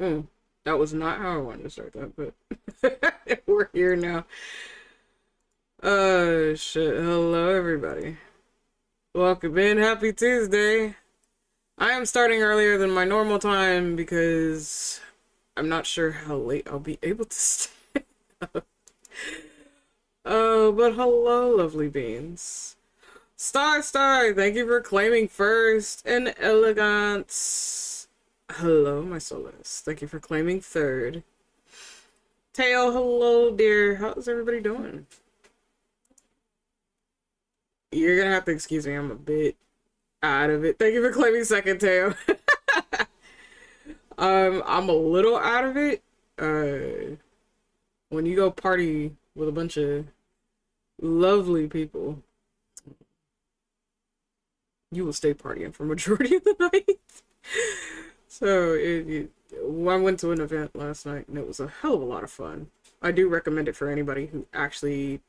Mm, that was not how I wanted to start that, but we're here now. Shit. Hello, everybody. Welcome in. Happy Tuesday. I am starting earlier than my normal time because I'm not sure how late I'll be able to stay. Oh, but hello, lovely beans. Star, thank you for claiming first. And Elegance. Hello, my solace. Thank you for claiming third. Teo, hello, dear. How's everybody doing? You're gonna have to excuse me, I'm a bit out of it. Thank you for claiming second, Teo. I'm a little out of it. When you go party with a bunch of lovely people, you will stay partying for majority of the night. So I went to an event last night and it was a hell of a lot of fun. I do recommend it for anybody who actually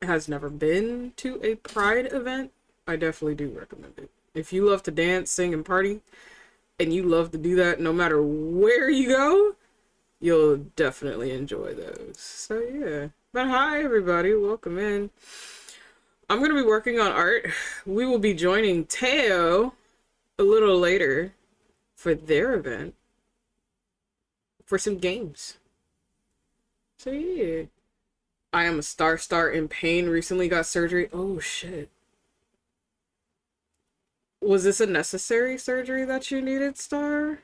has never been to a Pride event. I definitely do recommend it. If you love to dance, sing, and party, and you love to do that no matter where you go, you'll definitely enjoy those. So yeah. But hi everybody, welcome in. I'm going to be working on art. We will be joining Teo a little later for their event for some games. So yeah. I am a star in pain, recently got surgery. Oh shit. Was this a necessary surgery that you needed, Star?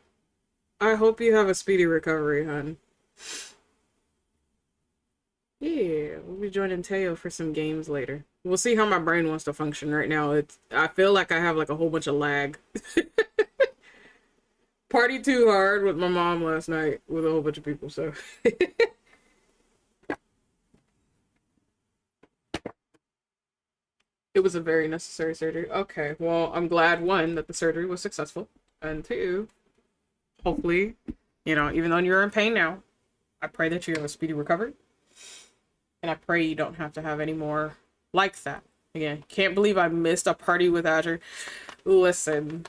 I hope you have a speedy recovery, hon. Yeah, we'll be joining Teo for some games later. We'll see how my brain wants to function right now. I feel like I have like a whole bunch of lag. Party too hard with my mom last night with a whole bunch of people, so. It was a very necessary surgery. Okay, well, I'm glad, one, that the surgery was successful, and two, hopefully, even though you're in pain now, I pray that you have a speedy recovery. And I pray you don't have to have any more like that. Again, can't believe I missed a party with Azure. Listen.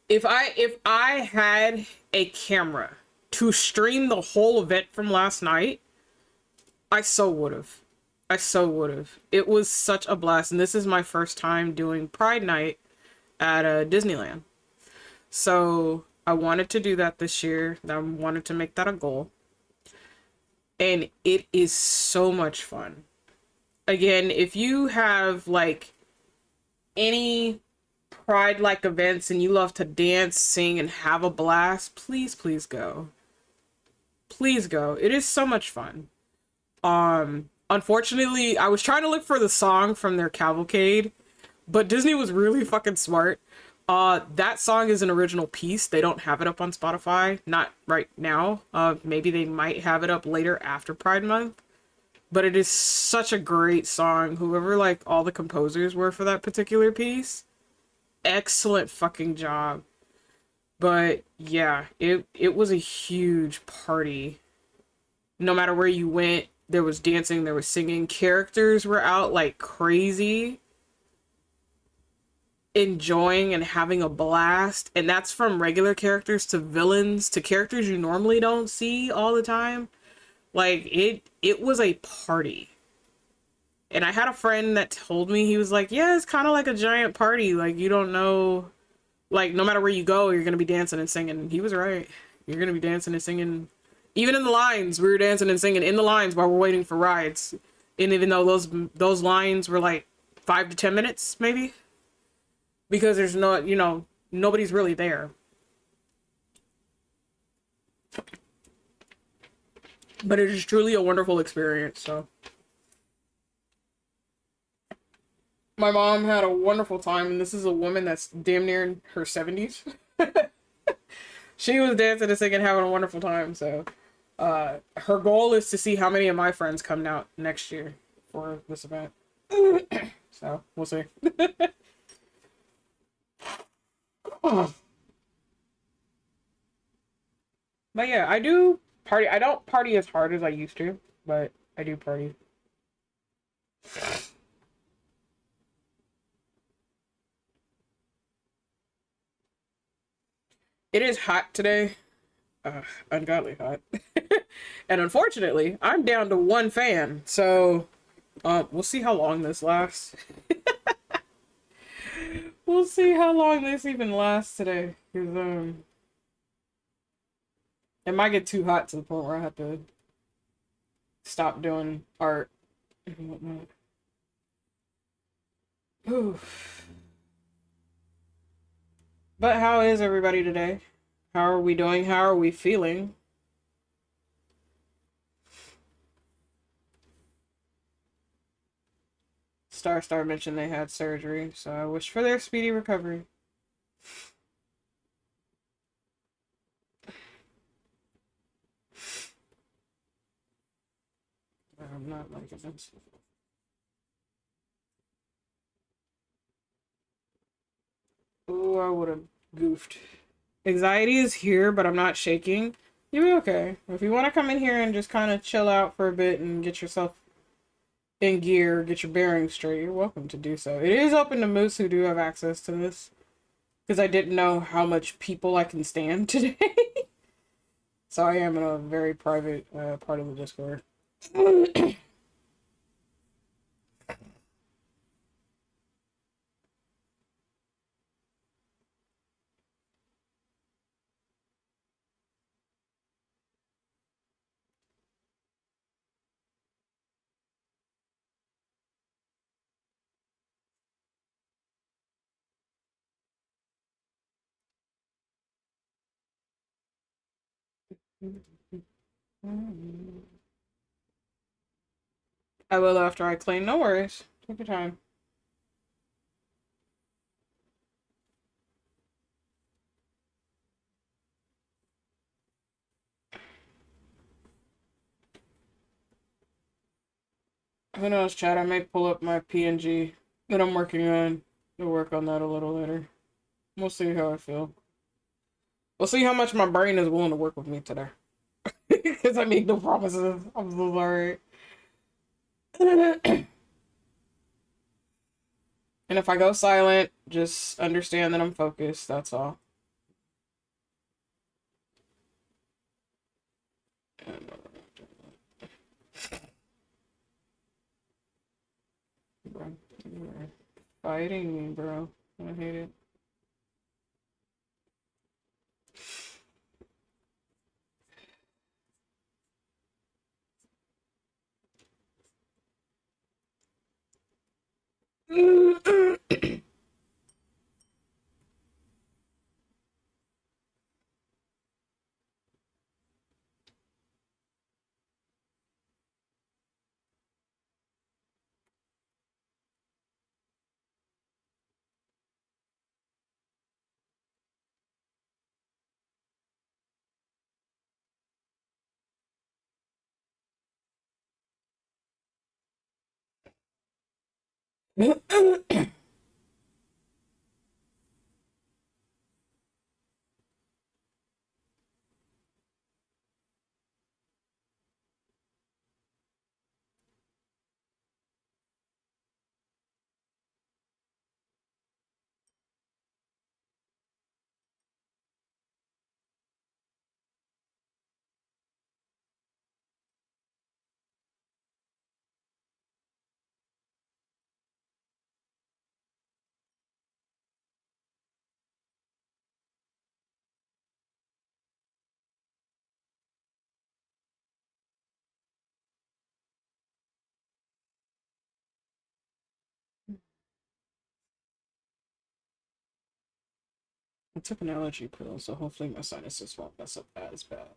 If I had a camera to stream the whole event from last night, I so would have. It was such a blast, and this is my first time doing Pride Night at Disneyland. So I wanted to do that this year. I wanted to make that a goal. And it is so much fun. Again, if you have like any Pride like events and you love to dance, sing, and have a blast, please go. Please go. It is so much fun. Unfortunately, I was trying to look for the song from their cavalcade, but Disney was really fucking smart. That song is an original piece. They don't have it up on Spotify, not right now. Maybe they might have it up later after Pride Month. But it is such a great song. Whoever like all the composers were for that particular piece, excellent fucking job. But yeah, it was a huge party. No matter where you went, there was dancing, there was singing. Characters were out like crazy, enjoying and having a blast. And that's from regular characters to villains to characters you normally don't see all the time. Like it was a party. And I had a friend that told me, he was like, yeah, it's kind of like a giant party. Like, you don't know, like, no matter where you go, you're going to be dancing and singing. And he was right. You're going to be dancing and singing. Even in the lines, we were dancing and singing in the lines while we're waiting for rides. And even though those lines were like 5 to 10 minutes, maybe. Because there's no, nobody's really there. But it is truly a wonderful experience, so. My mom had a wonderful time, and this is a woman that's damn near in her 70s. She was dancing and singing, having a wonderful time, so. Her goal is to see how many of my friends come out next year for this event. So, we'll see. But yeah, I do party. I don't party as hard as I used to, but I do party. It is hot today. ungodly hot. And unfortunately, I'm down to one fan, so we'll see how long this lasts. We'll see how long this even lasts today, because it might get too hot to the point where I have to stop doing art and whatnot. Whew. But how is everybody today? How are we doing? How are we feeling? Star mentioned they had surgery, so I wish for their speedy recovery. I'm not liking this. Ooh, I would have goofed. Anxiety is here, but I'm not shaking. You'll be okay. If you want to come in here and just kind of chill out for a bit and get yourself in gear, get your bearings straight, you're welcome to do so. It is open to moose who do have access to this, because I didn't know how much people I can stand today. So I am in a very private part of the Discord. I will after I clean. No worries. Take your time. Who knows, Chad? I may pull up my PNG that I'm working on to work on that a little later. We'll see how I feel. We'll see how much my brain is willing to work with me today. Because I make no promises. I'm so sorry. And if I go silent, just understand that I'm focused. That's all. Bro, you're fighting me, bro. I hate it. I took an allergy pill, so hopefully my sinuses won't mess up as bad.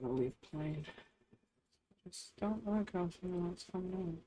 gonna leave plain. Just don't like how someone else coming in.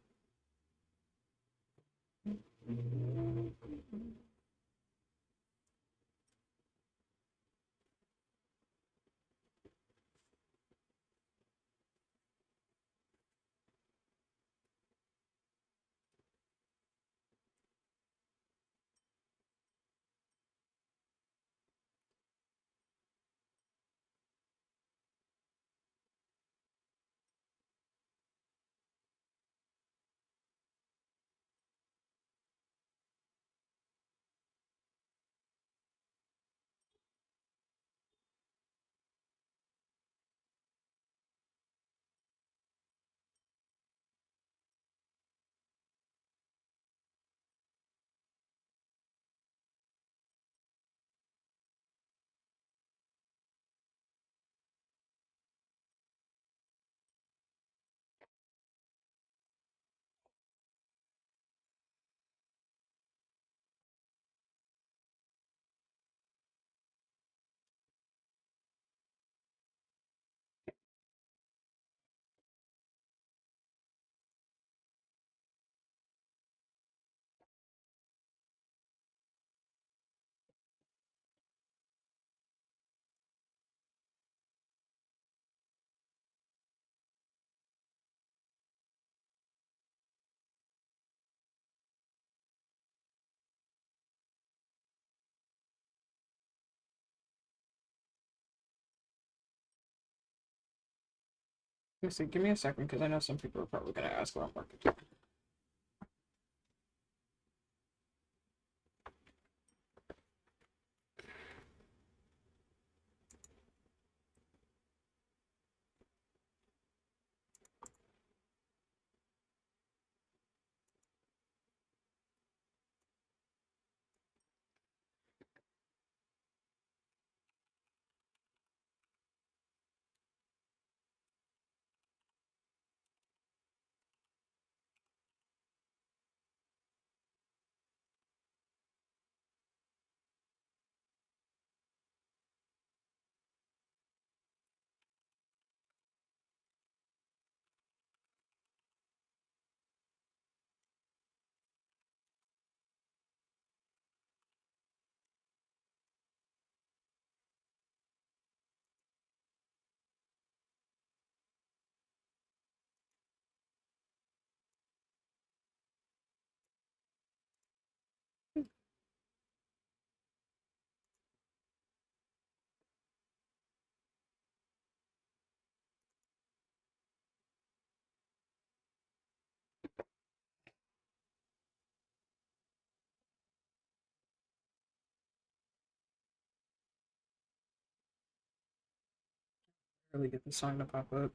Let me see, give me a second because I know some people are probably gonna ask what I'm working on. Really get the song to pop up.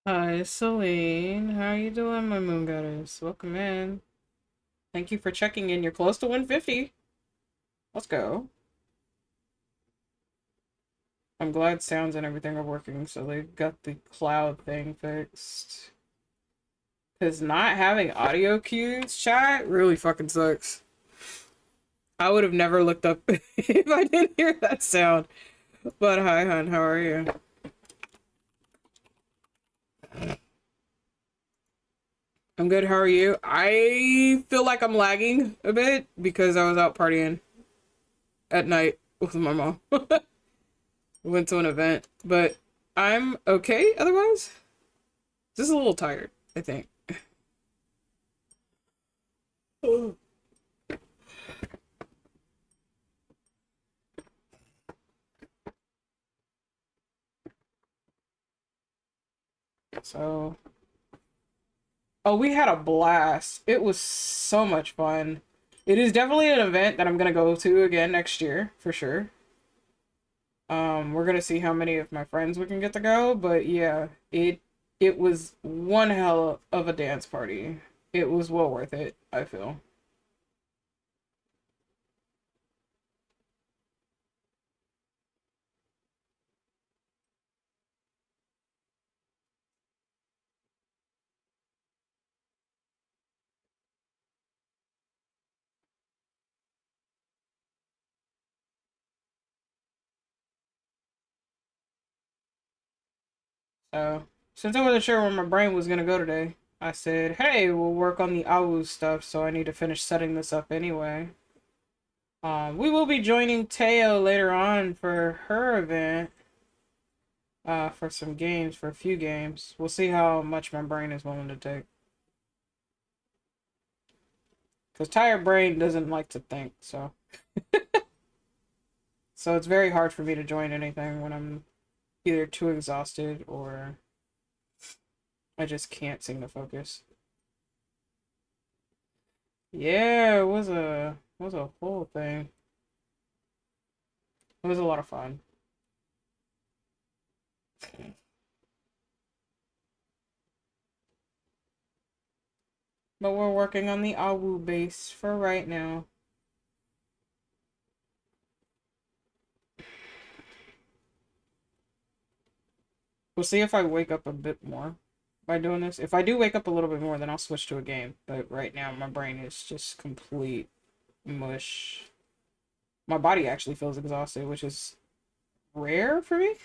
Hi, Celine. How you doing, my moon goddess? Welcome in. Thank you for checking in. You're close to 150. Let's go. I'm glad sounds and everything are working, so they got the cloud thing fixed. Because not having audio cues, chat, really fucking sucks. I would have never looked up if I didn't hear that sound. But hi, hon, how are you? I'm good, how are you? I feel like I'm lagging a bit because I was out partying at night with my mom. Went to an event, but I'm okay otherwise. Just a little tired, I think. So, oh, we had a blast. It was so much fun. It is definitely an event that I'm gonna go to again next year for sure. We're gonna see how many of my friends we can get to go, but yeah, it was one hell of a dance party. It was well worth it, I feel. So, since I wasn't sure where my brain was gonna go today, I said, "Hey, we'll work on the AWWOOOO stuff." So I need to finish setting this up anyway. We will be joining Teo later on for her event. For some games, for a few games. We'll see how much my brain is willing to take. Because tired brain doesn't like to think, so it's very hard for me to join anything when I'm either too exhausted or I just can't seem to focus. Yeah, it was a whole thing. It was a lot of fun. But we're working on the AWU base for right now. We'll see if I wake up a bit more by doing this. If I do wake up a little bit more, then I'll switch to a game. But right now, my brain is just complete mush. My body actually feels exhausted, which is rare for me.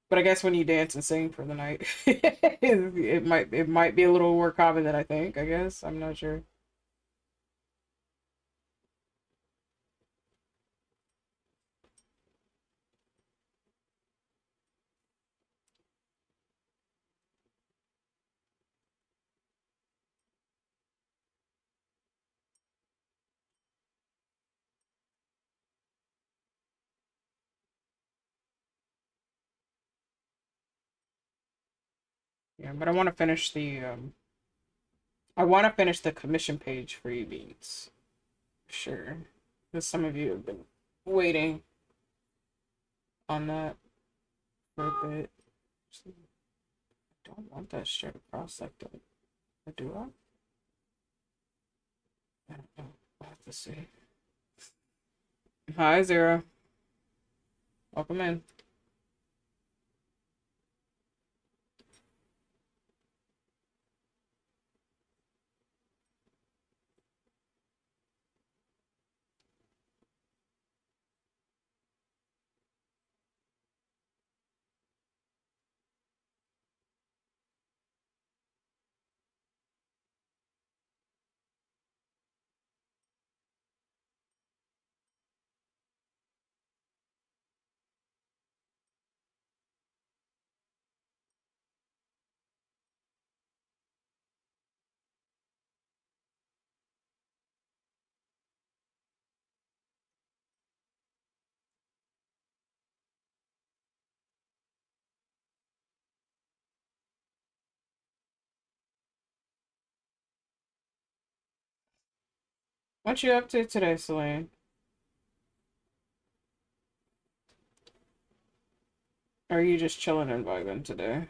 But I guess when you dance and sing for the night, it might be a little more common than I think. I guess I'm not sure. Yeah, but I want to finish the commission page for you beans. Sure, because some of you have been waiting on that for a bit. I don't want that straight across like that. Or do I? I don't know. I'll have to see. Hi, Zero. Welcome in. What you up to today, Celine? Or are you just chilling and vibing today?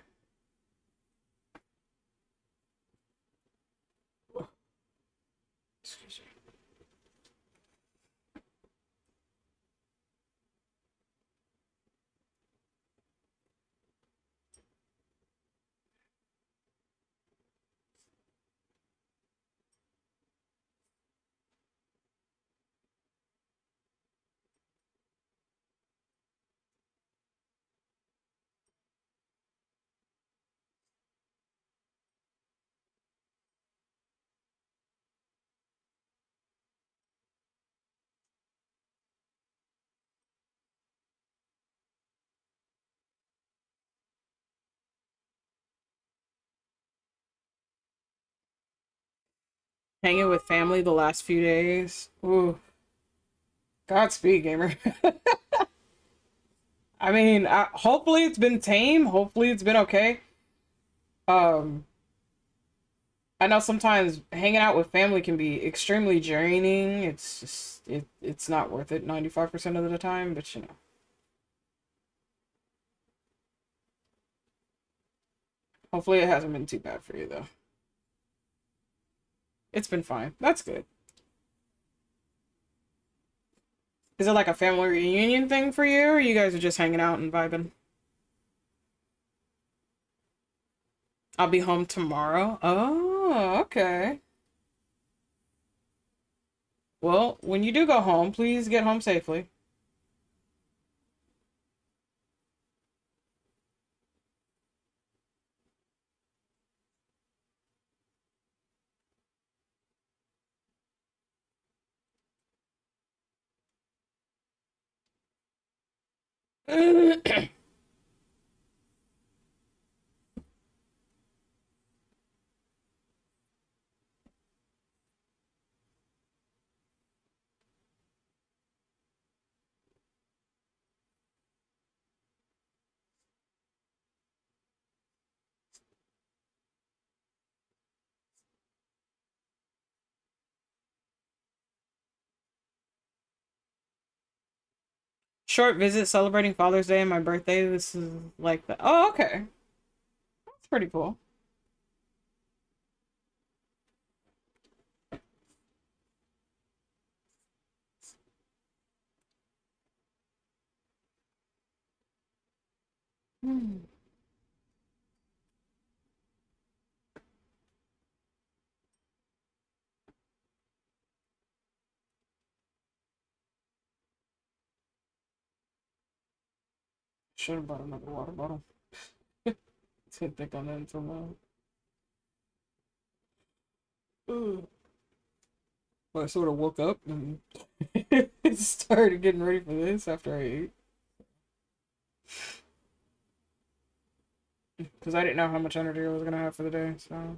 Excuse me. Hanging with family the last few days. Ooh, Godspeed, gamer. I mean, hopefully it's been tame. Hopefully it's been okay. Um, I know sometimes hanging out with family can be extremely draining. It's just it's not worth it 95% of the time, but you know. Hopefully it hasn't been too bad for you though. It's been fine. That's good. Is it like a family reunion thing for you, or you guys are just hanging out and vibing? I'll be home tomorrow. Oh, okay. Well, when you do go home, please get home safely. Short visit celebrating Father's Day and my birthday. This is like the. Oh, okay. That's pretty cool. Hmm. Should have brought another water bottle. Didn't think on that until now. Ugh. But I sort of woke up and started getting ready for this after I ate. Because I didn't know how much energy I was going to have for the day, so.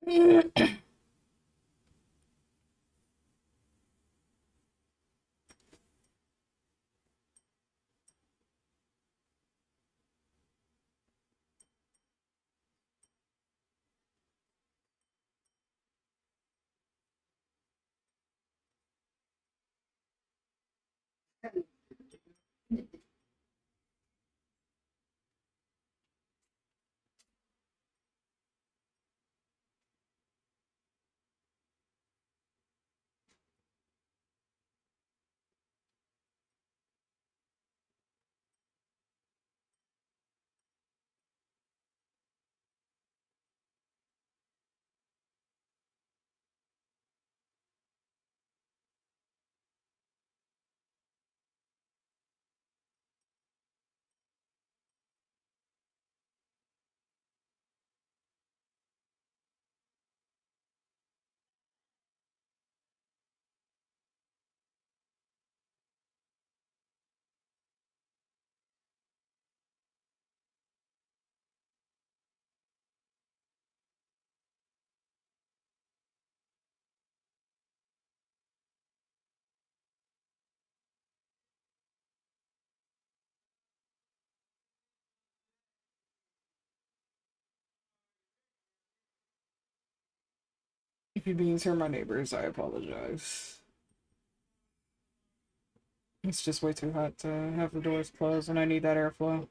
If you beings are my neighbors, I apologize. It's just way too hot to have the doors closed, and I need that airflow.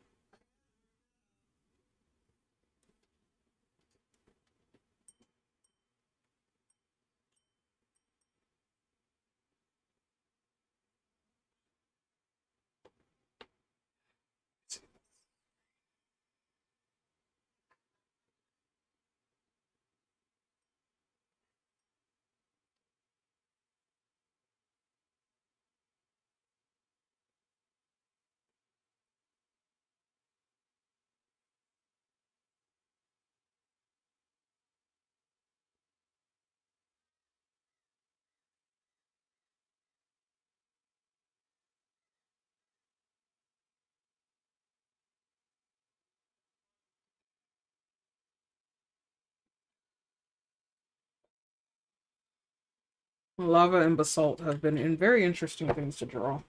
Lava and basalt have been in very interesting things to draw.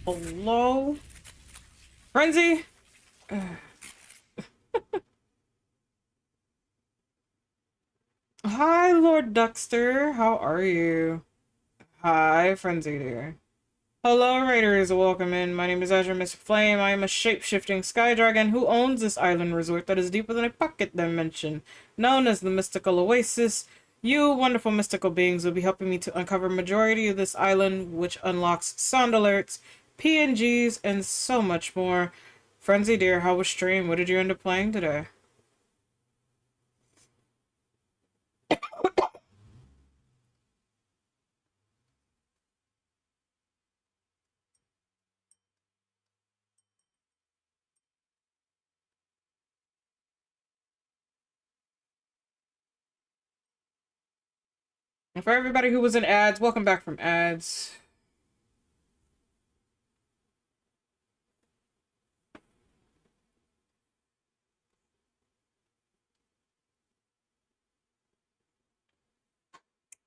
Hello? Frenzy? Hi, Lord Duckster. How are you? Hi, Frenzy dear. Hello, Raiders. Welcome in. My name is Azure Mr. Flame. I am a shape-shifting sky dragon who owns this island resort that is deeper than a pocket dimension, known as the mystical Oasis. You wonderful mystical beings will be helping me to uncover majority of this island, which unlocks sound alerts, PNGs, and so much more. Frenzy dear, how was stream? What did you end up playing today? And for everybody who was in ads, welcome back from ads.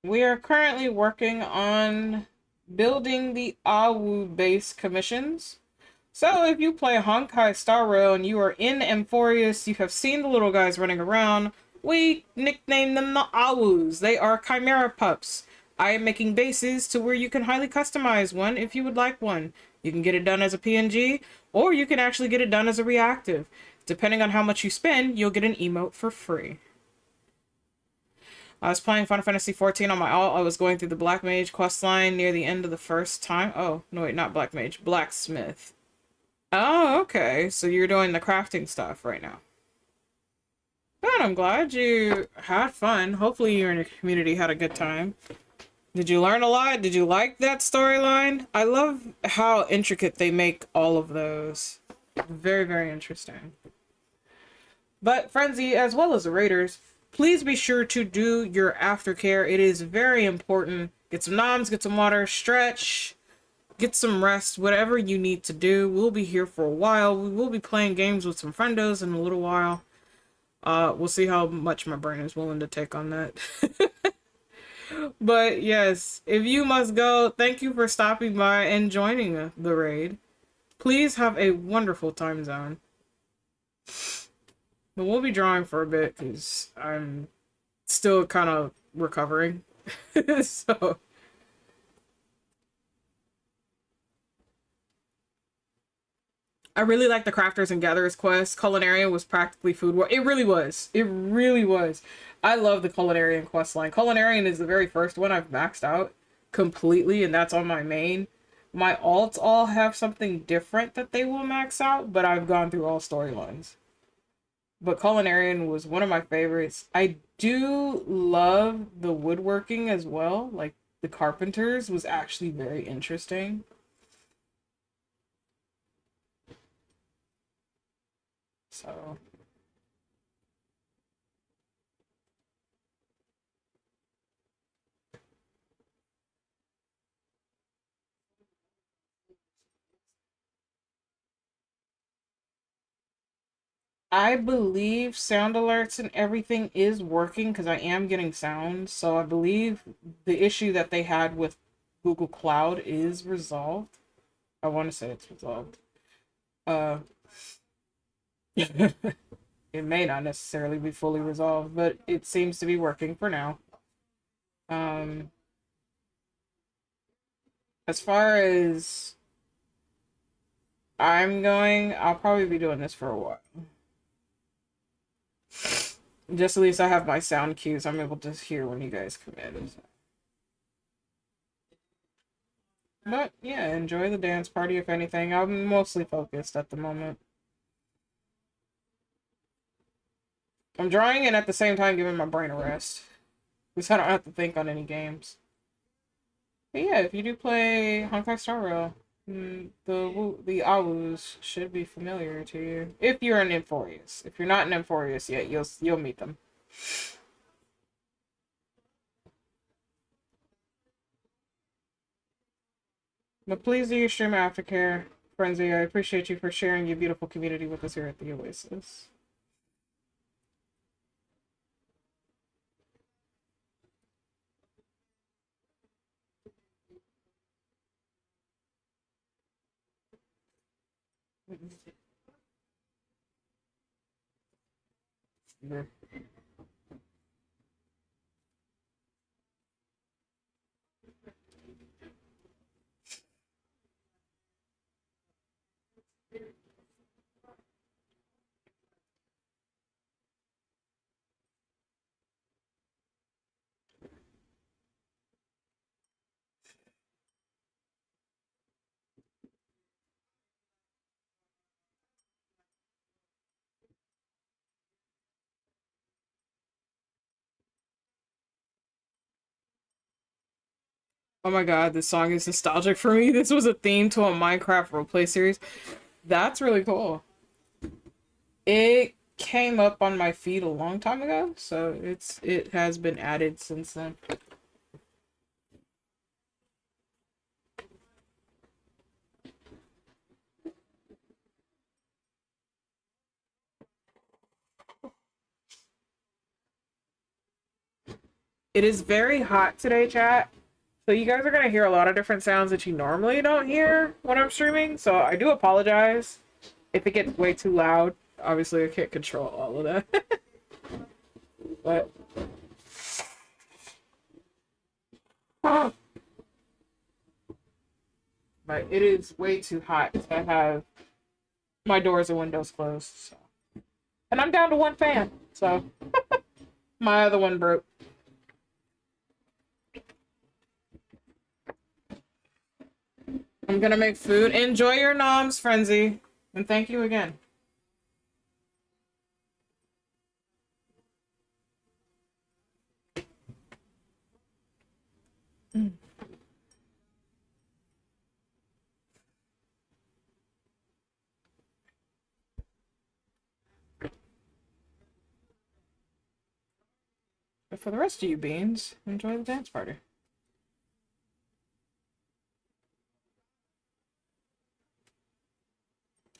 We are currently working on building the AWWOOOO base commissions. So if you play Honkai Star Rail and you are in Amphorius, you have seen the little guys running around. We nickname them the AWWOOOs. They are Chimera pups. I am making bases to where you can highly customize one if you would like one. You can get it done as a PNG, or you can actually get it done as a reactive. Depending on how much you spend, you'll get an emote for free. I was playing Final Fantasy XIV on my alt. I was going through the Black Mage quest line near the end of the first time. Oh, no wait, not Black Mage. Blacksmith. Oh, okay. So you're doing the crafting stuff right now. Good, I'm glad you had fun. Hopefully you and your community had a good time. Did you learn a lot? Did you like that storyline? I love how intricate they make all of those. Very, very interesting. But Frenzy, as well as the Raiders, please be sure to do your aftercare. It is very important. Get some noms, get some water, stretch, get some rest, whatever you need to do. We'll be here for a while. We will be playing games with some friendos in a little while. We'll see how much my brain is willing to take on that. But yes, if you must go, thank you for stopping by and joining the raid. Please have a wonderful time zone. But we'll be drawing for a bit because I'm still kind of recovering. So I really like the Crafters and Gatherers quest. Culinarian was practically food war. It really was. It really was. I love the Culinarian quest line. Culinarian is the very first one I've maxed out completely, and that's on my main. My alts all have something different that they will max out, but I've gone through all storylines. But Culinarian was one of my favorites. I do love the woodworking as well. Like, the Carpenters was actually very interesting. So I believe sound alerts and everything is working because I am getting sound. So I believe the issue that they had with Google Cloud is resolved. I want to say it's resolved. Uh, it may not necessarily be fully resolved, but it seems to be working for now. Um, as far as I'm going, I'll probably be doing this for a while. Just at least I have my sound cues. I'm able to hear when you guys come in. But yeah, enjoy the dance party if anything. I'm mostly focused at the moment. I'm drawing and at the same time giving my brain a rest. Because I don't have to think on any games. But yeah, if you do play Honkai Star Rail, the AWWOOOs should be familiar to you. If you're an Emphorius. If you're not an Emphorius yet, you'll meet them. But please do your stream aftercare, Frenzy. I appreciate you for sharing your beautiful community with us here at the Oasis. Yeah. Oh my god, this song is nostalgic for me. This was a theme to a Minecraft roleplay series. That's really cool. It came up on my feed a long time ago, so it has been added since then. It is very hot today, chat. So you guys are gonna hear a lot of different sounds that you normally don't hear when I'm streaming. So I do apologize if it gets way too loud. Obviously, I can't control all of that. But but it is way too hot to have my doors and windows closed. So. And I'm down to one fan, so my other one broke. I'm gonna make food. Enjoy your noms, Frenzy. And thank you again. But for the rest of you beans, enjoy the dance party.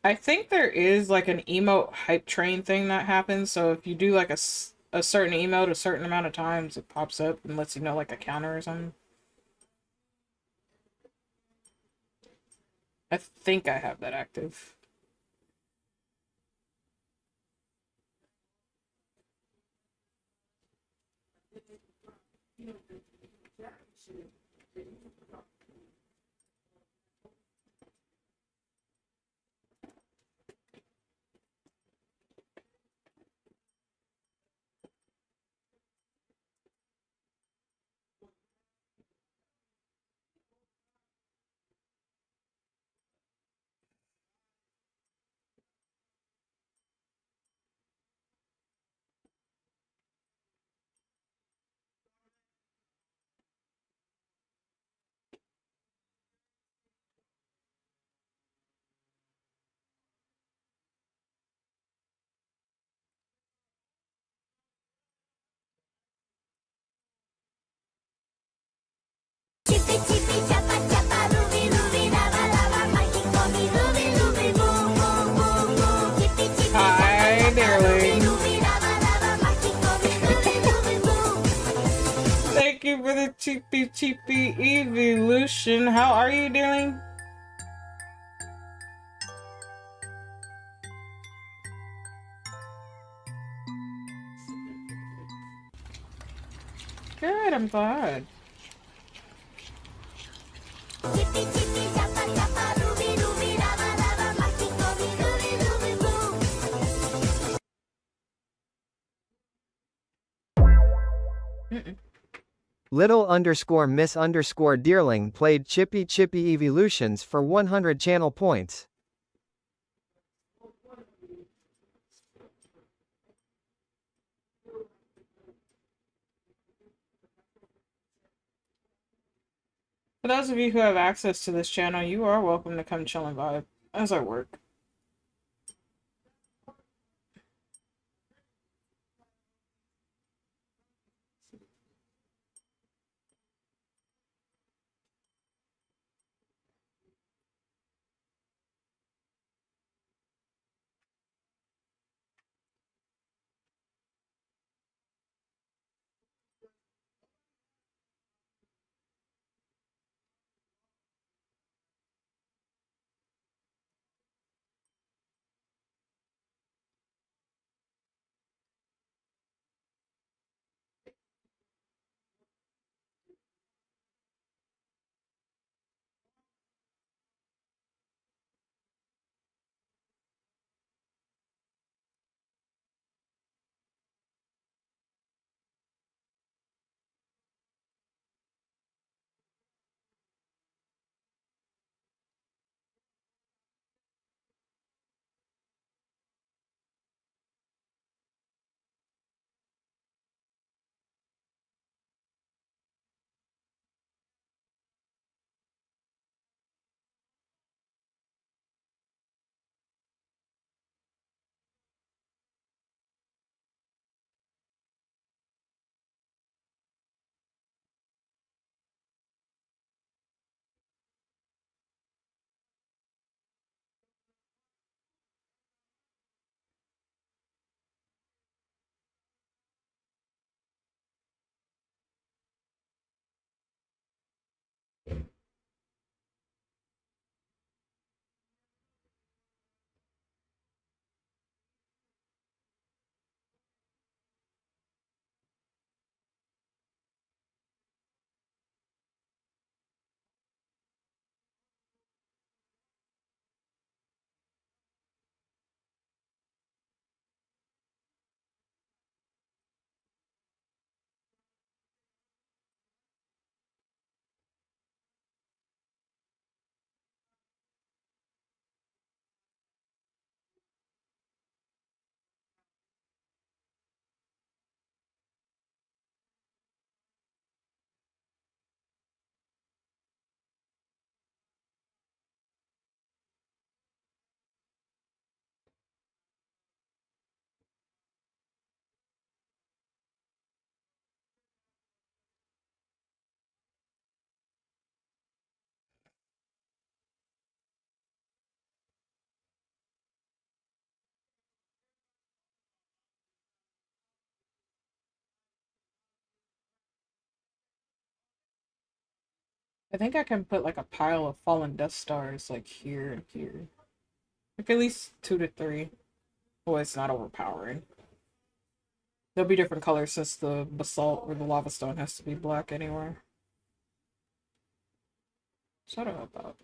I think there is like an emote hype train thing that happens. So if you do like a certain emote a certain amount of times, it pops up and lets you know like a counter or something. I think I have that active. Hi, darling. Thank you for the cheapy evolution. How are you, darling? Good, I'm glad. Little_Miss_Dearling played Chippy Evolutions for 100 channel points. For those of you who have access to this channel, you are welcome to come chill and vibe as I work. I think I can put like a pile of fallen Death Stars like here and here. Like at least 2 to 3. Well, it's not overpowering. They'll be different colors since the basalt or the lava stone has to be black anyway. So I don't know about.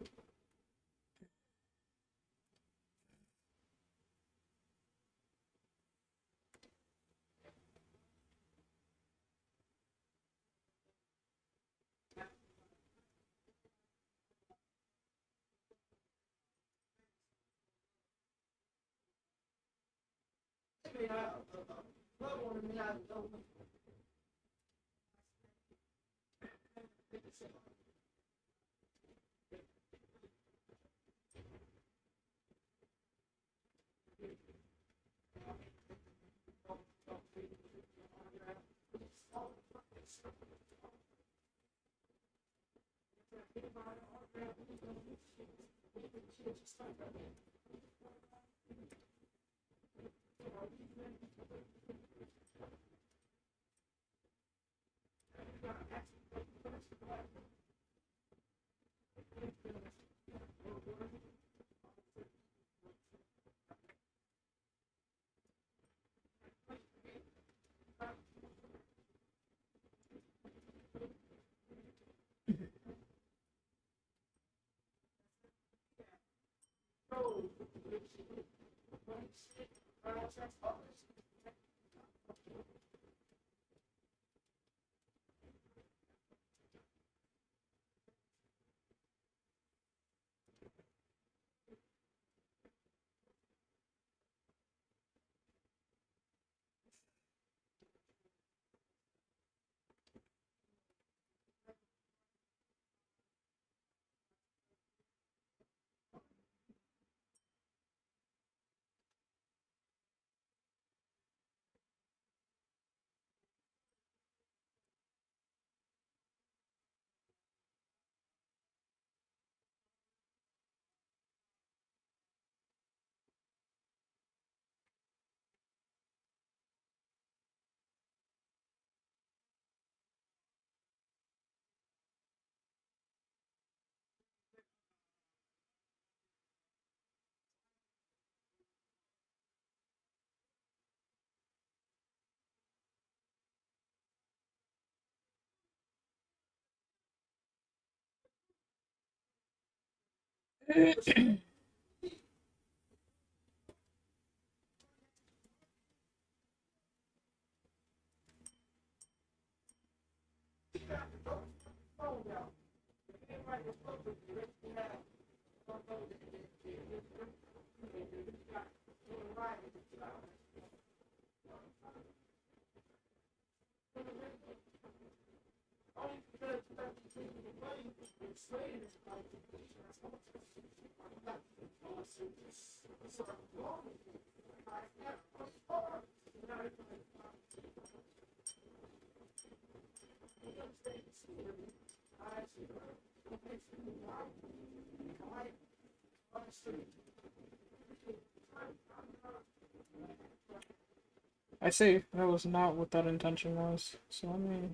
I see. That was not what that intention was. So let me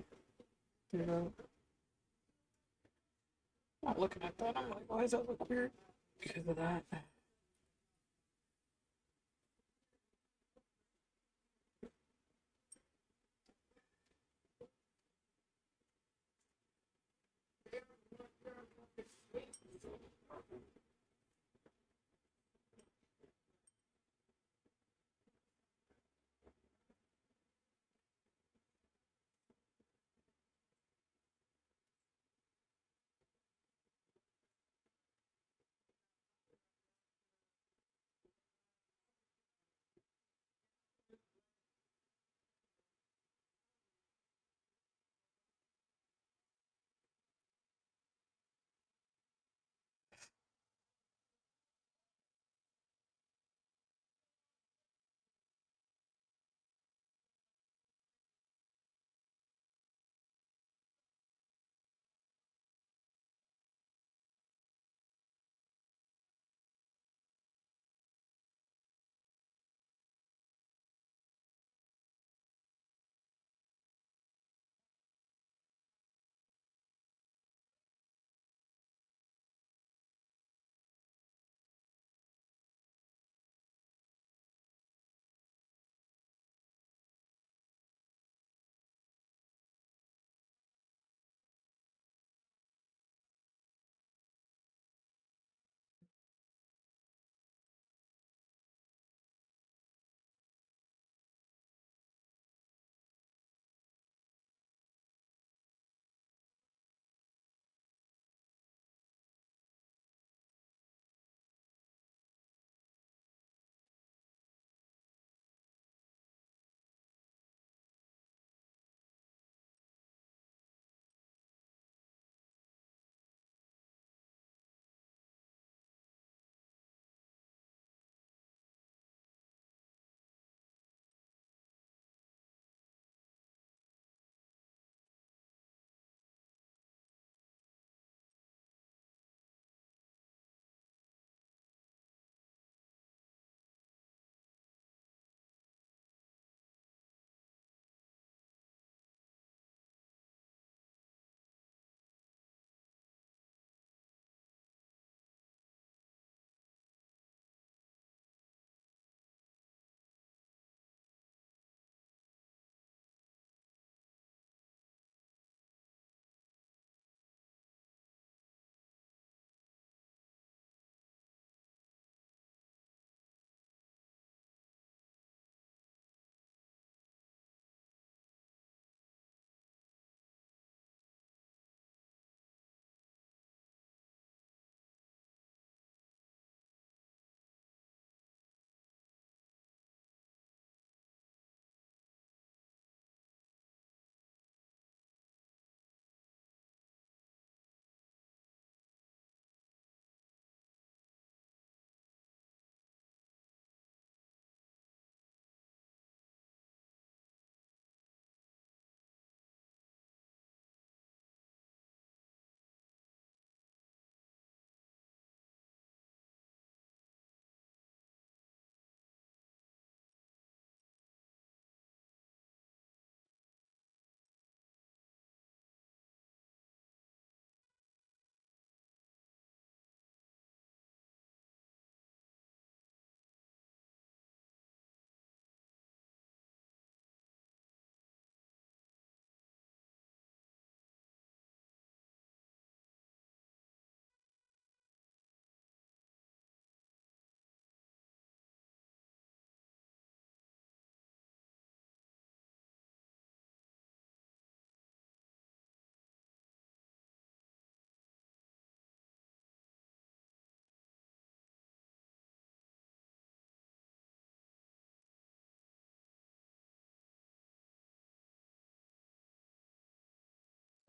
do that. Not looking at that. I'm like, why does that look weird? Because of that.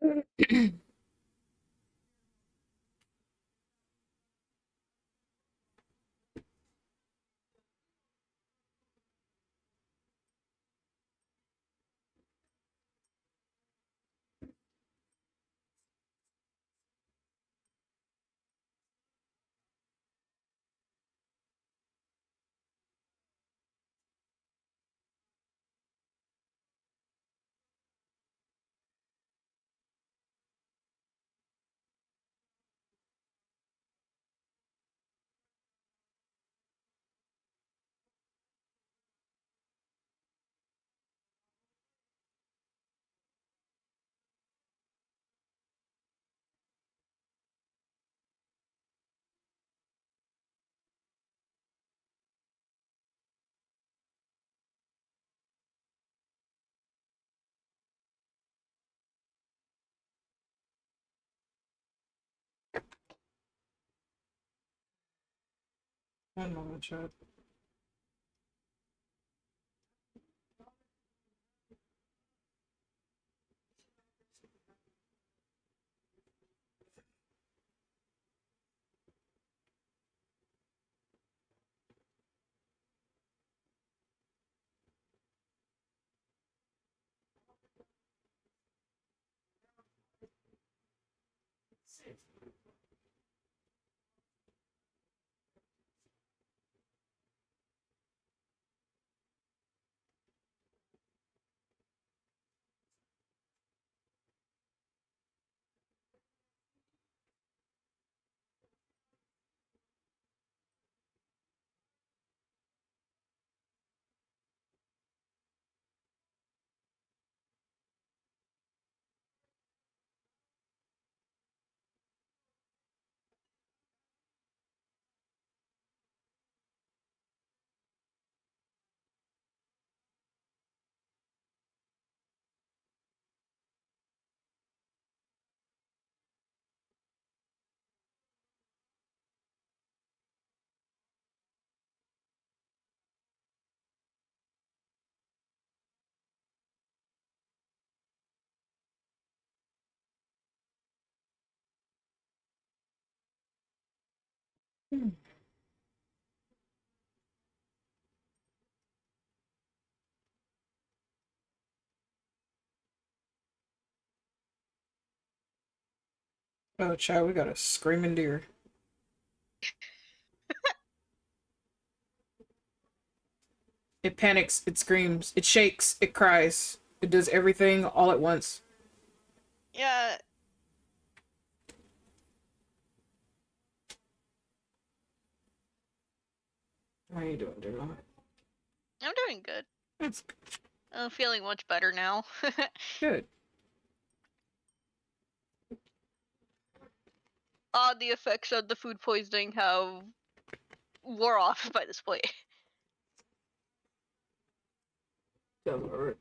One moment, chat. Oh, chat, we got a screaming deer. It panics, it screams, it shakes, it cries. It does everything all at once. Yeah, How are you doing, dear? I'm doing good. That's I'm feeling much better now. good. The effects of the food poisoning have wore off by this point. Yeah, Lord.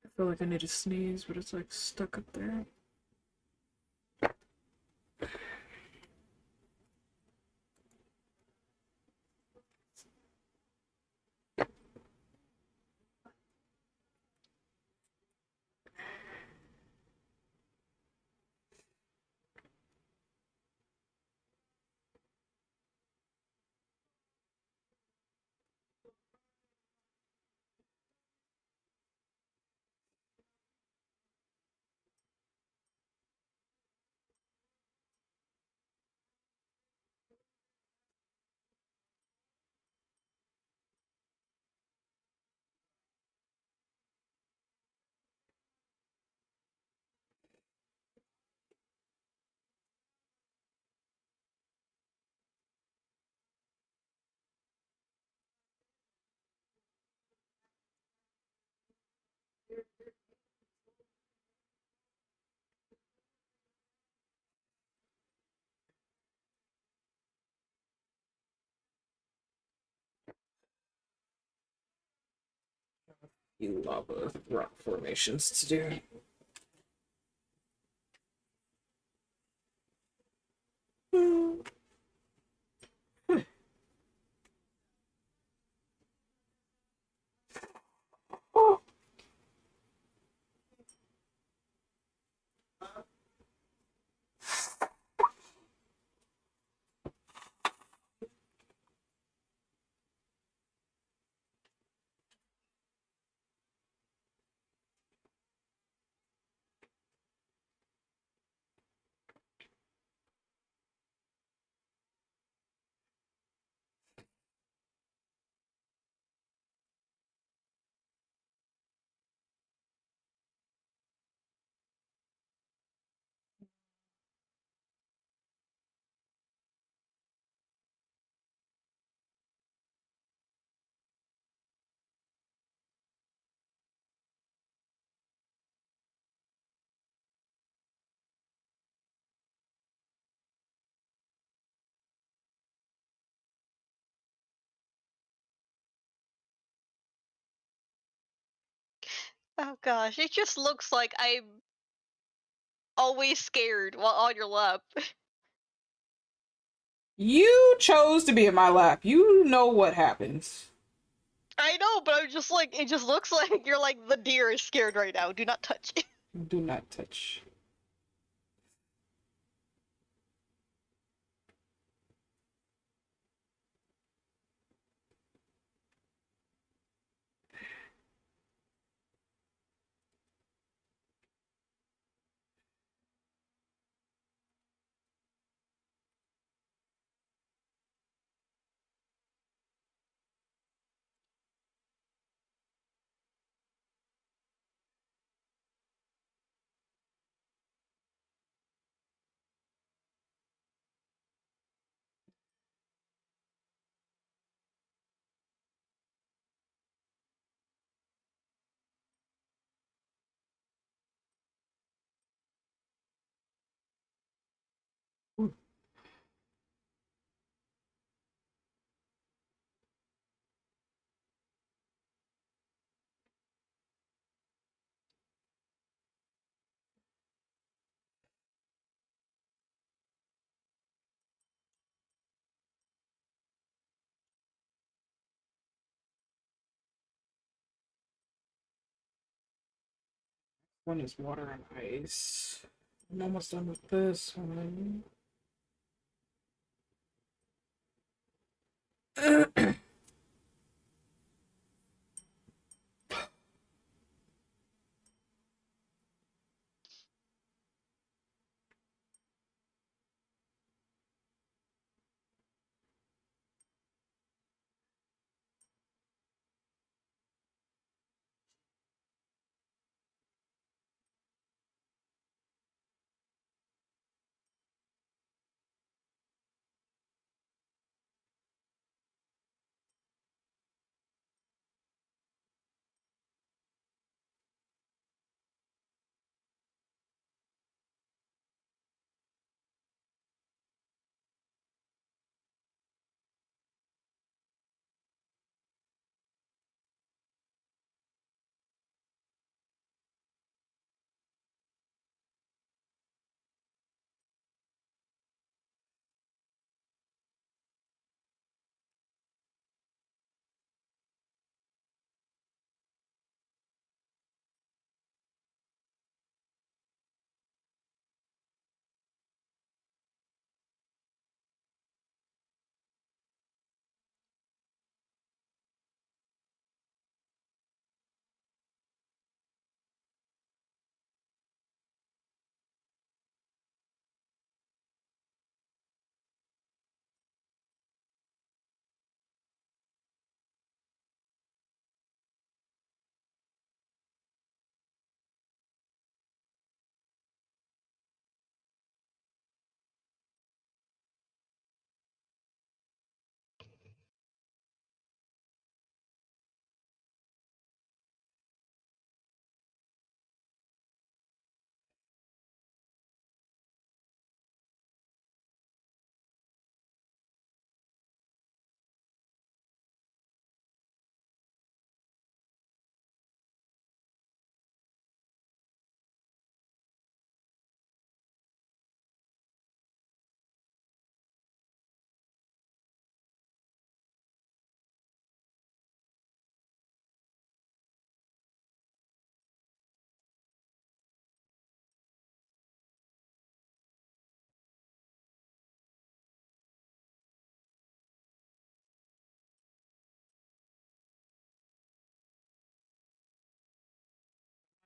I feel like I need to sneeze, but it's like stuck up there. You lava rock formations to do. Oh gosh, it just looks like I'm always scared while on your lap. You chose to be in my lap. You know what happens. I know, but I'm just like, it just looks like you're like, the deer is scared right now. Do not touch it. Do not touch. One is water and ice. I'm almost done with this one.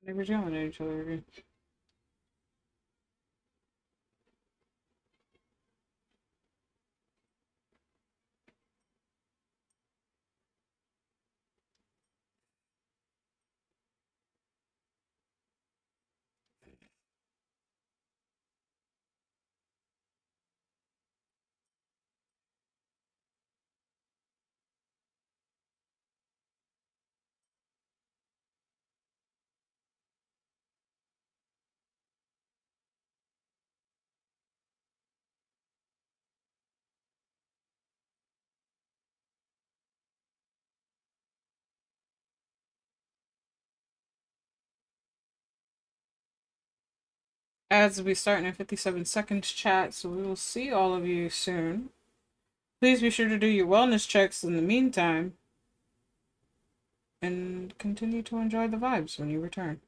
They were yelling at each other again. Ads will be starting in 57 seconds chat, so we will see all of you soon. Please be sure to do your wellness checks in the meantime. And continue to enjoy the vibes when you return.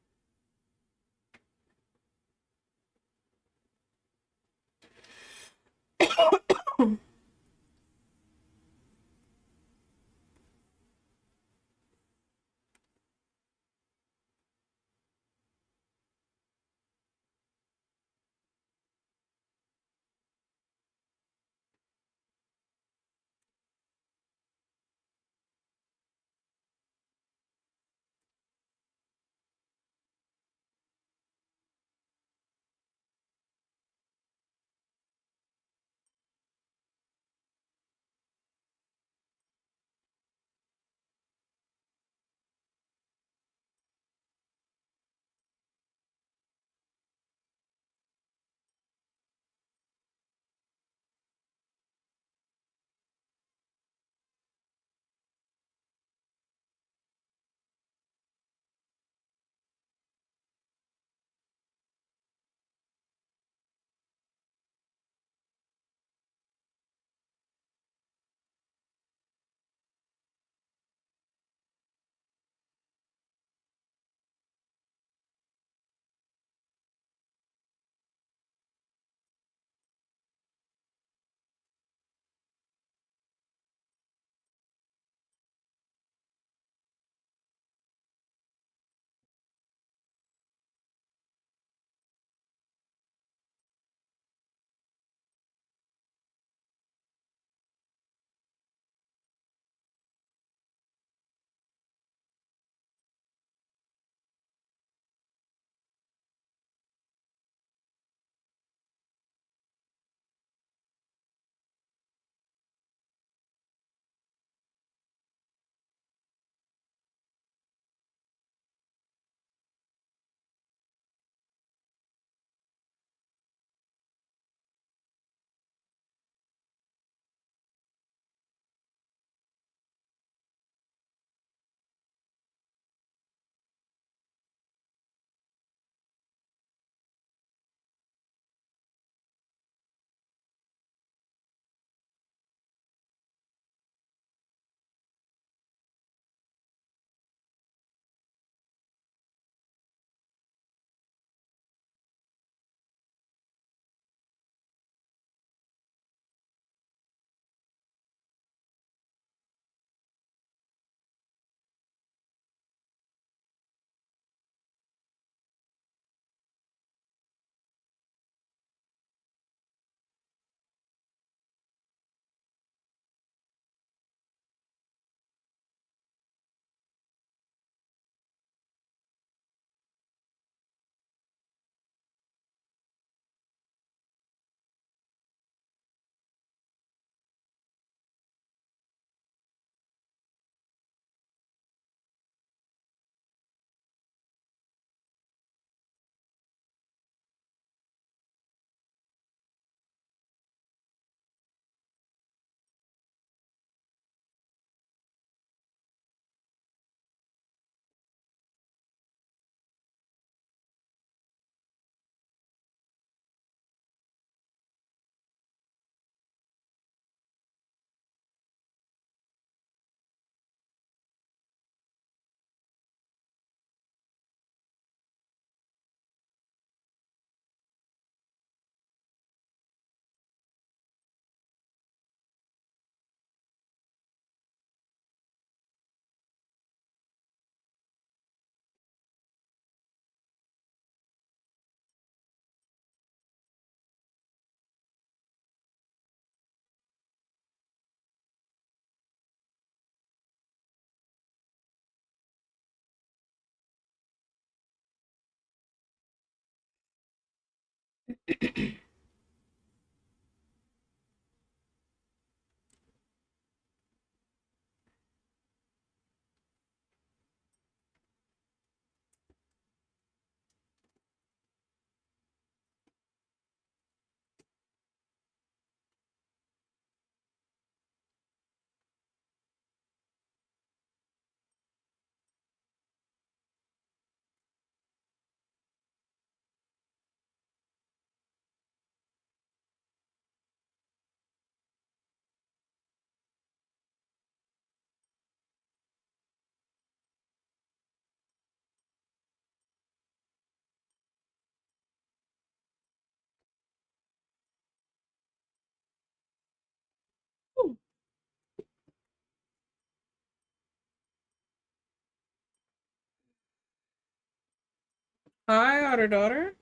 Hi, Otter Daughter.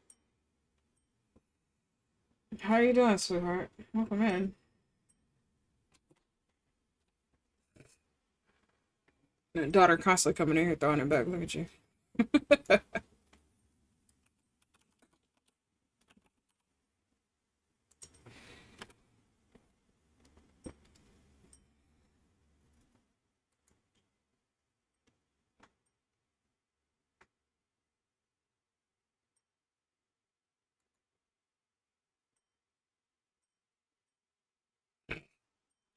How you doing, sweetheart? Welcome in. Daughter constantly coming in here throwing it back. Look at you.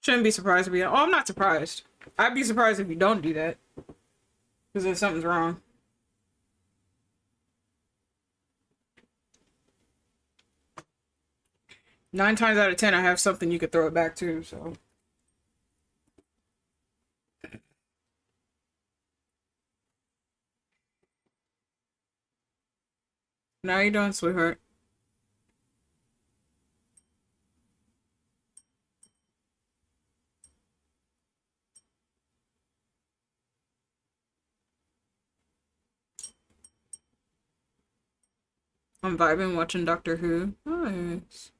Shouldn't be surprised if you. Oh, I'm not surprised. I'd be surprised if you don't do that. Because then something's wrong. Nine times out of 10, I have something you could throw it back to, so. How you doing, sweetheart? I'm vibing watching Doctor Who. Nice.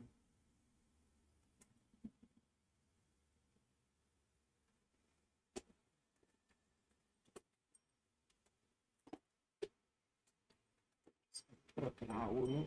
Put up an AWWOOOO.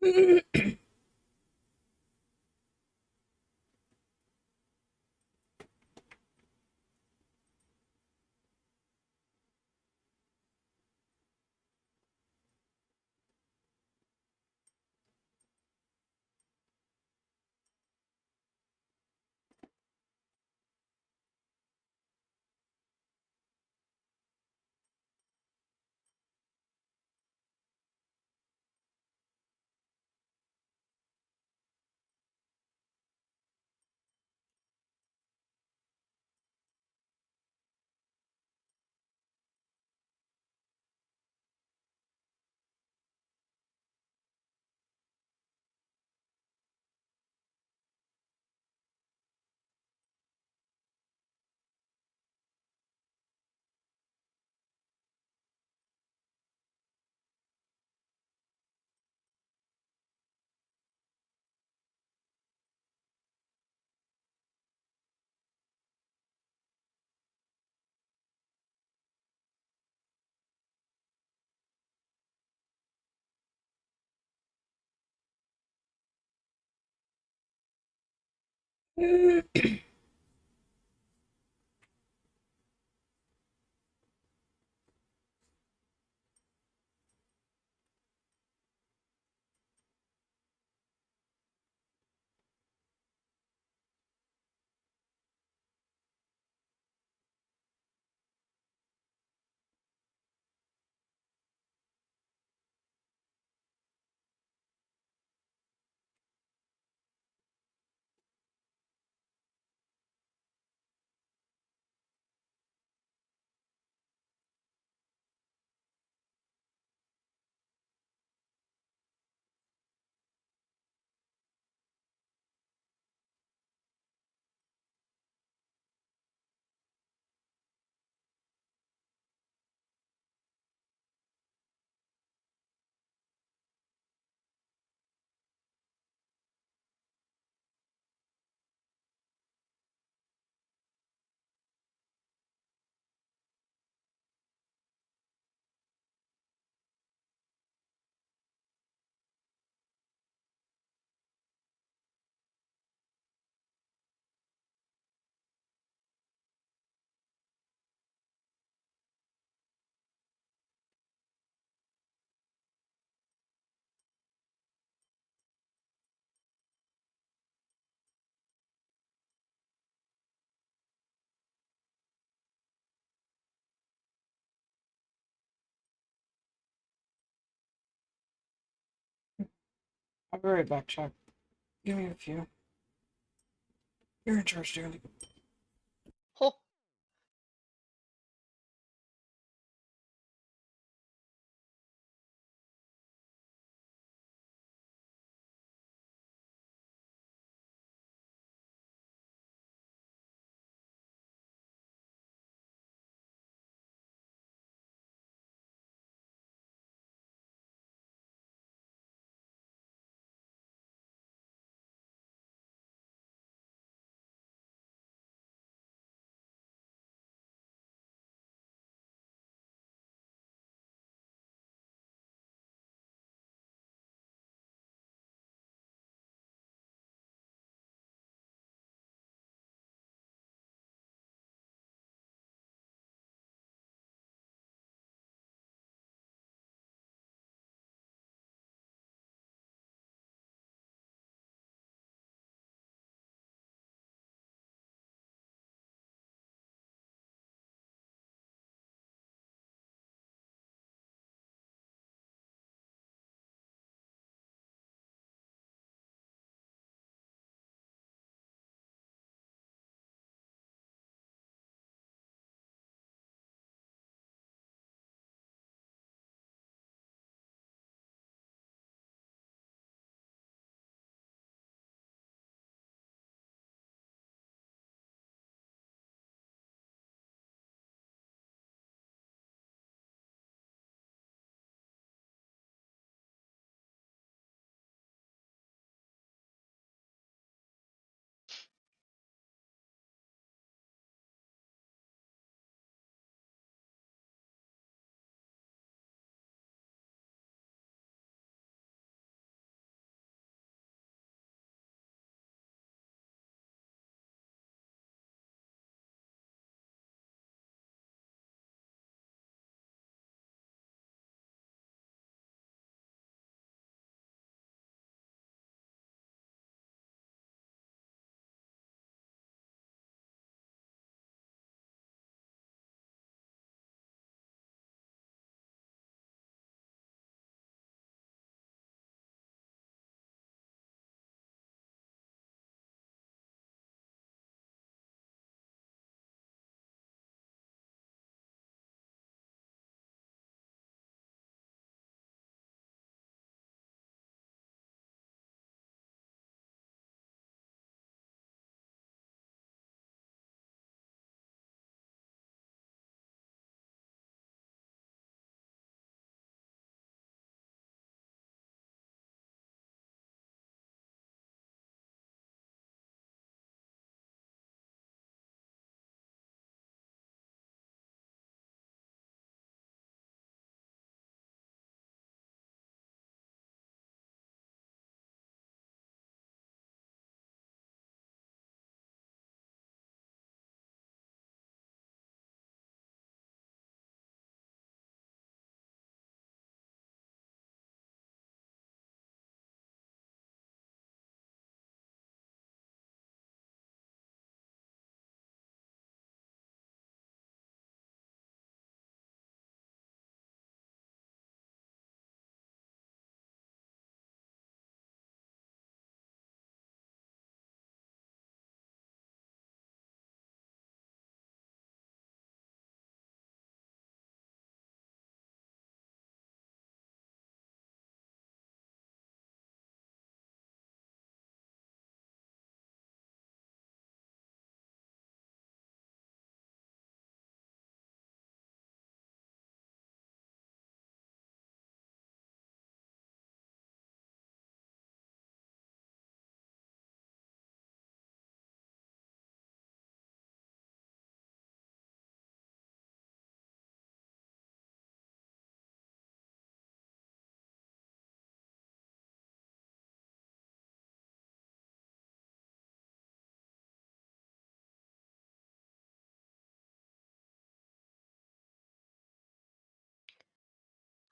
I'll be right back, Chuck. Give me a few. You're in charge, Danny. Oh,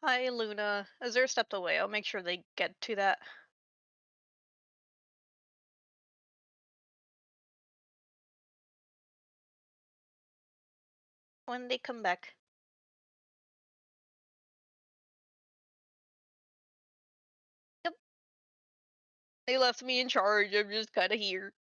Hi, Luna. Azure stepped away. I'll make sure they get to that. When they come back. Yep. They left me in charge. I'm just kind of here.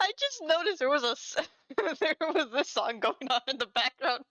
I just noticed there was there was this song going on in the background.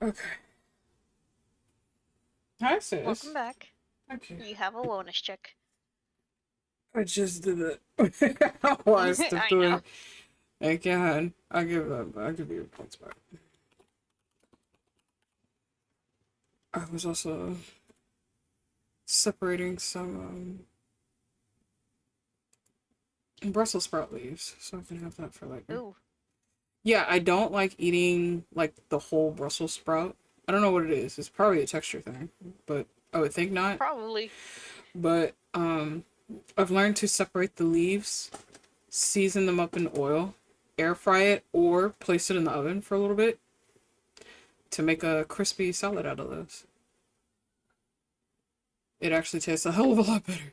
Okay. Hi, Welcome sis. back. Okay. You have a wellness check. I just did it. While I stepped I know. away. I can. I give up. I give you your points back. I was also separating some Brussels sprout leaves, so I can have that for later. Ooh, Yeah, I don't like eating like the whole Brussels sprout. I don't know what it is. It's probably a texture thing, but I would think not. probably. But I've learned to separate the leaves, season them up in oil, air fry it, or place it in the oven for a little bit to make a crispy salad out of those. It actually tastes a hell of a lot better.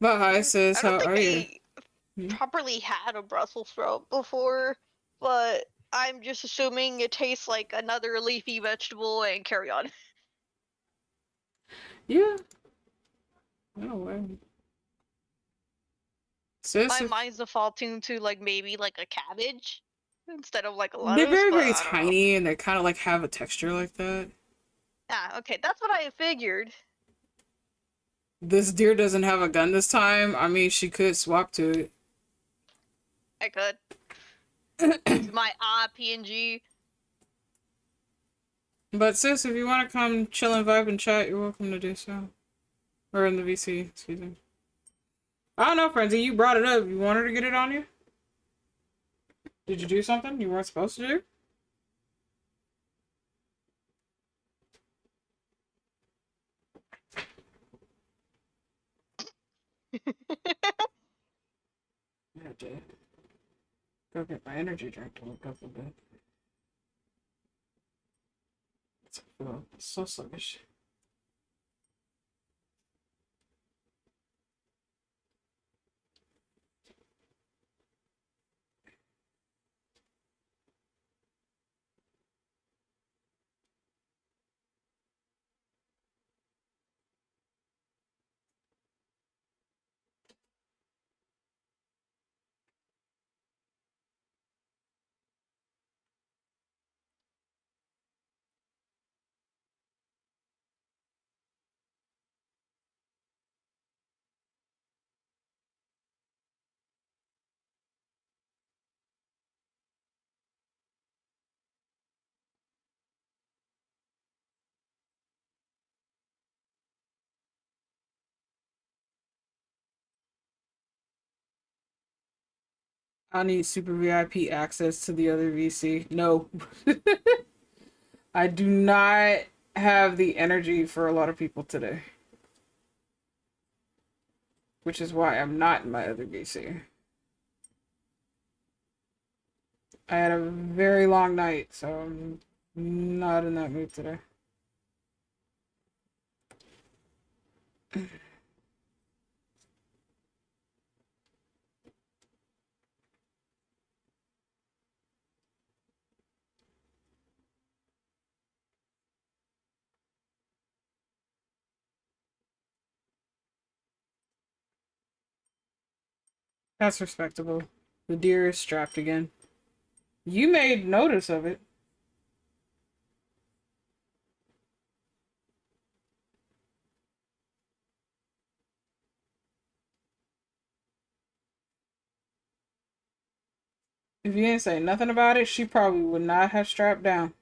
But hi, sis, I don't how think are you? I Hmm? properly had a Brussels sprout before, but I'm just assuming it tastes like another leafy vegetable and carry on. Yeah, no way. Sis, My mind's defaulting to like maybe like a cabbage instead of like a they're lettuce, very, but very I don't know. tiny and they kind of like have a texture like that. Ah, okay, that's what I figured. This deer doesn't have a gun this time. I mean, she could swap to I could it. use my PNG. But sis, if you want to come chill and vibe and chat, you're welcome to do so. Or in the VC, excuse me. I don't know, Frenzy. You brought it up. You wanted to get it on you? Did you do something you weren't supposed to do? Yeah, I did. Go get my energy drink to wake up a bit. It's so sluggish. I need super VIP access to the other VC. No. I do not have the energy for a lot of people today. Which is why I'm not in my other VC. I had a very long night, so I'm not in that mood today. That's respectable. The deer is strapped again. You made notice of it. If you didn't say nothing about it, she probably would not have strapped down.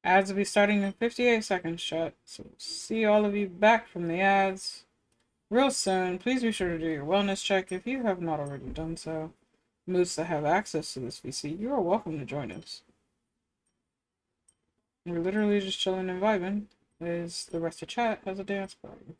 Ads will be starting in 58 seconds, chat. So see all of you back from the ads real soon. Please be sure to do your wellness check if you have not already done so. Moose that have access to this VC, you are welcome to join us. We're literally just chilling and vibing as the rest of chat has a dance party.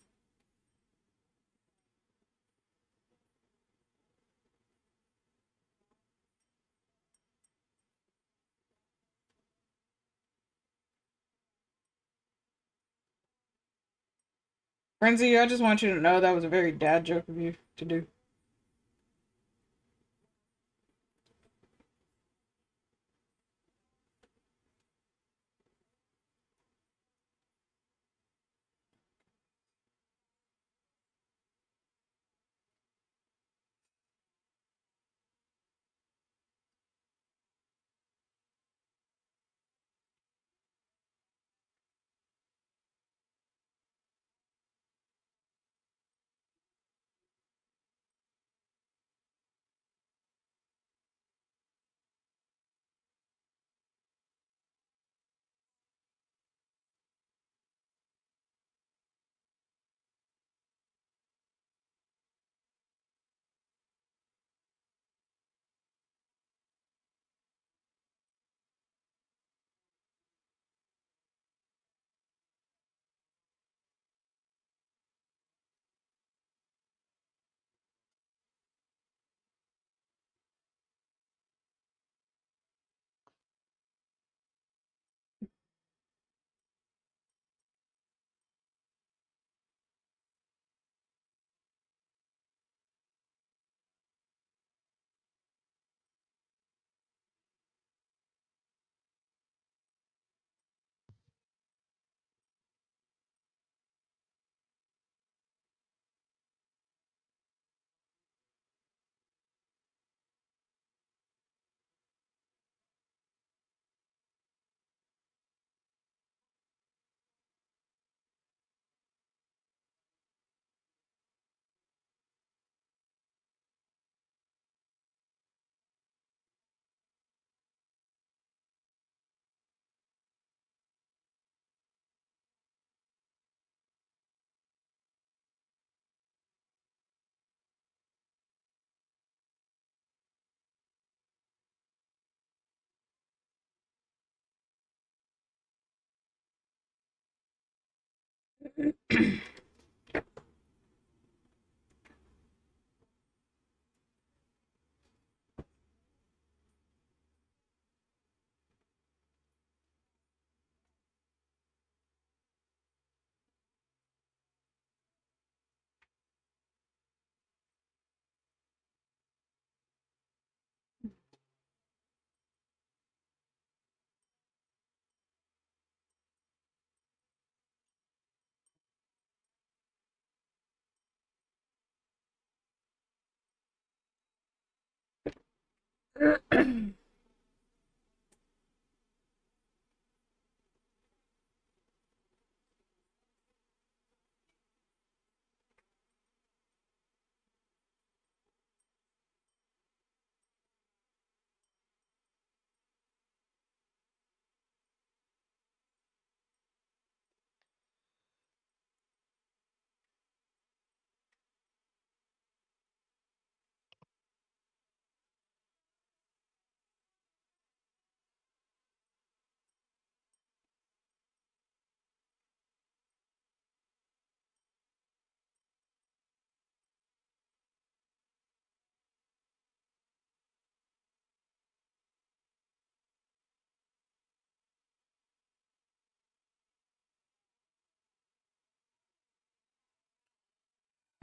Frenzy, I just want you to know that was a very dad joke of you to do.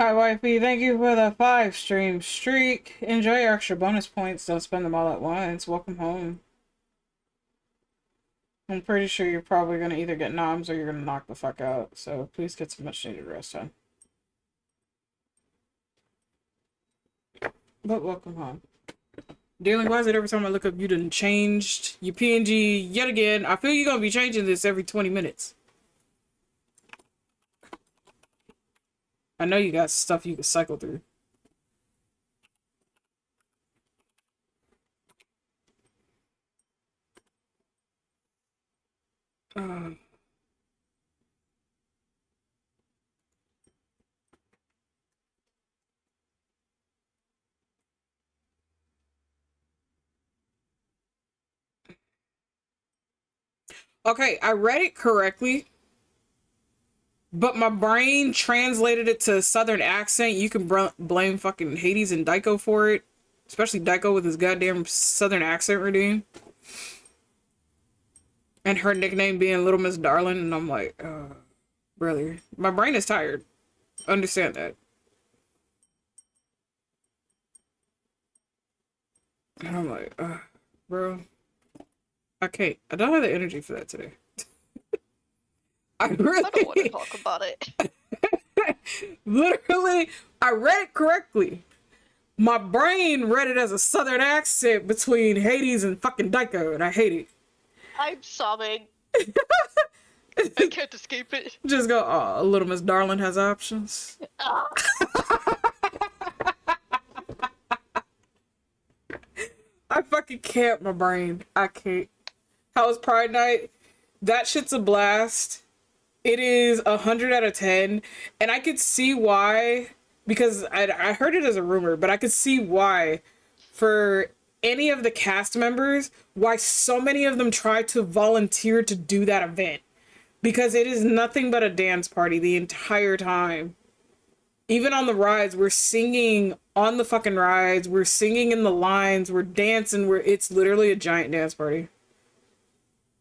Hi, wifey. Thank you for the 5 stream streak. Enjoy your extra bonus points. Don't spend them all at once. Welcome home. I'm pretty sure you're probably going to either get noms or you're going to knock the fuck out. So please get some much needed rest time. But welcome home. Dealing, why is it every time I look up you done changed your PNG yet again? I feel you're going to be changing this every 20 minutes. I know you got stuff you can cycle through. Uh, okay, I read it correctly, but my brain translated it to Southern accent. You can blame fucking Hades and Daiko for it. Especially Daiko with his goddamn Southern accent routine. And her nickname being Little Miss Darling. And I'm like, brother, my brain is tired. Understand that. And I'm like, bro, I can't. I don't have the energy for that today. I really I don't want to talk about it. Literally, I read it correctly. My brain read it as a Southern accent between Hades and fucking Daiko, and I hate it. I'm sobbing. I can't escape it. Just go, oh, Little Miss Darling has options. Ah. I fucking can't, my brain. I can't. How was Pride Night? That shit's a blast. It is 100 out of 10. And I could see why, because I heard it as a rumor, but I could see why for any of the cast members, why so many of them try to volunteer to do that event. Because it is nothing but a dance party the entire time. Even on the rides, we're singing on the fucking rides, we're singing in the lines, we're dancing, it's literally a giant dance party.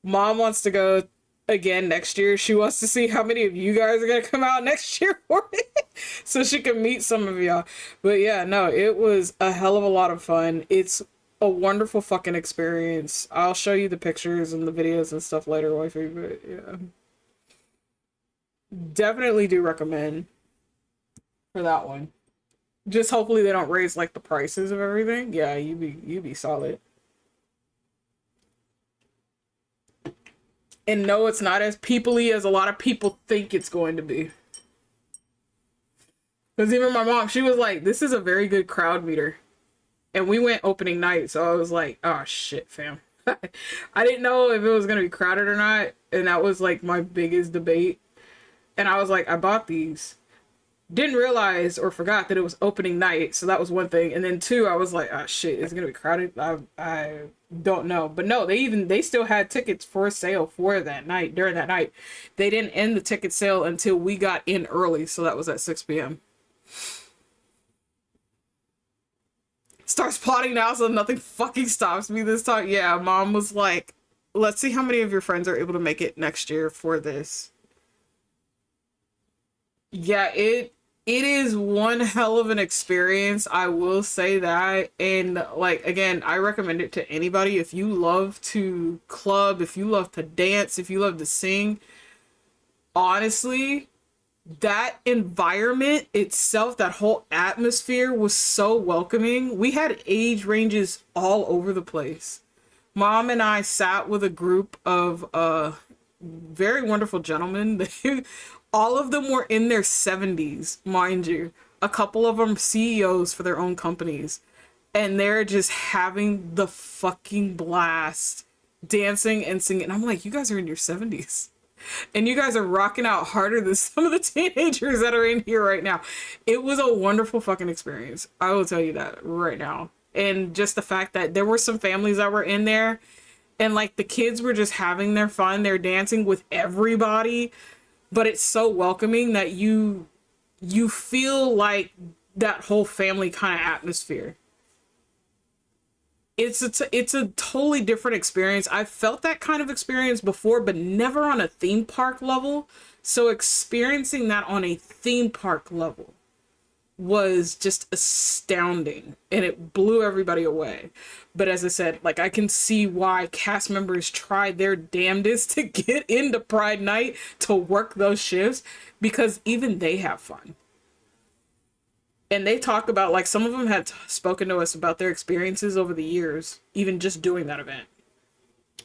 Mom wants to go again next year. She wants to see how many of you guys are gonna come out next year for it, so she can meet some of y'all. But yeah, no, it was a hell of a lot of fun. It's a wonderful fucking experience. I'll show you the pictures and the videos and stuff later, wifey, but yeah. Definitely do recommend for that one. Just hopefully they don't raise like the prices of everything. Yeah, you be solid. And no, it's not as people-y as a lot of people think it's going to be. Because even my mom, she was like, this is a very good crowd meter. And we went opening night, so I was like, oh shit, fam. I didn't know if it was going to be crowded or not. And that was like my biggest debate. And I was like, I bought these. Didn't realize or forgot that it was opening night, so that was one thing. And then two, I was like, oh shit, it's gonna be crowded. I don't know. But no, they still had tickets for sale for that night, during that night. They didn't end the ticket sale until we got in early, so that was at 6 p.m. Starts plotting now so nothing fucking stops me this time. Yeah, mom was like, let's see how many of your friends are able to make it next year for this. Yeah, it is one hell of an experience, I will say that. And like, again, I recommend it to anybody. If you love to club, if you love to dance, if you love to sing, honestly, that environment itself, that whole atmosphere was so welcoming. We had age ranges all over the place. Mom and I sat with a group of very wonderful gentlemen. All of them were in their 70s, mind you. A couple of them CEOs for their own companies. And they're just having the fucking blast, dancing and singing. I'm like, you guys are in your 70s. And you guys are rocking out harder than some of the teenagers that are in here right now. It was a wonderful fucking experience. I will tell you that right now. And just the fact that there were some families that were in there and like the kids were just having their fun. They're dancing with everybody, but it's so welcoming that you feel like that whole family kind of atmosphere. It's a totally different experience. I've felt that kind of experience before, but never on a theme park level. So experiencing that on a theme park level was just astounding, and it blew everybody away. But as I said, like, I can see why cast members tried their damnedest to get into Pride Night to work those shifts, because even they have fun. And they talk about, like, some of them had spoken to us about their experiences over the years, even just doing that event.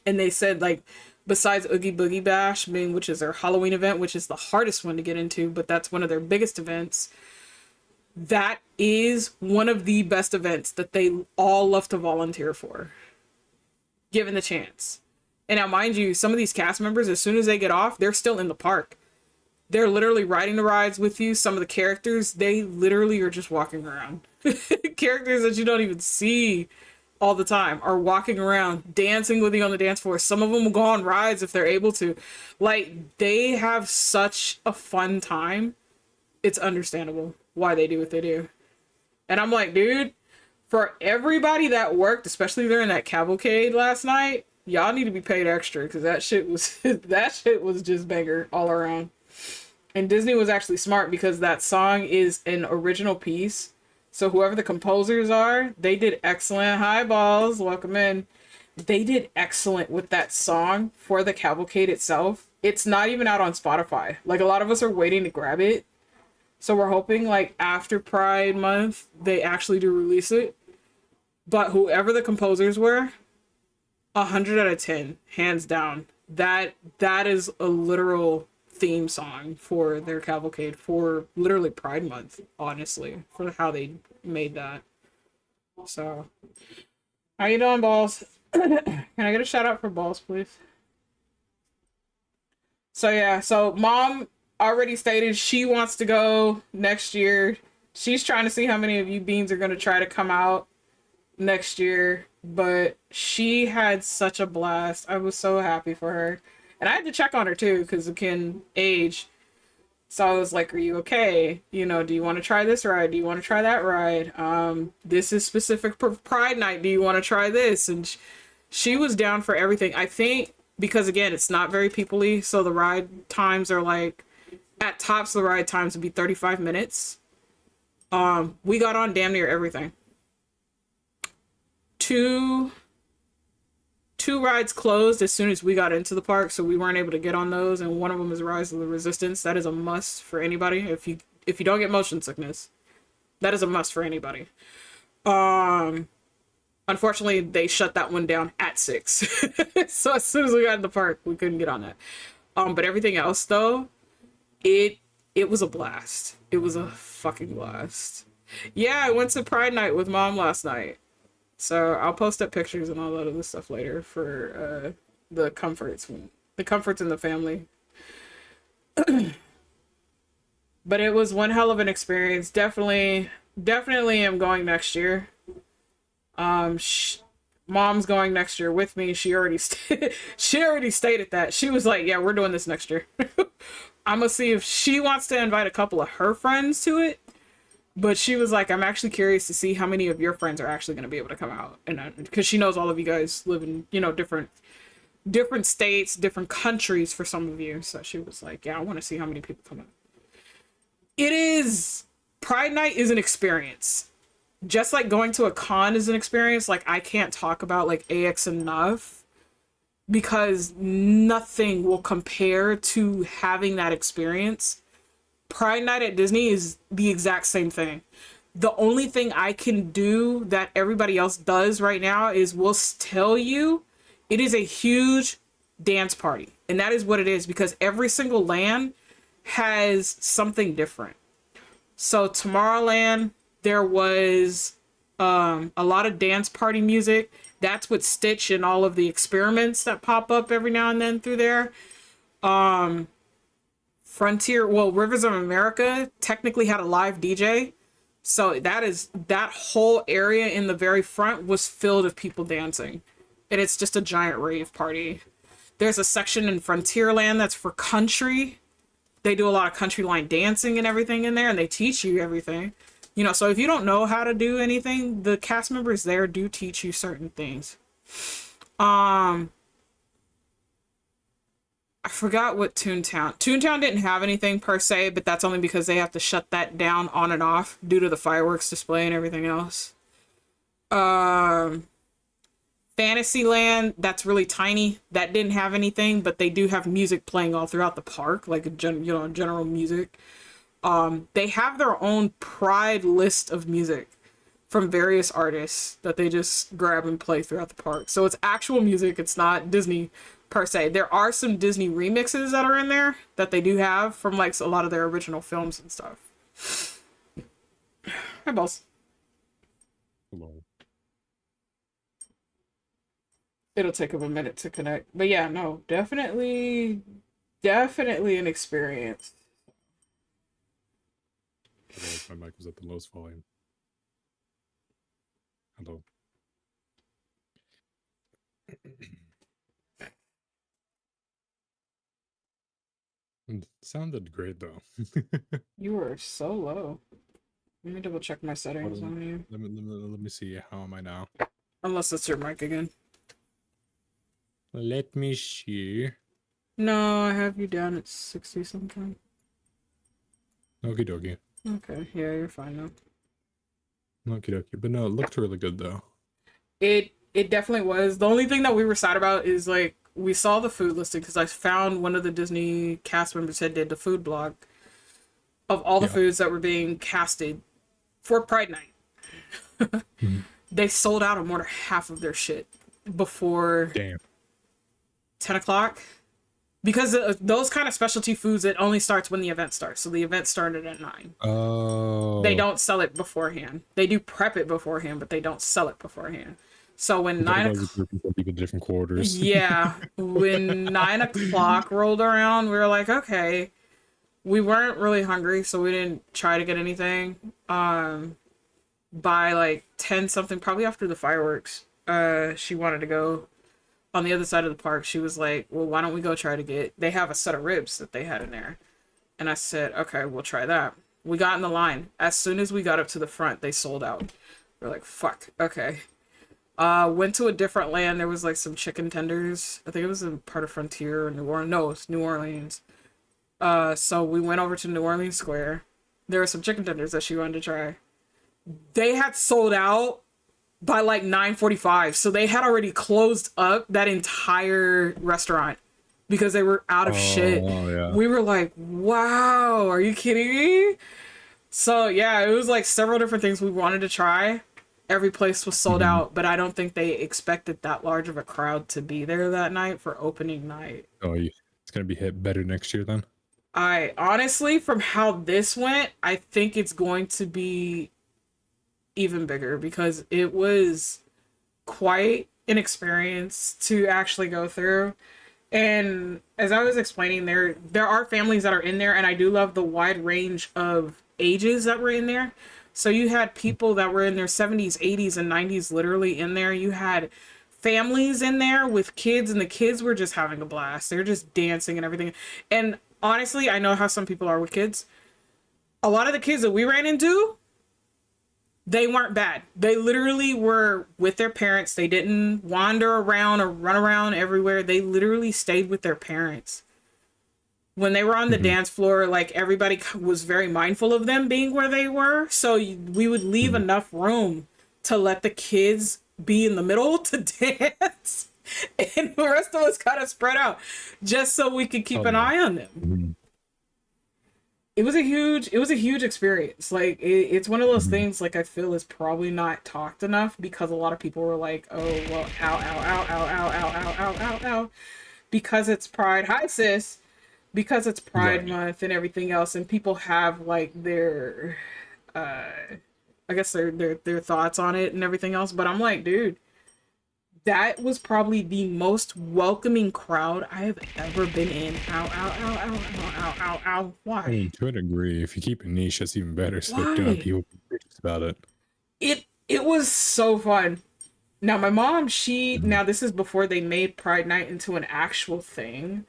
And they said, like, besides Oogie Boogie Bash, which is their Halloween event, which is the hardest one to get into, but that's one of their biggest events, that is one of the best events that they all love to volunteer for, given the chance. And now, mind you, some of these cast members, as soon as they get off, they're still in the park. They're literally riding the rides with you. Some of the characters, they literally are just walking around. Characters that you don't even see all the time are walking around, dancing with you on the dance floor. Some of them will go on rides if they're able to. Like, they have such a fun time. It's understandable why they do what they do. And I'm like, dude, for everybody that worked, especially during that cavalcade last night, y'all need to be paid extra, because that shit was just banger all around. And Disney was actually smart, because that song is an original piece. So whoever the composers are, they did excellent. Hi, Balls. Welcome in. They did excellent with that song for the cavalcade itself. It's not even out on Spotify. Like, a lot of us are waiting to grab it. So we're hoping, like, after Pride Month, they actually do release it. But whoever the composers were, 100 out of 10, hands down. That is a literal theme song for their cavalcade for literally Pride Month, honestly, for how they made that. So, how you doing, Balls? Can I get a shout out for Balls, please? So yeah, so Mom already stated she wants to go next year. She's trying to see how many of you beans are going to try to come out next year, but she had such a blast. I was so happy for her. And I had to check on her too, because again, age. So I was like, are you okay? You know, do you want to try this ride? Do you want to try that ride? This is specific for Pride Night. Do you want to try this? And she was down for everything. I think because, again, it's not very people-y, so the ride times are like, at tops, the ride times would be 35 minutes. We got on damn near everything. Two rides closed as soon as we got into the park, so we weren't able to get on those, and one of them is Rise of the Resistance. That is a must for anybody. If you don't get motion sickness, that is a must for anybody. Unfortunately, they shut that one down at 6. So as soon as we got in the park, we couldn't get on that. But everything else, though, it was a blast. It was a fucking blast. Yeah, I went to Pride Night with Mom last night. So I'll post up pictures and all that other stuff later for the comforts in the family. But it was one hell of an experience. Definitely am going next year. Mom's going next year with me. She already stated that. She was like, yeah, we're doing this next year. I'm gonna see if she wants to invite a couple of her friends to it. But she was like, I'm actually curious to see how many of your friends are actually going to be able to come out. And because she knows all of you guys live in, different states, different countries for some of you. So she was like, yeah, I want to see how many people come out. Pride Night is an experience. Just like going to a con is an experience. Like, I can't talk about like AX enough, because nothing will compare to having that experience Pride Night at Disney is the exact same thing. The only thing I can do that everybody else does right now is we'll tell you it is a huge dance party. And that is what it is, because every single land has something different. So Tomorrowland, there was a lot of dance party music. That's what Stitch and all of the experiments that pop up every now and then through there. Frontier, well, Rivers of America technically had a live DJ. So that whole area in the very front was filled with people dancing. And it's just a giant rave party. There's a section in Frontierland that's for country. They do a lot of country line dancing and everything in there, and they teach you everything. You know, so if you don't know how to do anything, the cast members there do teach you certain things. I forgot what Toontown. Toontown didn't have anything per se, but that's only because they have to shut that down on and off due to the fireworks display and everything else. Fantasyland, that's really tiny. That didn't have anything, but they do have music playing all throughout the park, like general music. They have their own Pride list of music from various artists that they just grab and play throughout the park. So it's actual music. It's not Disney per se. There are some Disney remixes that are in there that they do have from like a lot of their original films and stuff. Hi, boss. Hello. It'll take them a minute to connect. But yeah, no, definitely an experience. Hello, my mic was at the lowest volume. Hello. It sounded great though. You were so low. Let me double check my settings Hold on. on you. Let me see. How am I now? Unless it's your mic again. Let me see. No, I have you down at 60 something. Okie dokie. Okay, yeah, you're fine now. Okie dokie. But no, it looked really good though. It definitely was. The only thing that we were sad about is like we saw the food listing because I found one of the Disney cast members had did the food blog of all the foods that were being casted for Pride Night. They sold out of more than half of their shit before Damn. 10 o'clock. Because those kind of specialty foods, it only starts when the event starts. So the event started at 9. Oh. They don't sell it beforehand. They do prep it beforehand, but they don't sell it beforehand. So when 9 o'clock... People different quarters. Yeah. When 9 o'clock rolled around, we were like, okay. We weren't really hungry, so we didn't try to get anything. By like 10 something, probably after the fireworks, she wanted to go on the other side of the park. She was like, well, why don't we go try to get, they have a set of ribs that they had in there. And I said, okay, we'll try that. We got in the line. As soon as we got up to the front, they sold out. We're like, fuck, okay. Went to a different land. There was like some chicken tenders. I think it was in part of Frontier or New Orleans. No, it's New Orleans. So we went over to New Orleans Square. There were some chicken tenders that she wanted to try. They had sold out by like 9:45, so they had already closed up that entire restaurant because they were out of shit. Yeah. We were like, wow, are you kidding me? So yeah, it was like several different things we wanted to try. Every place was sold out, but I don't think they expected that large of a crowd to be there that night for opening night. Oh, it's gonna be hit better next year then. I honestly, from how this went, I think it's going to be even bigger because it was quite an experience to actually go through. And as I was explaining, there are families that are in there, and I do love the wide range of ages that were in there. So you had people that were in their 70s, 80s, and 90s literally in there. You had families in there with kids, and the kids were just having a blast. They're just dancing and everything. And honestly, I know how some people are with kids. A lot of the kids that we ran into, they weren't bad. They literally were with their parents. They didn't wander around or run around everywhere. They literally stayed with their parents. When they were on the dance floor, like everybody was very mindful of them being where they were. So we would leave enough room to let the kids be in the middle to dance. And the rest of us kind of spread out just so we could keep an eye on them. it was a huge experience. Like it's one of those Mhm. things like I feel is probably not talked enough because a lot of people were like, oh well, ow, ow, ow, ow, ow, ow, ow, ow, ow, ow, because it's Pride. Hi sis, because it's Pride Right. Month and everything else, and people have like their, I guess their thoughts on it and everything else. But I'm like, dude, that was probably the most welcoming crowd I have ever been in. Ow, ow, ow, ow, ow, ow, ow, ow. I Why? mean, to a degree, if you keep it niche, that's even better. So that you don't have Why? people bitch about it. It was so fun. Now my mom, she Mhm. now this is before they made Pride Night into an actual thing.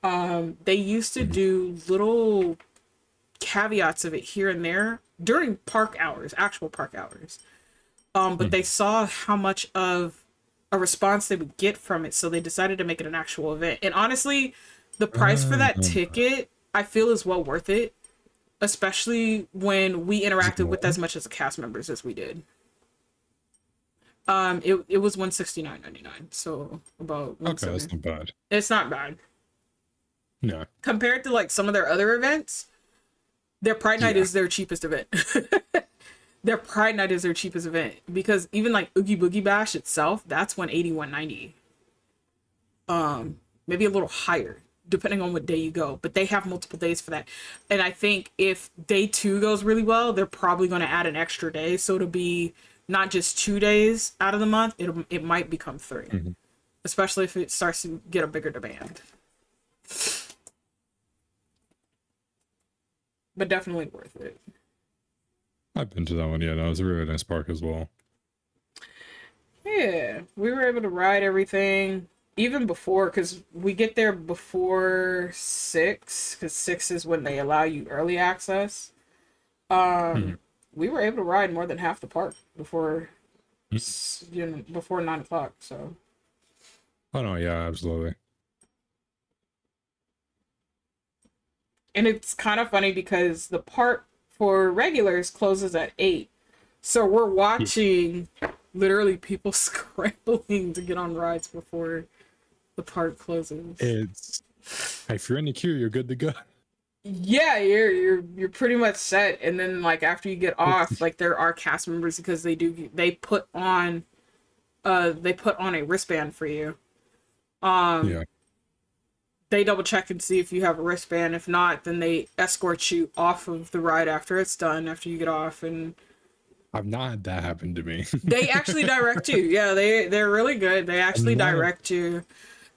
They used to Mhm. do little caveats of it here and there during park hours, actual park hours. But they Mhm. saw how much of a response they would get from it, so they decided to make it an actual event. And honestly, the price for that Um, ticket I feel is well worth it, especially when we is it interacted with more? as much as the cast members as we did. It was 169.99, so about Okay, 170. that's not bad. It's not bad No. compared to like some of their other events. Their Pride Night Yeah. is their cheapest event. Their Pride Night is their cheapest event because even like Oogie Boogie Bash itself, that's 180, 190. Maybe a little higher depending on what day you go, but they have multiple days for that. And I think if day 2 goes really well, they're probably going to add an extra day, so it'll be not just 2 days out of the month. It might become 3, Mhm. especially if it starts to get a bigger demand. But definitely worth it. I've been to that one. Yeah, that was a really nice park as well. Yeah, we were able to ride everything even before because we get there before 6 because 6 is when they allow you early access. Mhm. We were able to ride more than half the park before Mhm. before 9 o'clock. So Oh no, yeah, absolutely. and it's kind of funny because the park for regulars closes at 8. So we're Yeah. watching literally people scrambling to get on rides before the park closes. It's if you're in the queue, you're good to go. Yeah, you're pretty much set. And then like after you get off, It's like there are cast members because they put on a wristband for you. yeah. They double check and see if you have a wristband. If not, then they escort you off of the ride after it's done, after you get off, and I've not had that happen to me. they actually direct you. Yeah, they're really good. They actually I'm not. direct you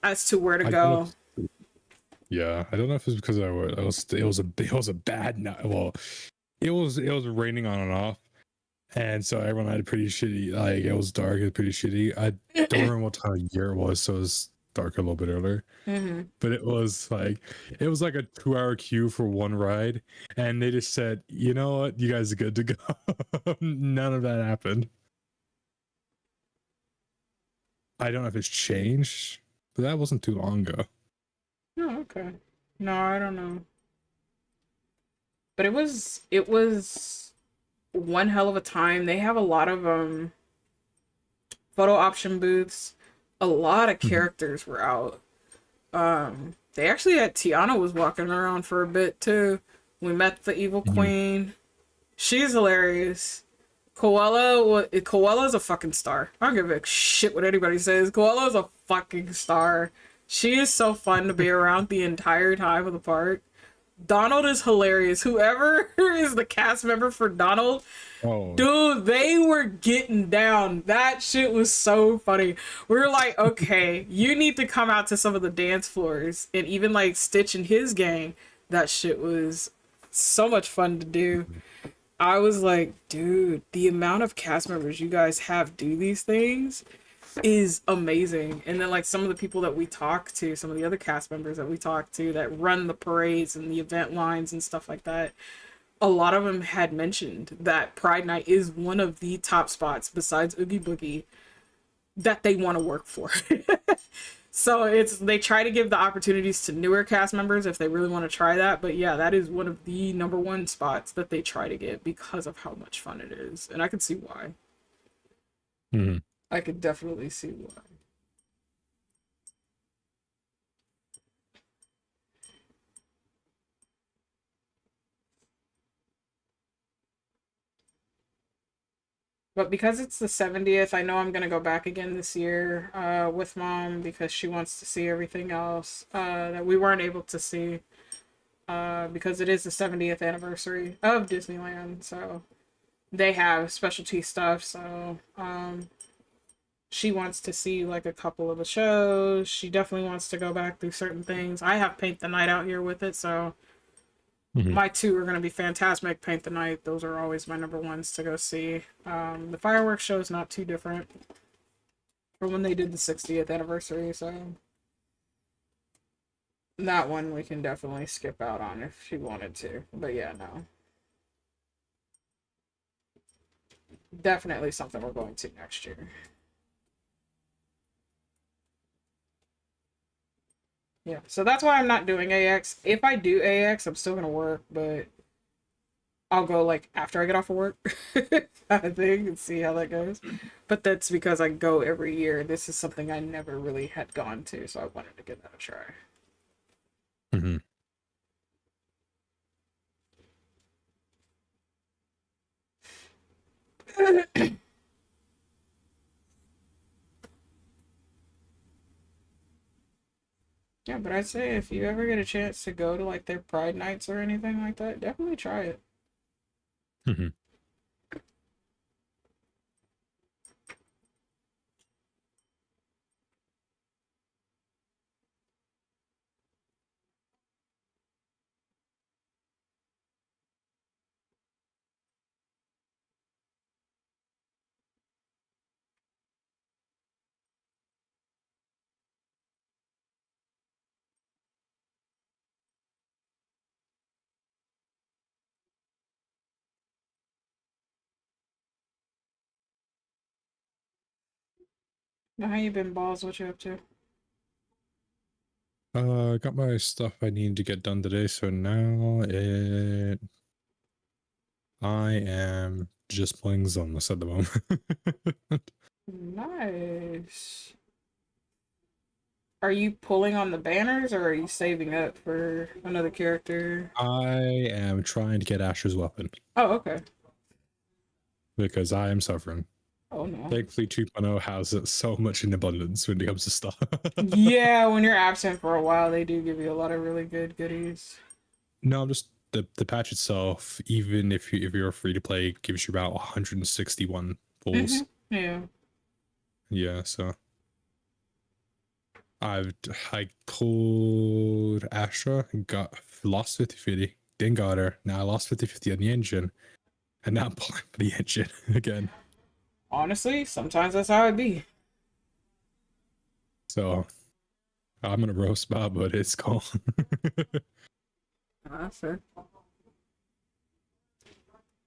as to where to I don't know. go. Yeah, I don't know if it's because it was a bad night. Well, it was raining on and off, and so everyone had a pretty shitty. Like it was dark, it was pretty shitty. I don't remember what time of year it was, so it was dark a little bit earlier. Hmm. But it was like a 2 hour queue for one ride, and they just said, you know what, you guys are good to go. None of that happened. I don't know if it's changed, but that wasn't too long ago. Oh, okay. No, I don't know. But it was one hell of a time. They have a lot of photo option booths. A lot of Mhm. characters were out. They actually had Tiana was walking around for a bit too. We met the evil Mhm. queen. She's hilarious. Koala's a fucking star. I don't give a shit what anybody says. Koala's a fucking star. She is so fun to be around the entire time of the park. Donald is hilarious. Whoever is the cast member for Donald, Oh, dude, they were getting down. That shit was so funny. We were like, okay, you need to come out to some of the dance floors. And even like Stitch and his gang, that shit was so much fun to do. I was like, dude, the amount of cast members you guys have do these things is amazing. And then like some of the people that we talk to, some of the other cast members that we talk to that run the parades and the event lines and stuff like that, a lot of them had mentioned that Pride Night is one of the top spots besides Oogie Boogie that they want to work for. So they try to give the opportunities to newer cast members if they really want to try that. But yeah, that is one of the number one spots that they try to get because of how much fun it is. And I can see why. mhm. I could definitely see why. But because it's the 70th, I know I'm gonna go back again this year with mom because she wants to see everything else that we weren't able to see because it is the 70th anniversary of Disneyland. So they have specialty stuff. So she wants to see like a couple of the shows. She definitely wants to go back through certain things. I have Paint the Night out here with it, so Mhm. my two are going to be Fantasmic, Paint the Night. Those are always my number ones to go see. The fireworks show is not too different from when they did the 60th anniversary, so that one we can definitely skip out on if she wanted to. But yeah, no. Definitely something we're going to next year. Yeah, so that's why I'm not doing AX. If I do AX, I'm still gonna work, but I'll go like after I get off of work, kind of thing, and see how that goes. But that's because I go every year. This is something I never really had gone to, so I wanted to give that a try. Mhm. Yeah, but I'd say if you ever get a chance to go to like their Pride nights or anything like that, definitely try it. Mhm. Now, how you been, balls? What you up to? I got my stuff I need to get done today, so now I am just playing Zoneless at the moment. Nice. Are you pulling on the banners or are you saving up for another character? I am trying to get Asher's weapon Oh, okay. because I am suffering. Oh no. Thankfully, 2.0 has it so much in abundance when it comes to stuff. Yeah, when you're absent for a while, they do give you a lot of really good goodies. No, just the patch itself, even if you're free to play, gives you about 161 pulls. Yeah. Yeah, so I pulled Astra and got lost 50-50, then got her. Now I lost 50-50 on the engine, and now I'm pulling for the engine again. Honestly, sometimes that's how it be. So I'm gonna roast Bob, but it's cool. That's fair.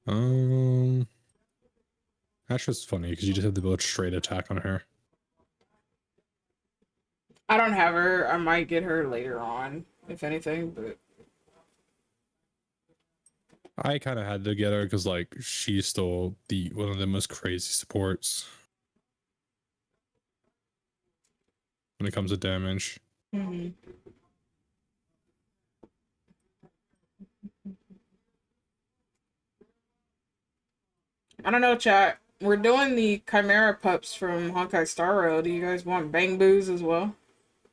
um, Astra's funny because you just have to build straight attack on her. I don't have her. I might get her later on, if anything, but I kind of had to get her because like she's still the one of the most crazy supports when it comes to damage. mhm. I don't know, chat. We're doing the Chimera pups from Honkai Star Rail. Do you guys want Bang Boos as well?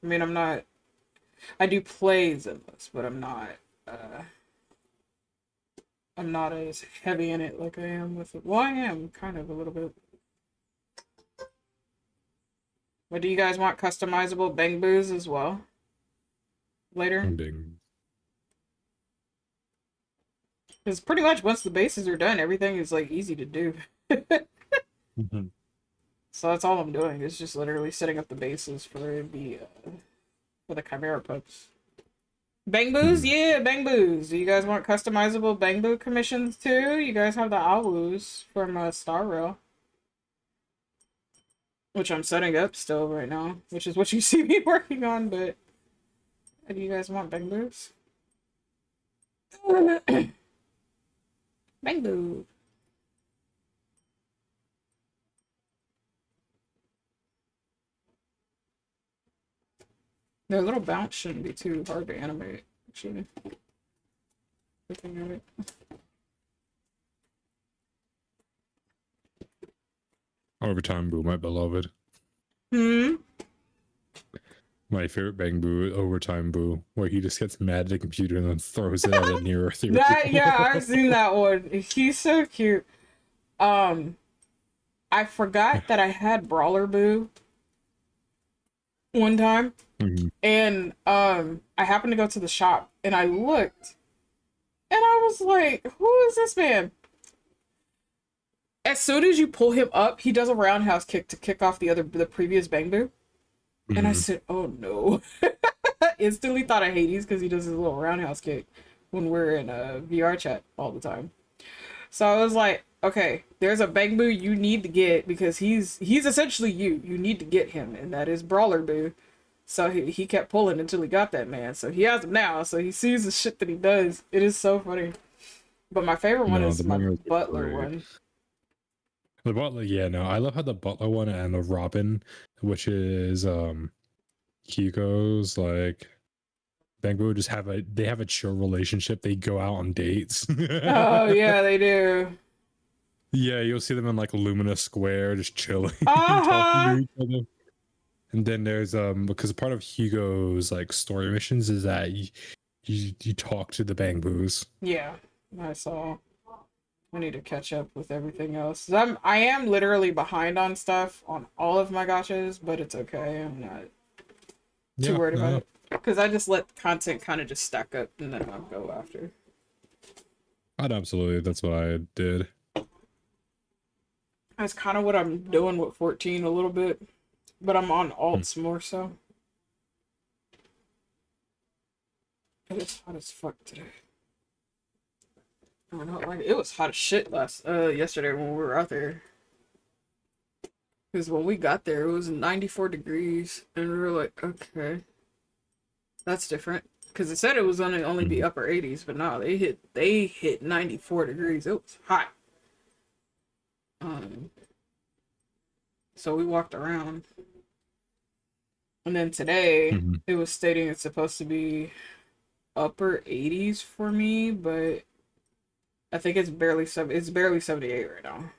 I mean, I'm not. I do plays in this, but Uh, I'm not as heavy in it like I am with it. Well, I am kind of a little bit. But do you guys want customizable Bang Boos as well? Later? Big. Because pretty much once the bases are done, everything is like easy to do. Mhm. So that's all I'm doing is just literally setting up the bases for the Chimera pups. Bang Boos? Mhm. Yeah, Bang Boos. Do you guys want customizable Bang Boo commissions too? You guys have the AWWOOOs from Star Rail, which I'm setting up still right now, which is what you see me working on, but do you guys want Bang Boos? Bang Boo. Their little bounce shouldn't be too hard to animate, actually. Looking at it. Overtime Boo, my beloved. Hmm. My favorite Bang Boo, Overtime Boo, where he just gets mad at the computer and then throws it at a near Earth hero. That yeah, I've seen that one. He's so cute. I forgot that I had Brawler Boo one time, Mhm. and I happened to go to the shop and I looked, and I was like, "Who is this man?" As soon as you pull him up, he does a roundhouse kick to kick off the previous Bang Boo, and I Mhm. said, "Oh no!" Instantly thought of Hades because he does his little roundhouse kick when we're in a VR chat all the time. So I was like, okay, there's a Bang Boo you need to get because he's essentially you. You need to get him, and that is Brawler Boo. So he kept pulling until he got that man. So he has him now. So he sees the shit that he does. It is so funny. But my favorite one No, is the my bangers are Butler great. one. The Butler, yeah, no, I love how the Butler one and the Robin, which is Hugo's like Bang Boo, just have a chill relationship. They go out on dates. Oh yeah, they do. Yeah, you'll see them in like Lumina Square, just chilling, Uh talking to huh. each other. And then there's because part of Hugo's like story missions is that you talk to the Bang Boos. Yeah, I saw. I need to catch up with everything else. I am literally behind on stuff on all of my gachas, but it's okay. I'm not too Yeah, worried about no, it because I just let content kind of just stack up and then I'll go after. I'd absolutely. That's what I did. That's kind of what I'm doing with 14 a little bit, but I'm on Hmm. alts more so. It's hot as fuck today. I don't know, like it was hot as shit yesterday when we were out there. Because when we got there, it was 94 degrees, and we were like, okay, that's different. Because it said it was gonna only be Mhm. upper 80s, but no, they hit 94 degrees. It was hot. Um, so we walked around, and then today Mhm. it was stating it's supposed to be upper 80s for me, but I think it's barely 78 right now.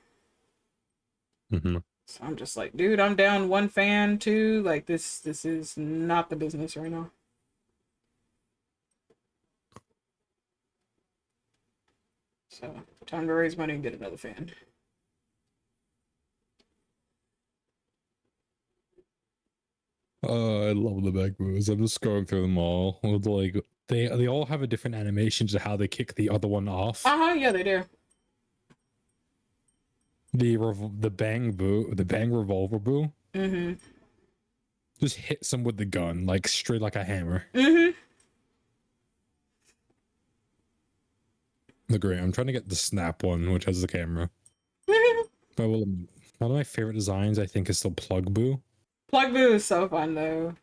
Mhm. So I'm just like, dude, I'm down one fan too. Like this is not the business right now. So time to raise money and get another fan. I love the Bang Boos. I'm just going through them all. Like they all have a different animation to how they kick the other one off. Uh-huh, yeah, they do. The Bang Boo, the Bang Revolver Boo, Mm-hmm. just hits him with the gun like straight like a hammer. Mm-hmm. The great. I'm trying to get the Snap one, which has the camera. But one of my favorite designs, I think, is still Plug Boo. Plug Boo is so fun though.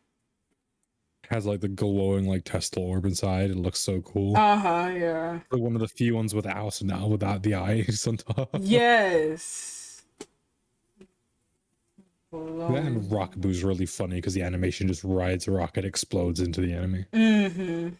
Has like the glowing like Tesla orb inside. It looks so cool. Uh-huh, yeah. One of the few ones without now without the eyes on top. Yes. That and Glowing. Rock Boo's really funny because the animation just rides a rocket, explodes into the enemy. Mm-hmm.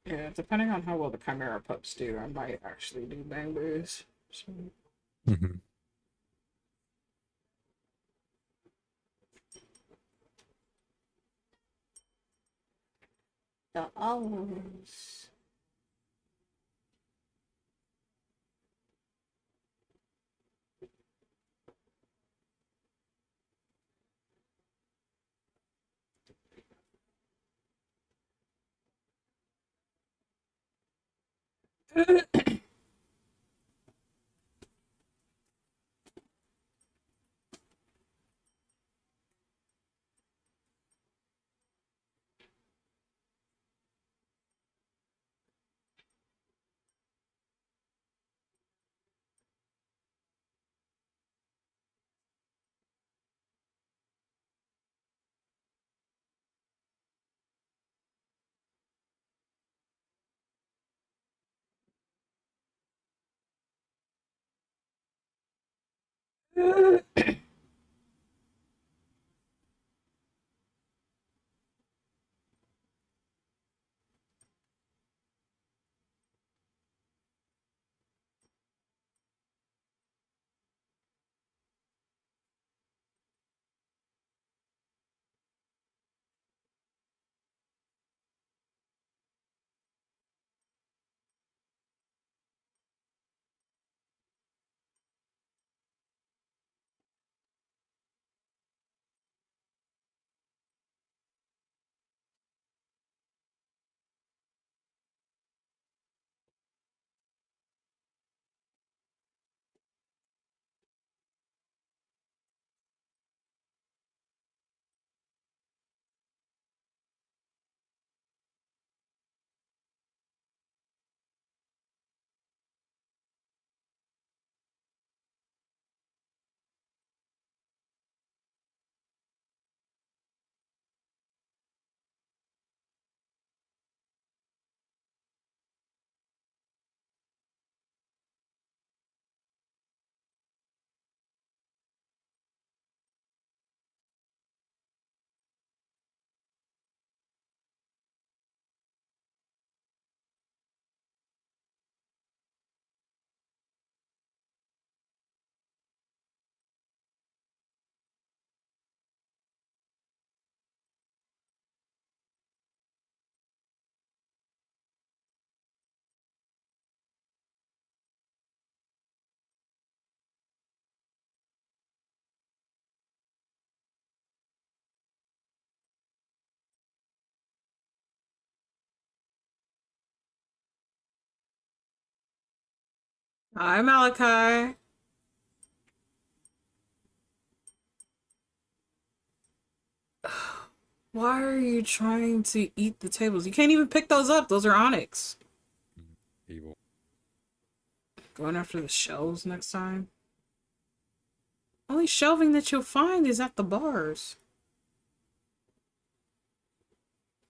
Yeah, depending on how well the Chimera pups do, I might actually do Bang Boos. So, Mm-hmm. the owls. Hi, Malachi. Why are you trying to eat the tables? You can't even pick those up. Those are onyx. Evil. Going after the shelves next time. Only shelving that you'll find is at the bars.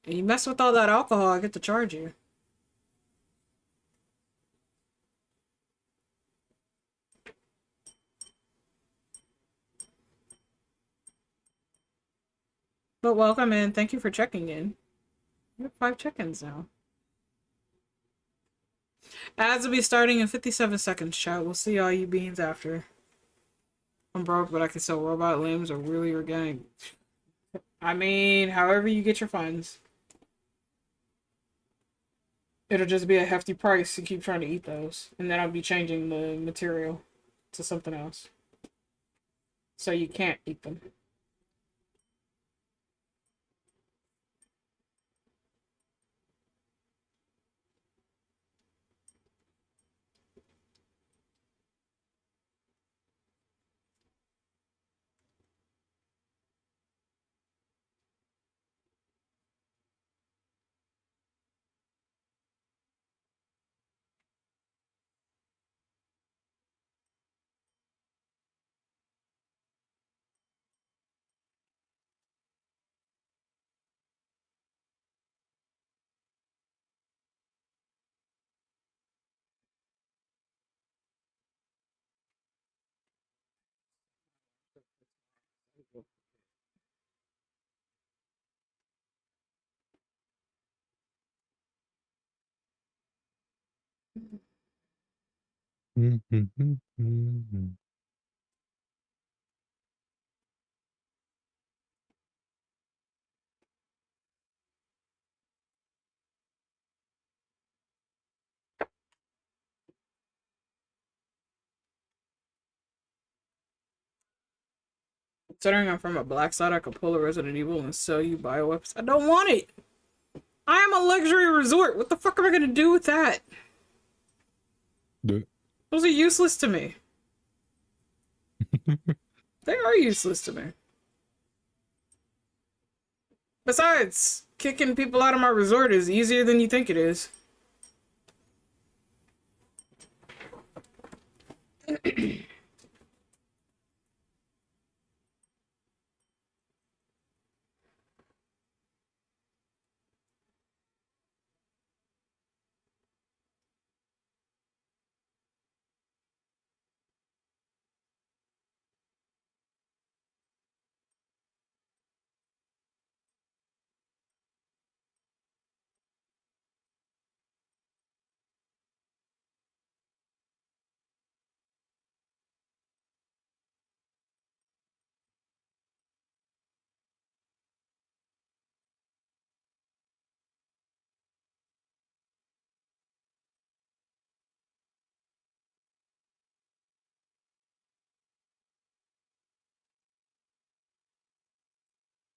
And you mess with all that alcohol, I get to charge you. But welcome in. Thank you for checking in. We have 5 check-ins now. Ads will be starting in 57 seconds, chat. We'll see all you beans after. I'm broke, but I can sell robot limbs or really organic. I mean, however you get your funds. It'll just be a hefty price to keep trying to eat those. And then I'll be changing the material to something else. So you can't eat them. Considering I'm from a black site, I could pull a Resident Evil and sell you bioweapons. I don't want it! I am a luxury resort. What the fuck am I gonna do with that? Those are useless to me. They are useless to me. Besides, kicking people out of my resort is easier than you think it is.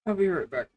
I'll be right back.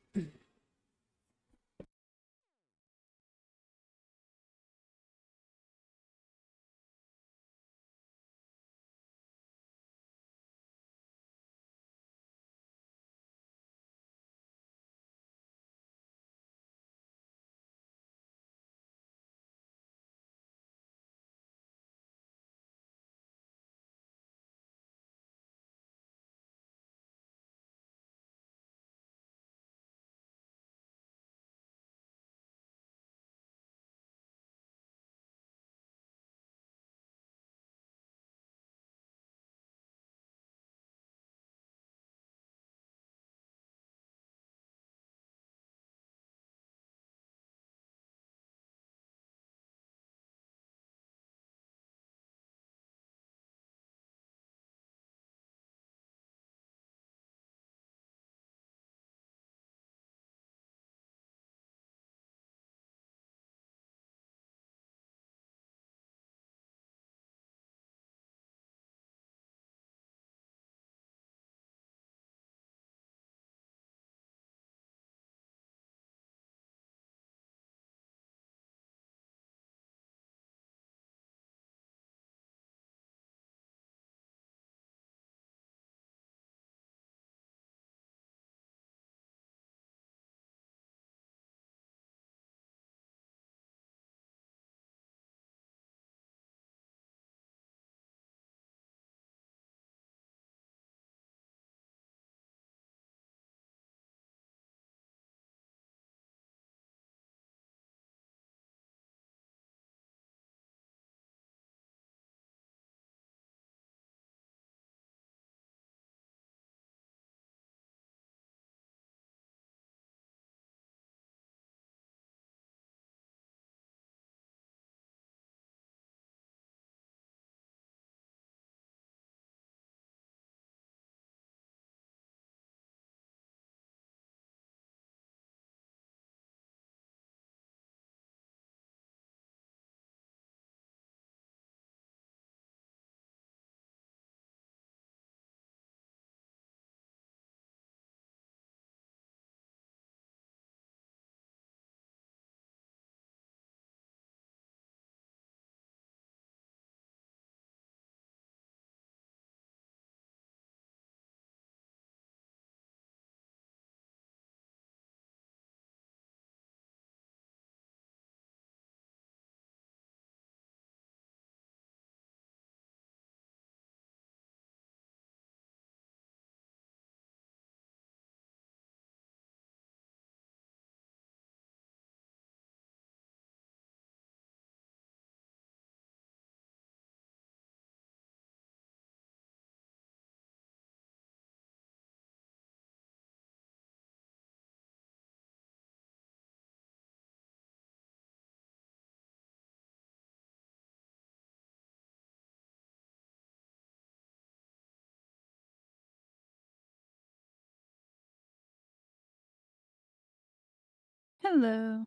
Hello.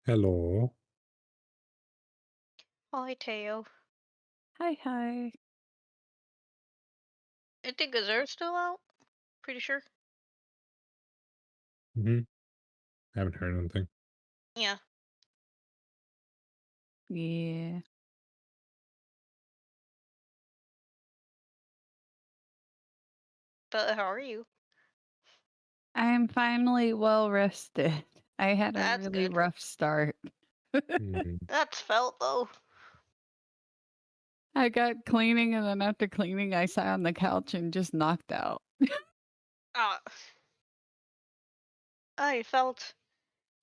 Hello. Hi, Teo. Hi. I think Azur's still out. Pretty sure. Mm-hmm. Haven't heard anything. Yeah. Yeah. But how are you? I'm finally well rested. I had a That's really good. rough start. Mhm. That's felt though. I got cleaning, and then after cleaning, I sat on the couch and just knocked out. Ah, I felt.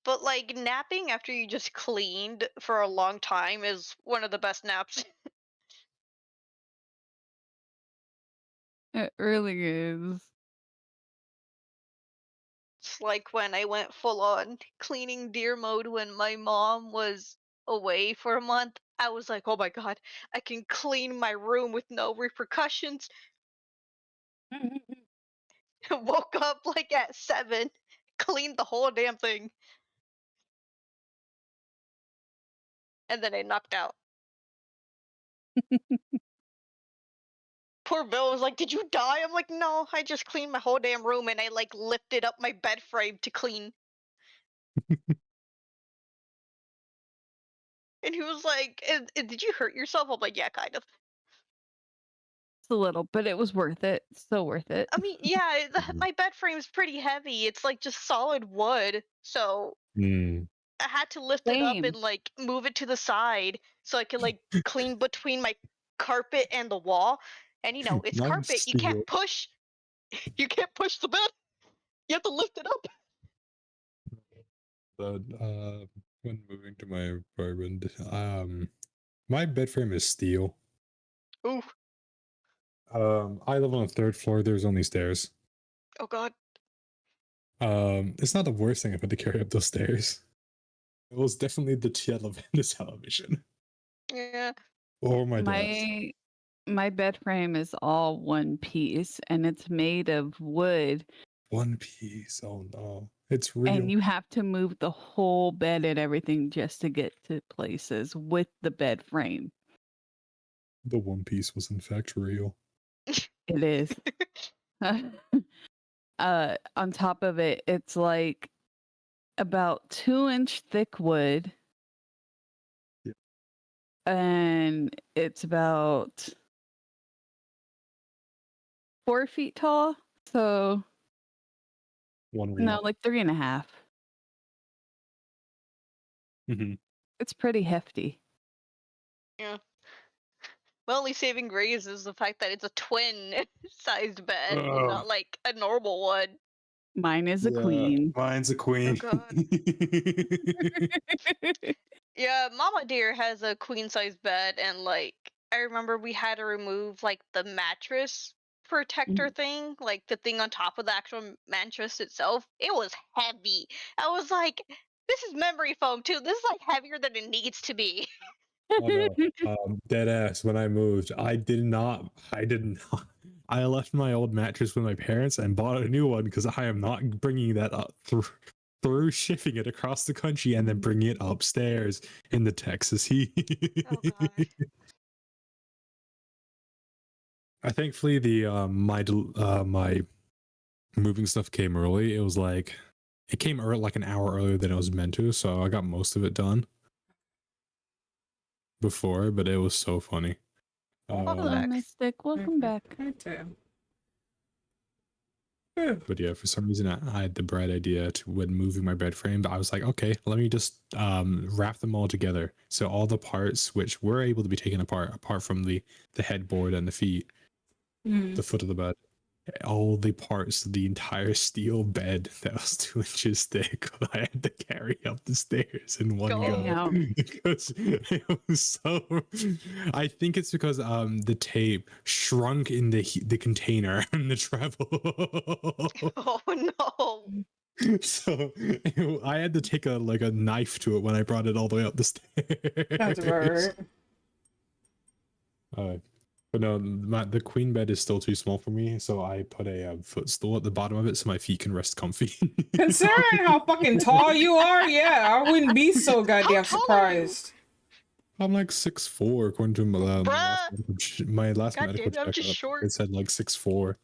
But like napping after you just cleaned for a long time is one of the best naps. It really is. It's like when I went full on cleaning deer mode when my mom was away for a month. I was like, oh my god, I can clean my room with no repercussions. Woke up like at 7, cleaned the whole damn thing, and then I knocked out. Poor Bill was like, "Did you die?" I'm like, "No, I just cleaned my whole damn room and I like lifted up my bed frame to clean." And he was like, "Did you hurt yourself?" I'm like, "Yeah, kind of." It's a little, but it was worth it. So worth it. I mean, yeah, Mhm. my bed frame's pretty heavy. It's like just solid wood, so Mm. I had to lift it up Same. and like move it to the side so I could like clean between my carpet and the wall. And you know, it's Mine carpet. You can't steel. push. You can't push the bed. You have to lift it up. But when moving to my apartment, my bed frame is steel. Ooh, I live on the third floor. There's only stairs. oh god. It's not the worst thing I've had to carry up those stairs. It was definitely the the television Yeah. or my desk. My bed frame is all one piece, and it's made of wood, One piece. Oh no, it's and real. you have to move the whole bed and everything just to get to places with the bed frame. The One Piece was in fact real. It is. On top of it, it's like about 2-inch thick wood. Yeah. And it's about 4 feet tall. So One real. no, like 3.5. Mm-hmm. It's pretty hefty. Yeah. My only saving grace is the fact that it's a twin sized bed and not like a normal one. Mine is a Yeah, queen. mine's a Oh queen. god. Yeah, Mama Deer has a queen size bed, and like I remember we had to remove like the mattress protector thing, like the thing on top of the actual mattress itself. It was heavy. I was like, this is memory foam too. This is like heavier than it needs to be. Oh no, dead ass. When I moved, I did not. I left my old mattress with my parents and bought a new one because I am not bringing that up through shipping it across the country and then bringing it upstairs in the Texas heat. Oh god. I thankfully the my moving stuff came early. It was like it came early, like an hour earlier than it was meant to, so I got most of it done before. But it was so funny. Welcome Hello, back. Mystic. Welcome back. Okay. But yeah, for some reason I had the bright idea to when moving my bed frame, but I was like, okay, let me just wrap them all together. So all the parts which were able to be taken apart from the headboard and the feet, the foot of the bed, all the parts of the entire steel bed that was 2 inches thick, I had to carry up the stairs in one go. Damn. Because it was so. I think it's because the tape shrunk in the container and the travel. Oh no. So I had to take a knife to it when I brought it all the way up the stairs. That's right. Uh, But no, the queen bed is still too small for me, so I put a footstool at the bottom of it so my feet can rest comfy. Considering how fucking tall you are, yeah, I wouldn't be so goddamn tall are you? surprised. I'm like 6'4", according to Bruh! my last God medical damn it, I'm just checkup. short. It said like 6'4".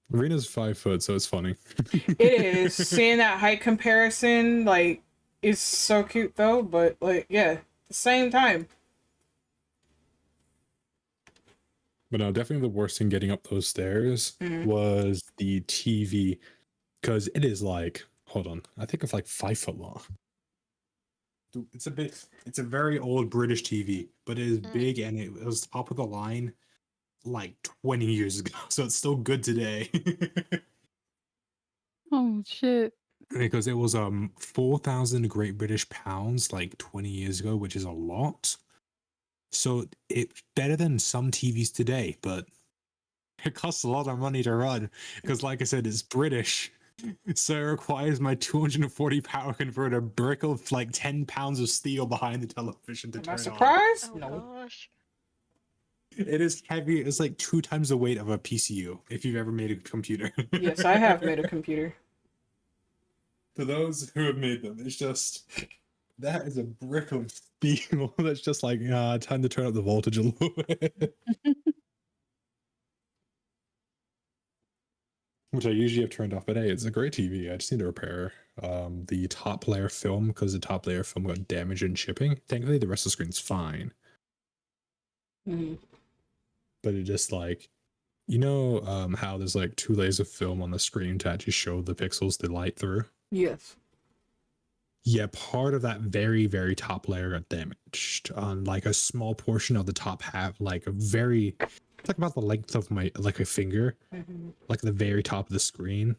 Rena's 5 foot, so it's funny. It is. Seeing that height comparison, like, is so cute though, but like, yeah, at the same time. But no, definitely the worst thing getting up those stairs was the TV, because it is like, hold on, I think it's like 5 foot long. It's a very old British TV, but it is big and it was top of the line like 20 years ago, so it's still good today. Oh shit. Because it was 4,000 Great British pounds like 20 years ago, which is a lot. So it's better than some TVs today, but it costs a lot of money to run because, like I said, it's British. So it requires my 240 power converter brick of like 10 pounds of steel behind the television to Am turn I it on. surprised? Oh No. gosh. It is heavy. It's like 2 times the weight of a PCU if you've ever made a computer. Yes, I have made a computer. To those who have made them, it's just that is a brick of steel that's just like time to turn up the voltage a little bit. Which I usually have turned off, but hey, it's a great TV. I just need to repair the top layer film because the top layer film got damaged in shipping. Thankfully, the rest of the screen's fine. But it just like, how there's like 2 layers of film on the screen to actually show the pixels to light through? Yes. Yeah, part of that very, very top layer got damaged on like a small portion of the top half, like like about the length of my, like a finger, like the very top of the screen.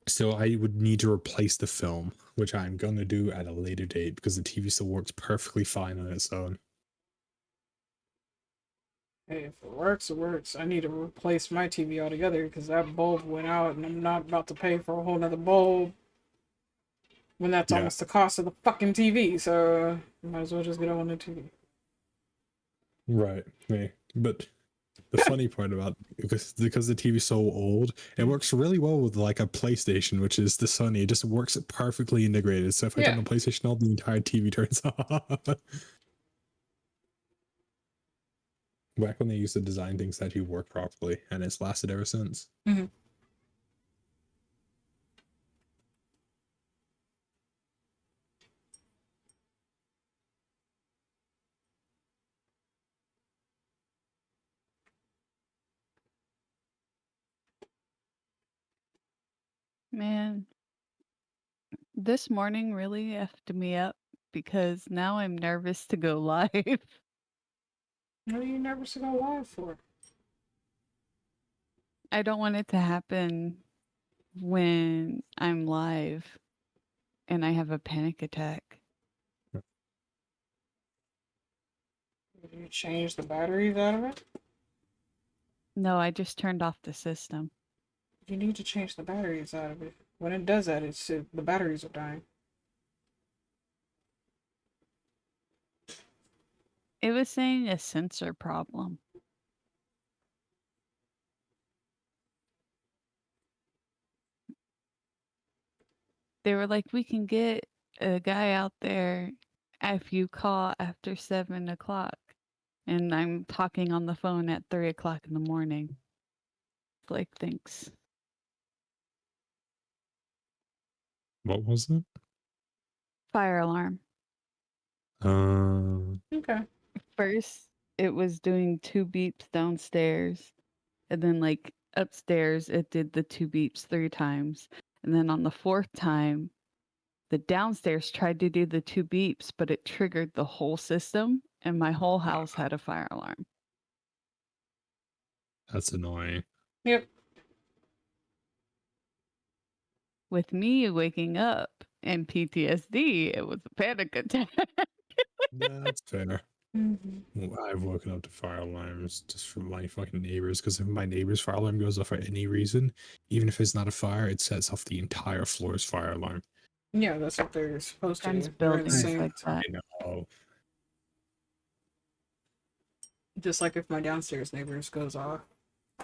So I would need to replace the film, which I'm going to do at a later date because the TV still works perfectly fine on its own. Hey, if it works, it works. I need to replace my TV altogether because that bulb went out and I'm not about to pay for a whole nother bulb when that's almost the cost of the fucking TV, so might as well just get on the TV. Right. Yeah. But the funny part about because the TV's so old, it works really well with like a PlayStation, which is the Sony. It just works perfectly integrated. So if I turn the PlayStation on, the entire TV turns off. Back when they used to design things that actually work properly, and it's lasted ever since. Man, this morning really effed me up because now I'm nervous to go live. What are you nervous to go live for? I don't want it to happen when I'm live and I have a panic attack. Did you change the batteries out of it? No, I just turned off the system. You need to change the batteries out of it. When it does that, the batteries are dying. It was saying a sensor problem. They were like, we can get a guy out there if you call after 7 o'clock. And I'm talking on the phone at 3 o'clock in the morning. Like, thanks. What was it? Fire alarm. Okay. First, it was doing 2 beeps downstairs. And then, like, upstairs, it did the 2 beeps 3 times. And then on the 4th time, the downstairs tried to do the 2 beeps, but it triggered the whole system. And my whole house had a fire alarm. That's annoying. Yep. With me waking up and PTSD, it was a panic attack. That's fair. Well, I've woken up to fire alarms just from my fucking neighbors because if my neighbor's fire alarm goes off for any reason, even if it's not a fire, it sets off the entire floor's fire alarm. Yeah, that's what they're supposed to do. Sometimes They're in the buildings same. like that. I know. Just like if my downstairs neighbors goes off,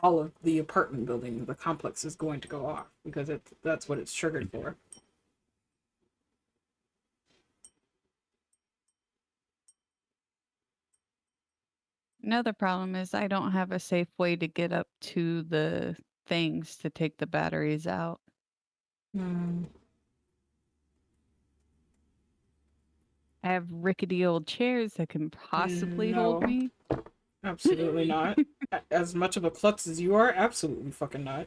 all of the apartment building, the complex is going to go off because that's what it's triggered for. Another problem is I don't have a safe way to get up to the things to take the batteries out. I have rickety old chairs that can possibly hold No. me. Absolutely not. As much of a klutz as you are, absolutely fucking not.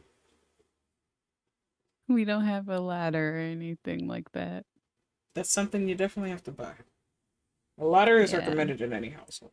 We don't have a ladder or anything like that. That's something you definitely have to buy. A ladder is Yeah. recommended in any household.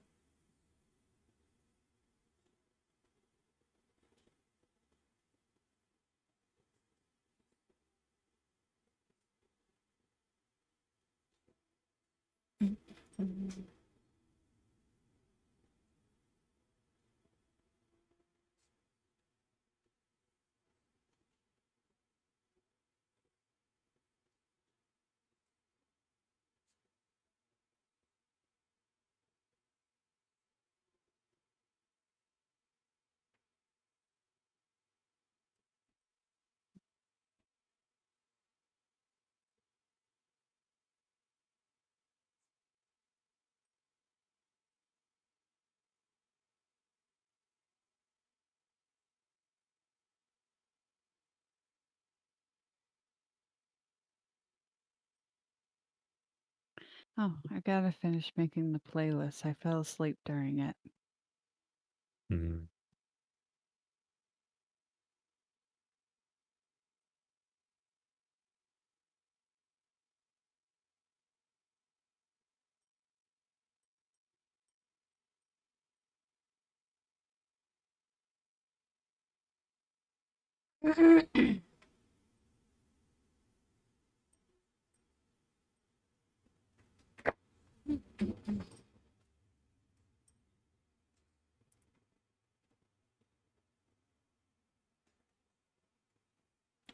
Oh, I gotta finish making the playlist. I fell asleep during it. Hmm.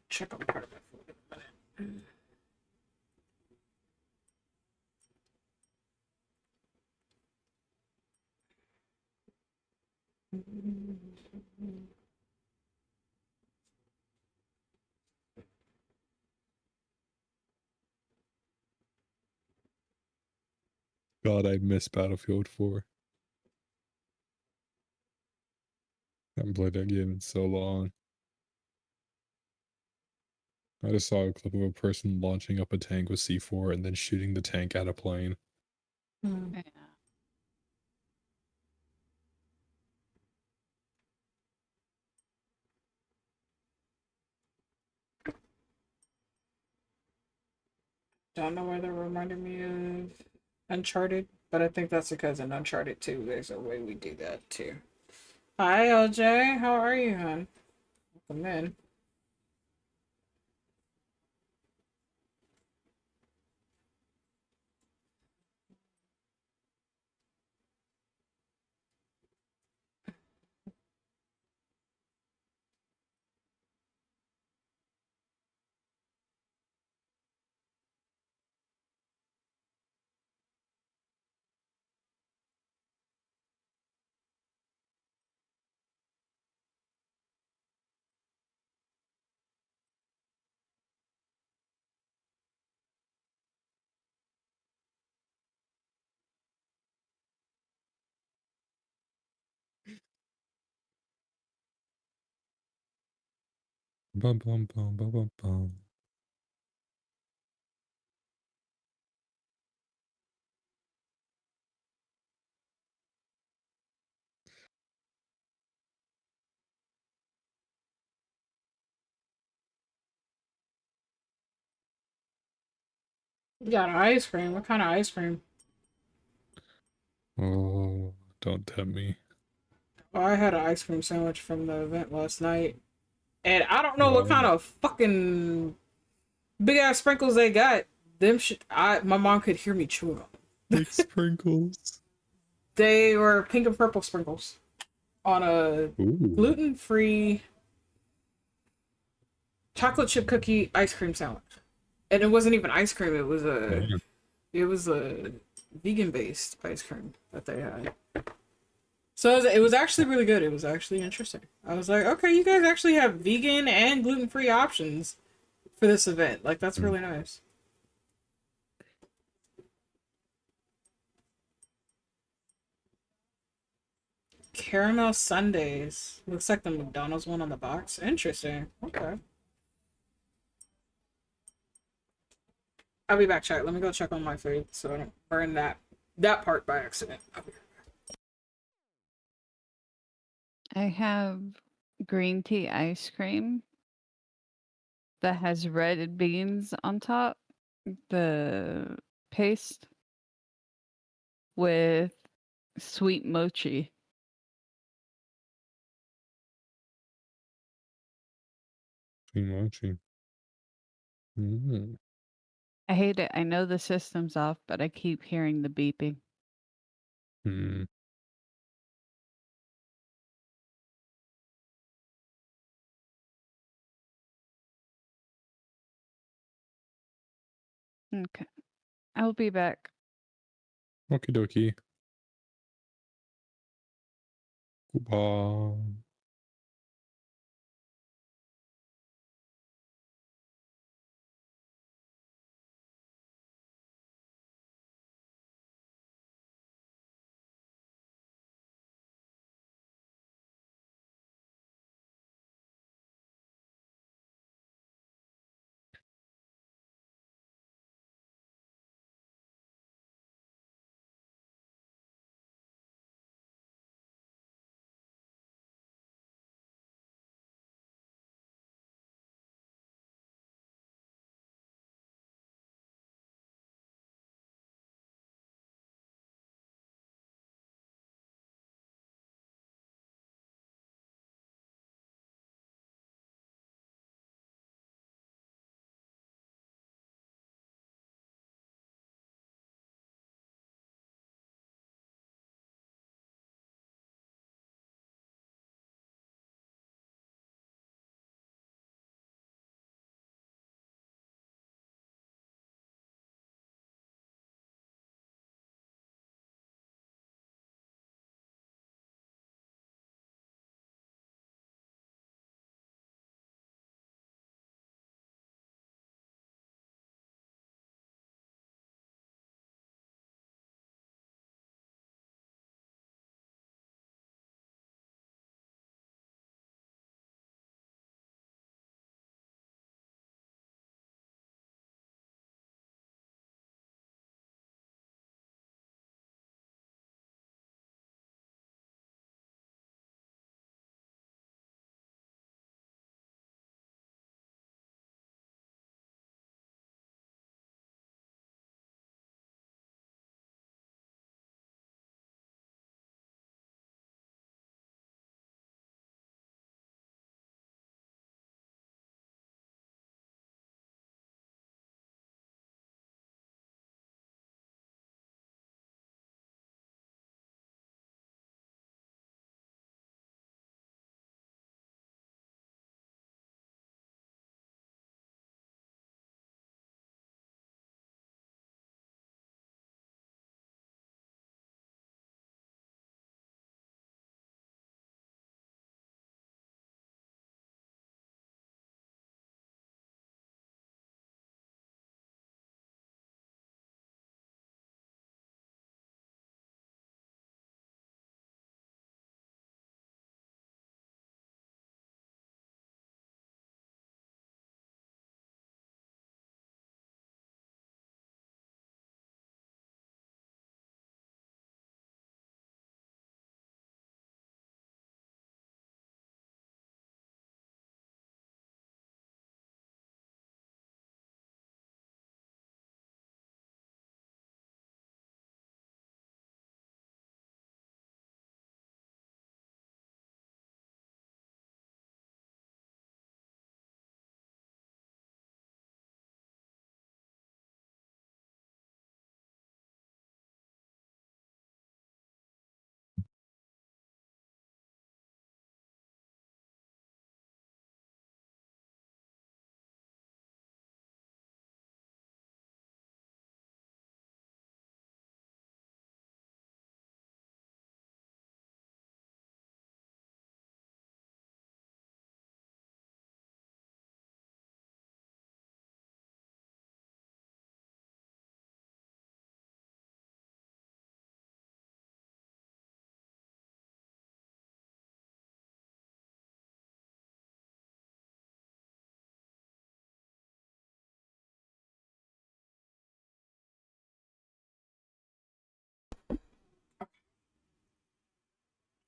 Check on part of that for a minute. God, I miss Battlefield 4. I haven't played that game in so long. I just saw a clip of a person launching up a tank with C4 and then shooting the tank at a plane. Yeah. Don't know why that reminded me of Uncharted, but I think that's because in Uncharted 2, there's a way we do that too. Hi, LJ. How are you, hon? Welcome in. Bum bum bum bum bum bum. You got ice cream. What kind of ice cream? Oh, don't tempt me. Oh, I had an ice cream sandwich from the event last night, and I don't know what kind God. of fucking big ass sprinkles they got. Them shit. My mom could hear me chewing them. Big sprinkles. They were pink and purple sprinkles on a Ooh. gluten-free chocolate chip cookie ice cream sandwich, and it wasn't even ice cream. It was a vegan based ice cream that they had. So it was actually really good. It was actually interesting. I was like, okay, you guys actually have vegan and gluten-free options for this event. Like, that's Mm. really nice. Caramel sundaes. Looks like the McDonald's one on the box. Interesting. Okay. I'll be back, chat. Let me go check on my food so I don't burn that part by accident. I have green tea ice cream that has red beans on top, the paste with sweet mochi. Mochi. Mm. I hate it. I know the system's off, but I keep hearing the beeping. Mm. Okay. I'll be back. Okie dokie. Goodbye.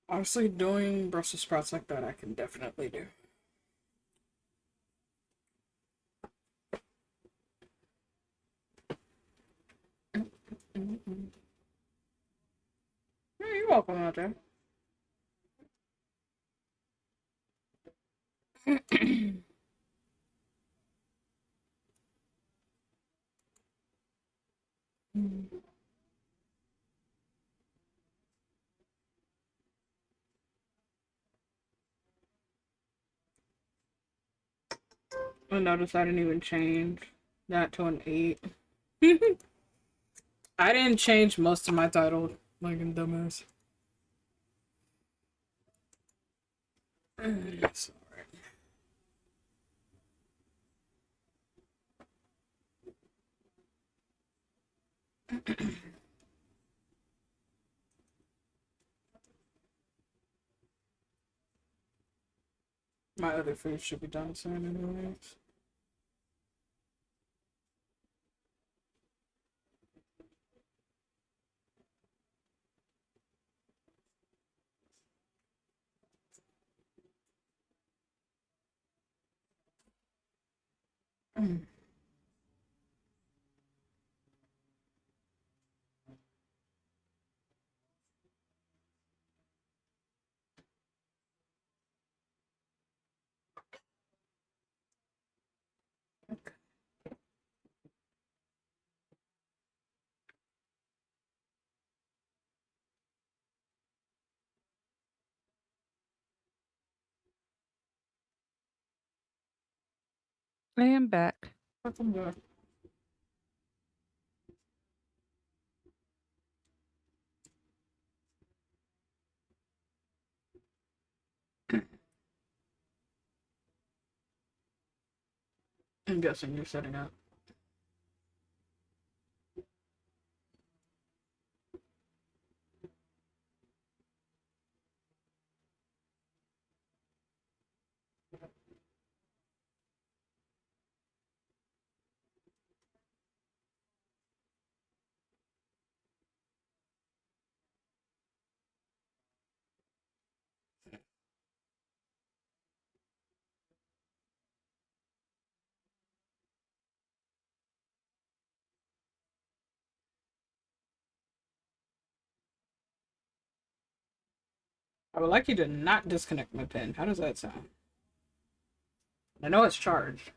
Honestly, doing Brussels sprouts like that, I can definitely do. Mm-mm. Yeah, you're welcome out there. I noticed I didn't even change that to an 8. I didn't change most of my title, like in dumbass. It's alright. My other food should be done soon anyways. I am back. Fucking good. I'm guessing you're setting up. I would like you to not disconnect my pen. How does that sound? I know it's charged.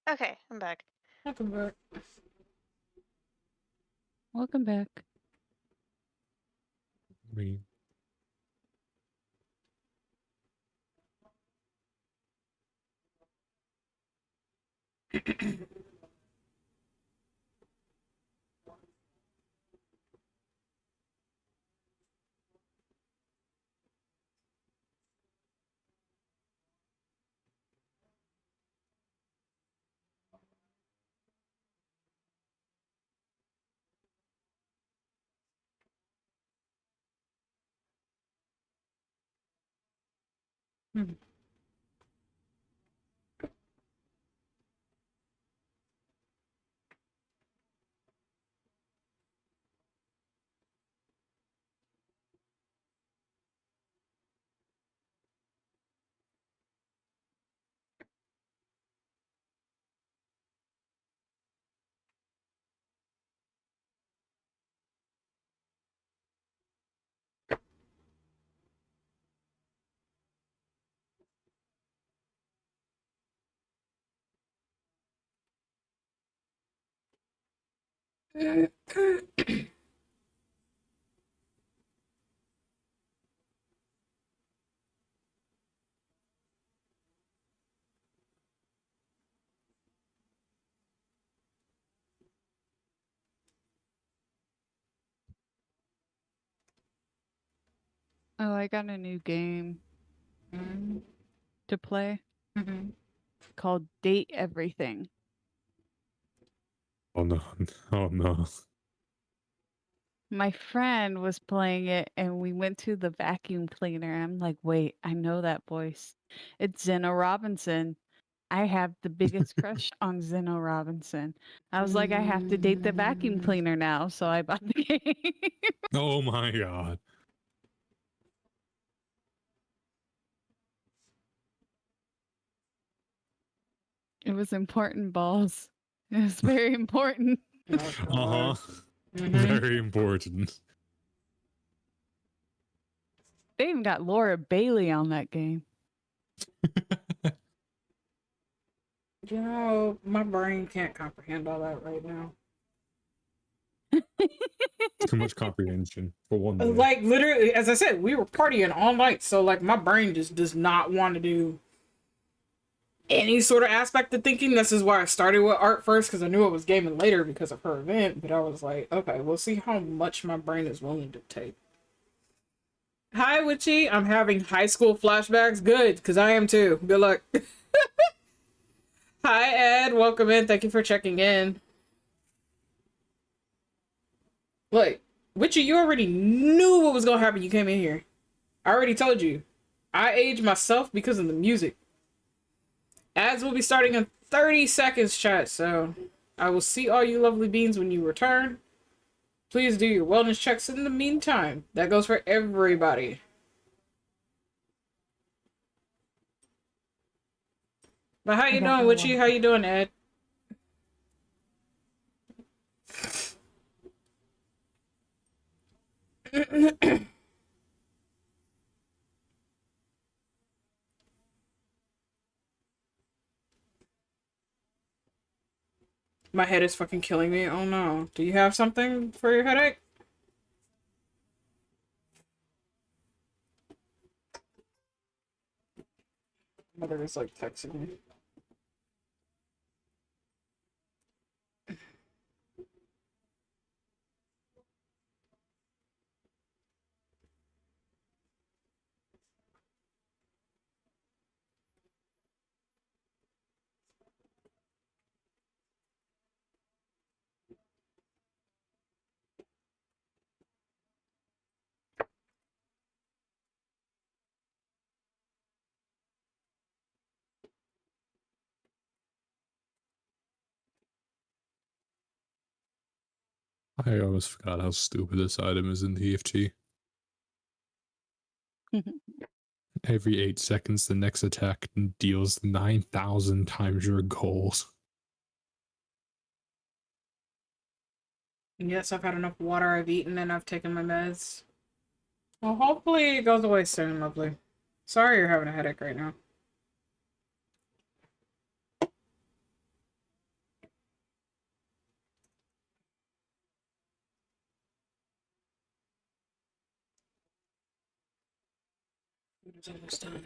Okay, I'm back. Welcome back. Welcome back. Me. Hmm. Oh, I got a new game to play Mm-hmm. called Date Everything. Oh no. Oh no. My friend was playing it and we went to the vacuum cleaner. I'm like, wait, I know that voice. It's Zeno Robinson. I have the biggest crush on Zeno Robinson. I was like, I have to date the vacuum cleaner now. So I bought the game. Oh my god. It was important, balls. It was very important. Oh, Uh-huh. God. Mhm. Very important. They even got Laura Bailey on that game. You know, my brain can't comprehend all that right now. Too much comprehension for one day. Like, literally, as I said, we were partying all night, so, like, my brain just does not want to do any sort of aspect of thinking. This is why I started with art first, because I knew I was gaming later because of her event, but I was like, okay, we'll see how much my brain is willing to take. Hi, Witchy. I'm having high school flashbacks. Good, because I am too. Good luck. Hi, Ed. Welcome in. Thank you for checking in. Look, Witchy, you already knew what was going to happen. You came in here. I already told you. I aged myself because of the music. Ads will be starting in 30 seconds, chat, so I will see all you lovely beans when you return. Please do your wellness checks in the meantime. That goes for everybody. But how you doing, Witchy? How you doing, Ed? My head is fucking killing me. Oh no. Do you have something for your headache? Mother is like texting me. I almost forgot how stupid this item is in TFT. Every 8 seconds, the next attack deals 9,000 times your gold. Yes, I've had enough water, I've eaten, and I've taken my meds. Well, hopefully it goes away soon, lovely. Sorry you're having a headache right now. Food is almost done.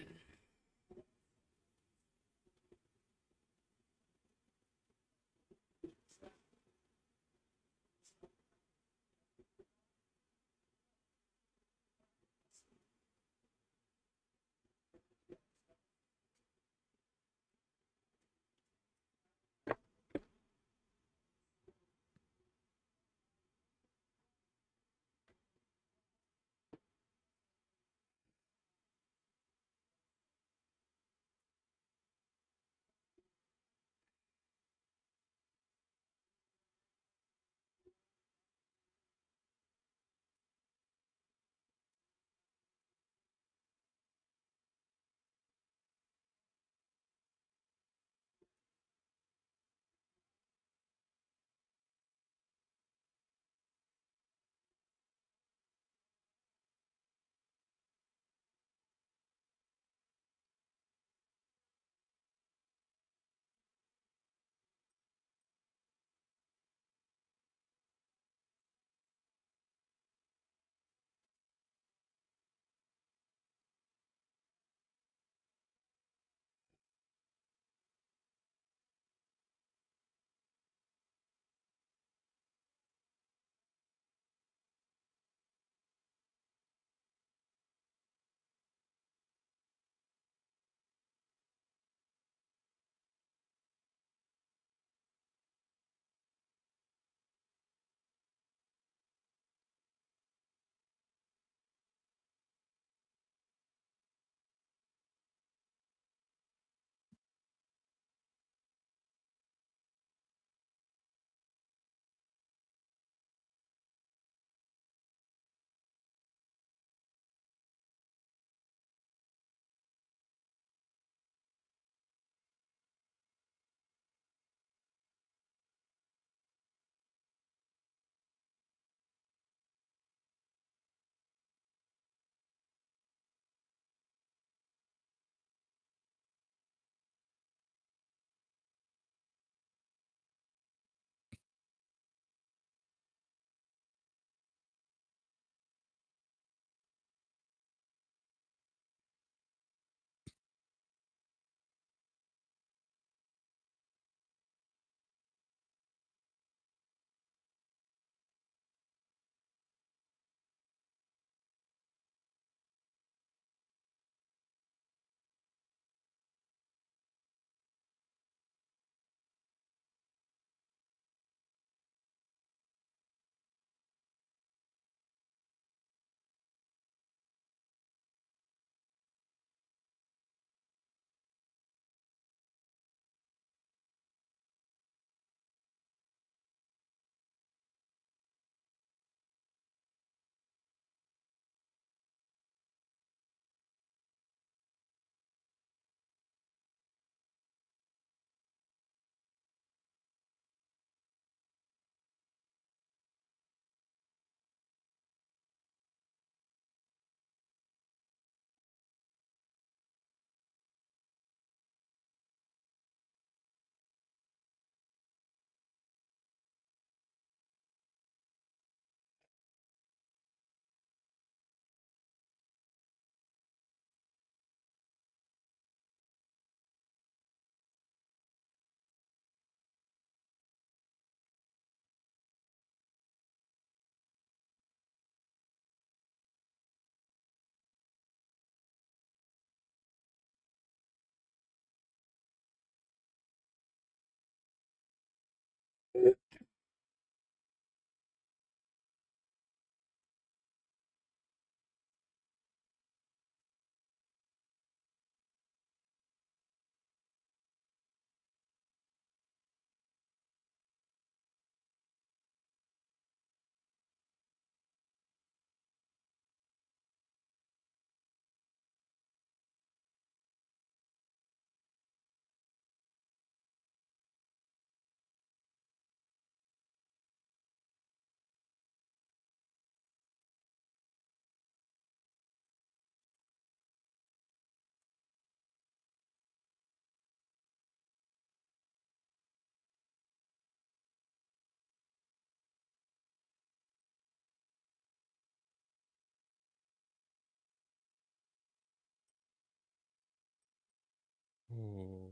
Oh,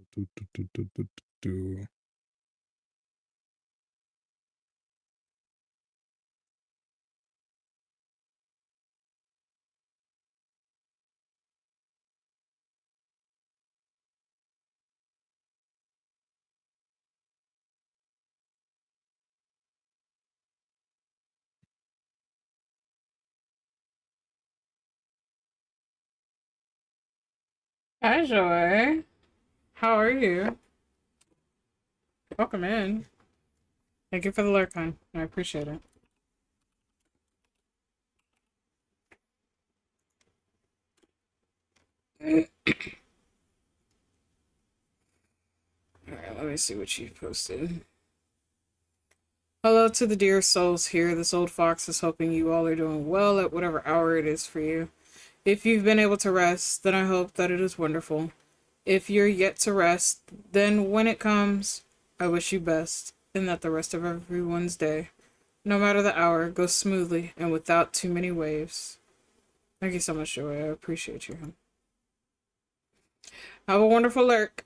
do. Hi, Joy. How are you? Welcome in. Thank you for the lurk, hon. I appreciate it. Alright, let me see what you posted. Hello to the dear souls here. This old fox is hoping you all are doing well at whatever hour it is for you. If you've been able to rest, then I hope that it is wonderful. If you're yet to rest, then when it comes, I wish you best, and that the rest of everyone's day, no matter the hour, goes smoothly and without too many waves. Thank you so much, Joey. I appreciate you. Have a wonderful lurk.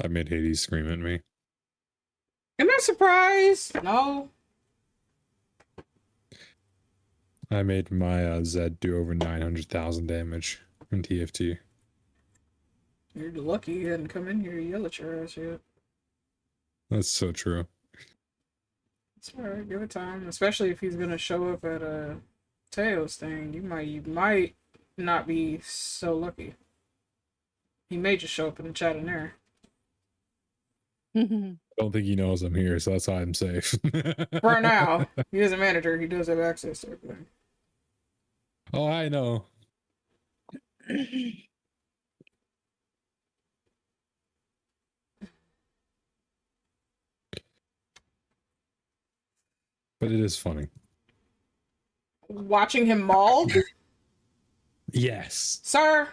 I made Hades scream at me. Am I surprised? No. I made my Zed do over 900,000 damage in TFT. You're lucky you hadn't come in here to yell at your ass yet. That's so true. It's alright, give it time. Especially if he's gonna show up at a Teo's thing. You might not be so lucky. He may just show up in the chat in there. I don't think he knows I'm here, so that's why I'm safe. For now. He is a manager, he does have access to everything. Oh, I know. But it is funny. Watching him mauled? Yes. Sir,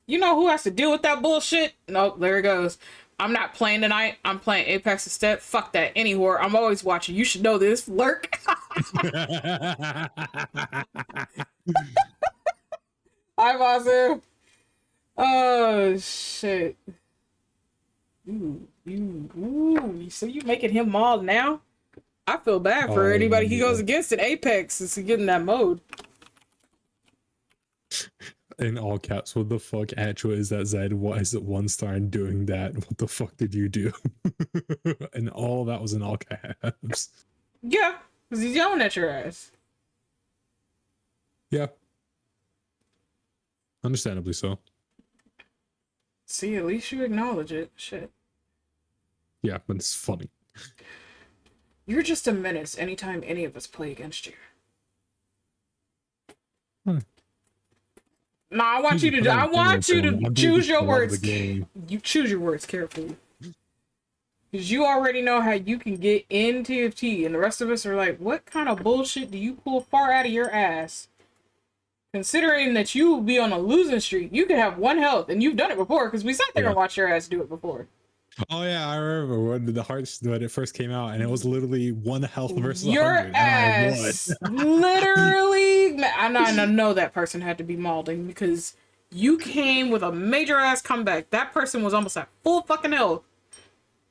you know who has to deal with that bullshit? Nope, there it goes. I'm not playing tonight. I'm playing Apex instead. Fuck that. Any whore. I'm always watching. You should know this. Lurk. Hi, Vasu. Oh, shit. Ooh. So you making him mauled now? I feel bad for anybody he goes against in Apex since he getting that mode. In all caps, what the fuck actually is that, Zed? Why is it 1 star and doing that? What the fuck did you do? And all that was in all caps. Yeah, because he's yelling at your ass. Yeah. Understandably so. See, at least you acknowledge it. Shit. Yeah, but it's funny. You're just a menace anytime any of us play against you. No, I want you to choose your words. You choose your words carefully. Because you already know how you can get in TFT, and the rest of us are like, what kind of bullshit do you pull far out of your ass? Considering that you will be on a losing streak, you can have 1 health, and you've done it before, because we sat there and watched your ass do it before. Oh yeah, I remember when the hearts when it first came out, and it was literally 1 health versus your 100. ass. Literally, I know that person had to be mauling because you came with a major ass comeback. That person was almost at full fucking health.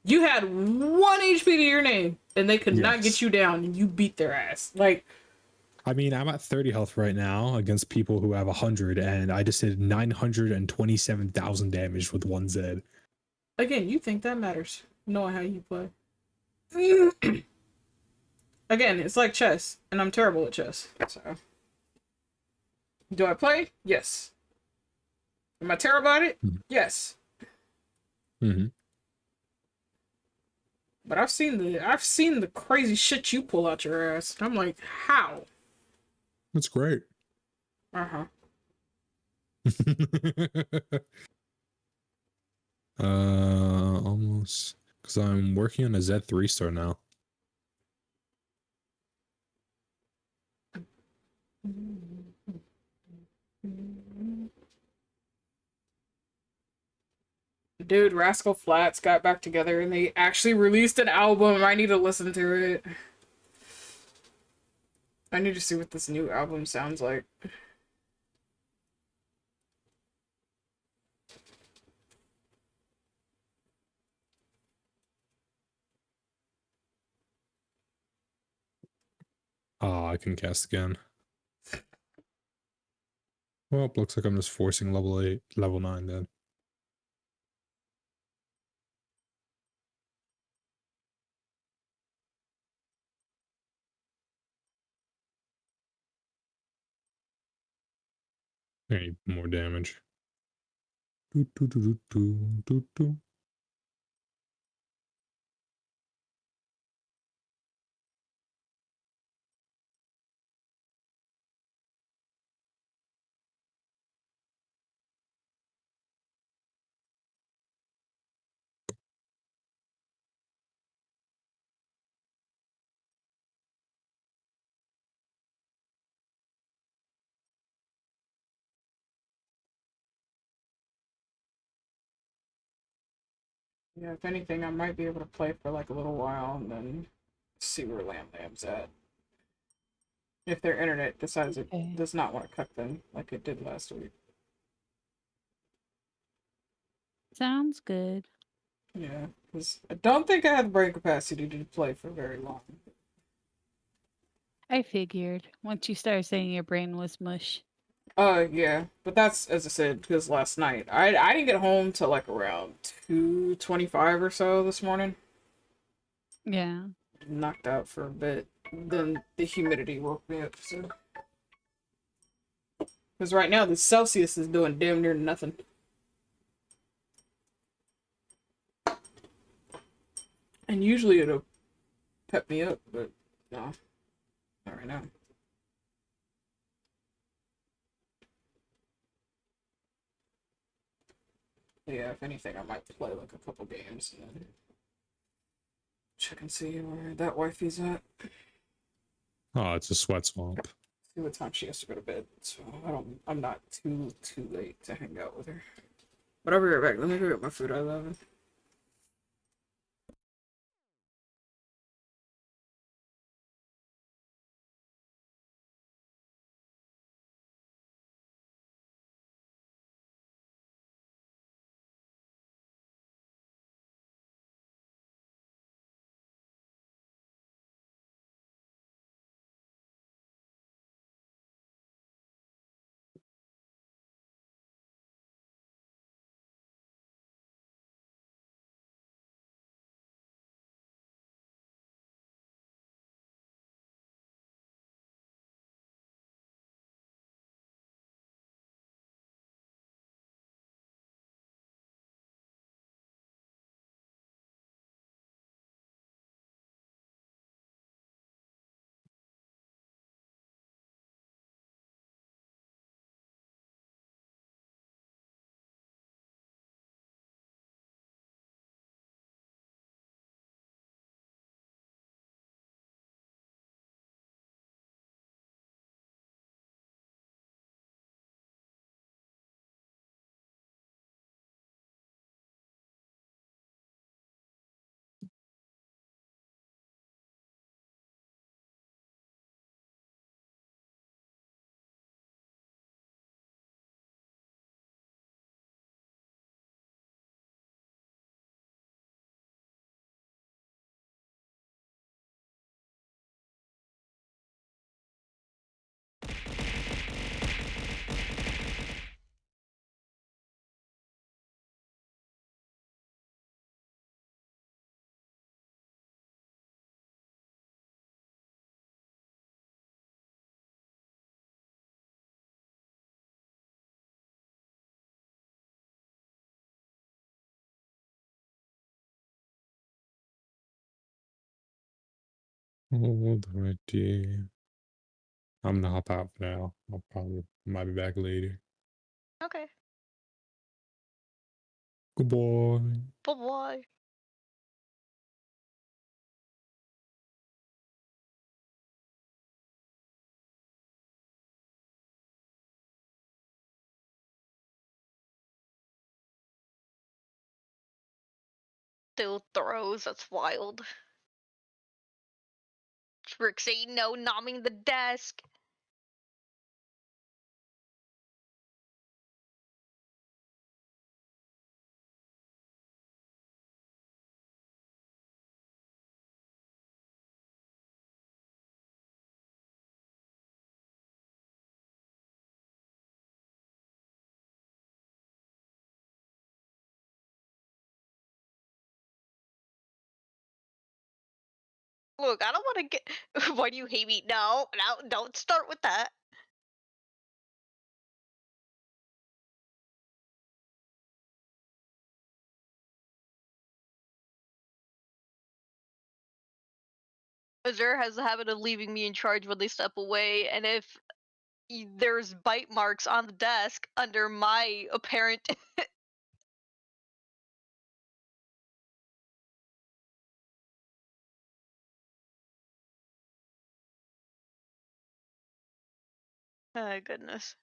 You had 1 HP to your name, and they could not get you down, and you beat their ass. Like, I mean, I'm at 30 health right now against people who have 100, and I just did 927,000 damage with 1 Zed. Again, you think that matters, knowing how you play. Again, it's like chess, and I'm terrible at chess. So, do I play? Yes. Am I terrible at it? Yes. Mm-hmm. But I've seen the crazy shit you pull out your ass. I'm like, how? That's great. Uh-huh. Almost, because I'm working on a Z 3-star now. Dude, Rascal Flatts got back together and they actually released an album. I need to listen to it. I need to see what this new album sounds like. Oh, I can cast again. Well, looks like I'm just forcing level 8, level 9 then. I need more damage. Do, do, do, do, do, do, do. Yeah, if anything, I might be able to play for like a little while and then see where Lamb Lamb's at. If their internet decides it Okay. does not want to cut them like it did last week. Sounds good. Yeah, because I don't think I have the brain capacity to play for very long. I figured once you started saying your brain was mush. Yeah, but that's as I said because last night I didn't get home till like around 2:25 or so this morning. Yeah. Knocked out for a bit. Then the humidity woke me up. So because right now the Celsius is doing damn near nothing. And usually it'll pep me up, but no, not right now. But yeah, if anything, I might play like a couple games and then check and see where that wifey's at. Oh, it's a sweat swamp. See what time she has to go to bed. So I'm not too late to hang out with her. But I'll be right back. Let me go get my food. I love it. Alrighty. I'm gonna hop out for now. I'll probably might be back later. Okay. Goodbye. Bye bye. Still throws. That's wild. Trixie, no nomming the desk. Look, I don't want to get. Why do you hate me? No, no, don't start with that. Azure has a habit of leaving me in charge when they step away, and if there's bite marks on the desk under my apparent. Oh, goodness.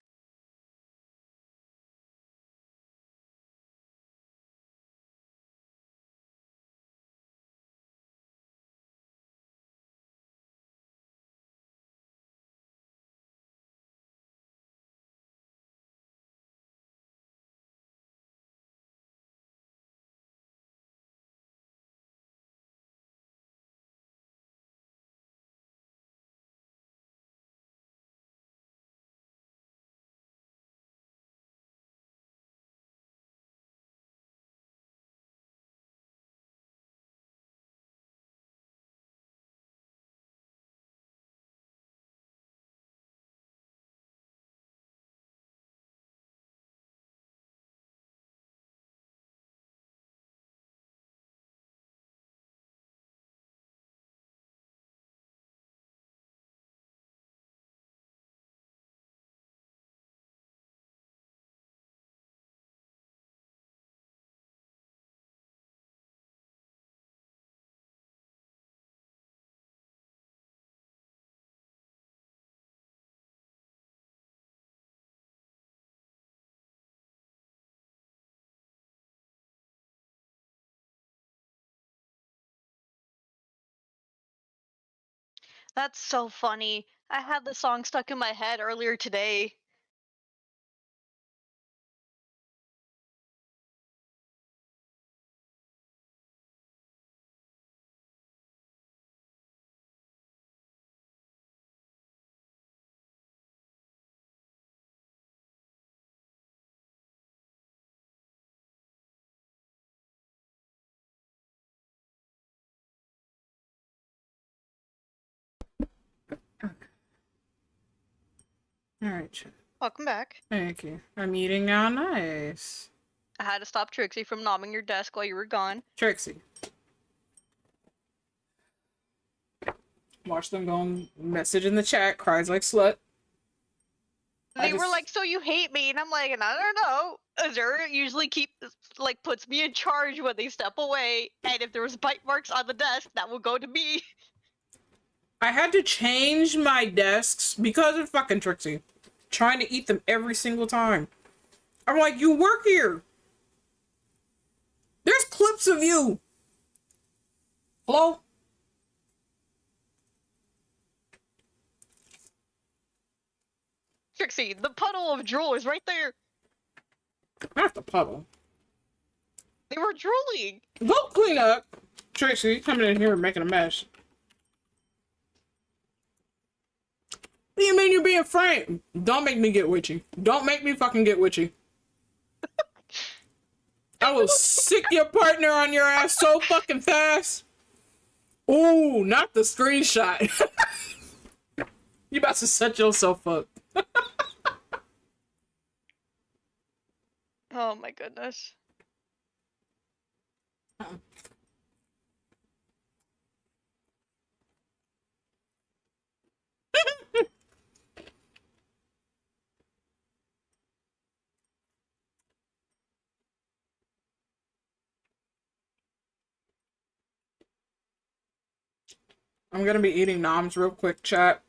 That's so funny. I had the song stuck in my head earlier today. Alright, chat. Welcome back. Thank you. I'm eating now. Nice. I had to stop Trixie from nomming your desk while you were gone. Trixie. Watch them go and message in the chat, cries like slut. They were like, "So you hate me?" And I'm like, "I don't know." Azure usually puts me in charge when they step away, and if there was bite marks on the desk, that will go to me. I had to change my desks because of fucking Trixie. Trying to eat them every single time. I'm like, you work here. There's clips of you. Hello? Trixie, the puddle of drool is right there. Not the puddle. They were drooling. Go clean up. Trixie, you coming in here and making a mess. What do you mean you're being frank? Don't make me get witchy. Don't make me fucking get witchy. I will sick your partner on your ass so fucking fast. Ooh, not the screenshot. You about to set yourself up. Oh my goodness. I'm gonna be eating noms real quick, chat.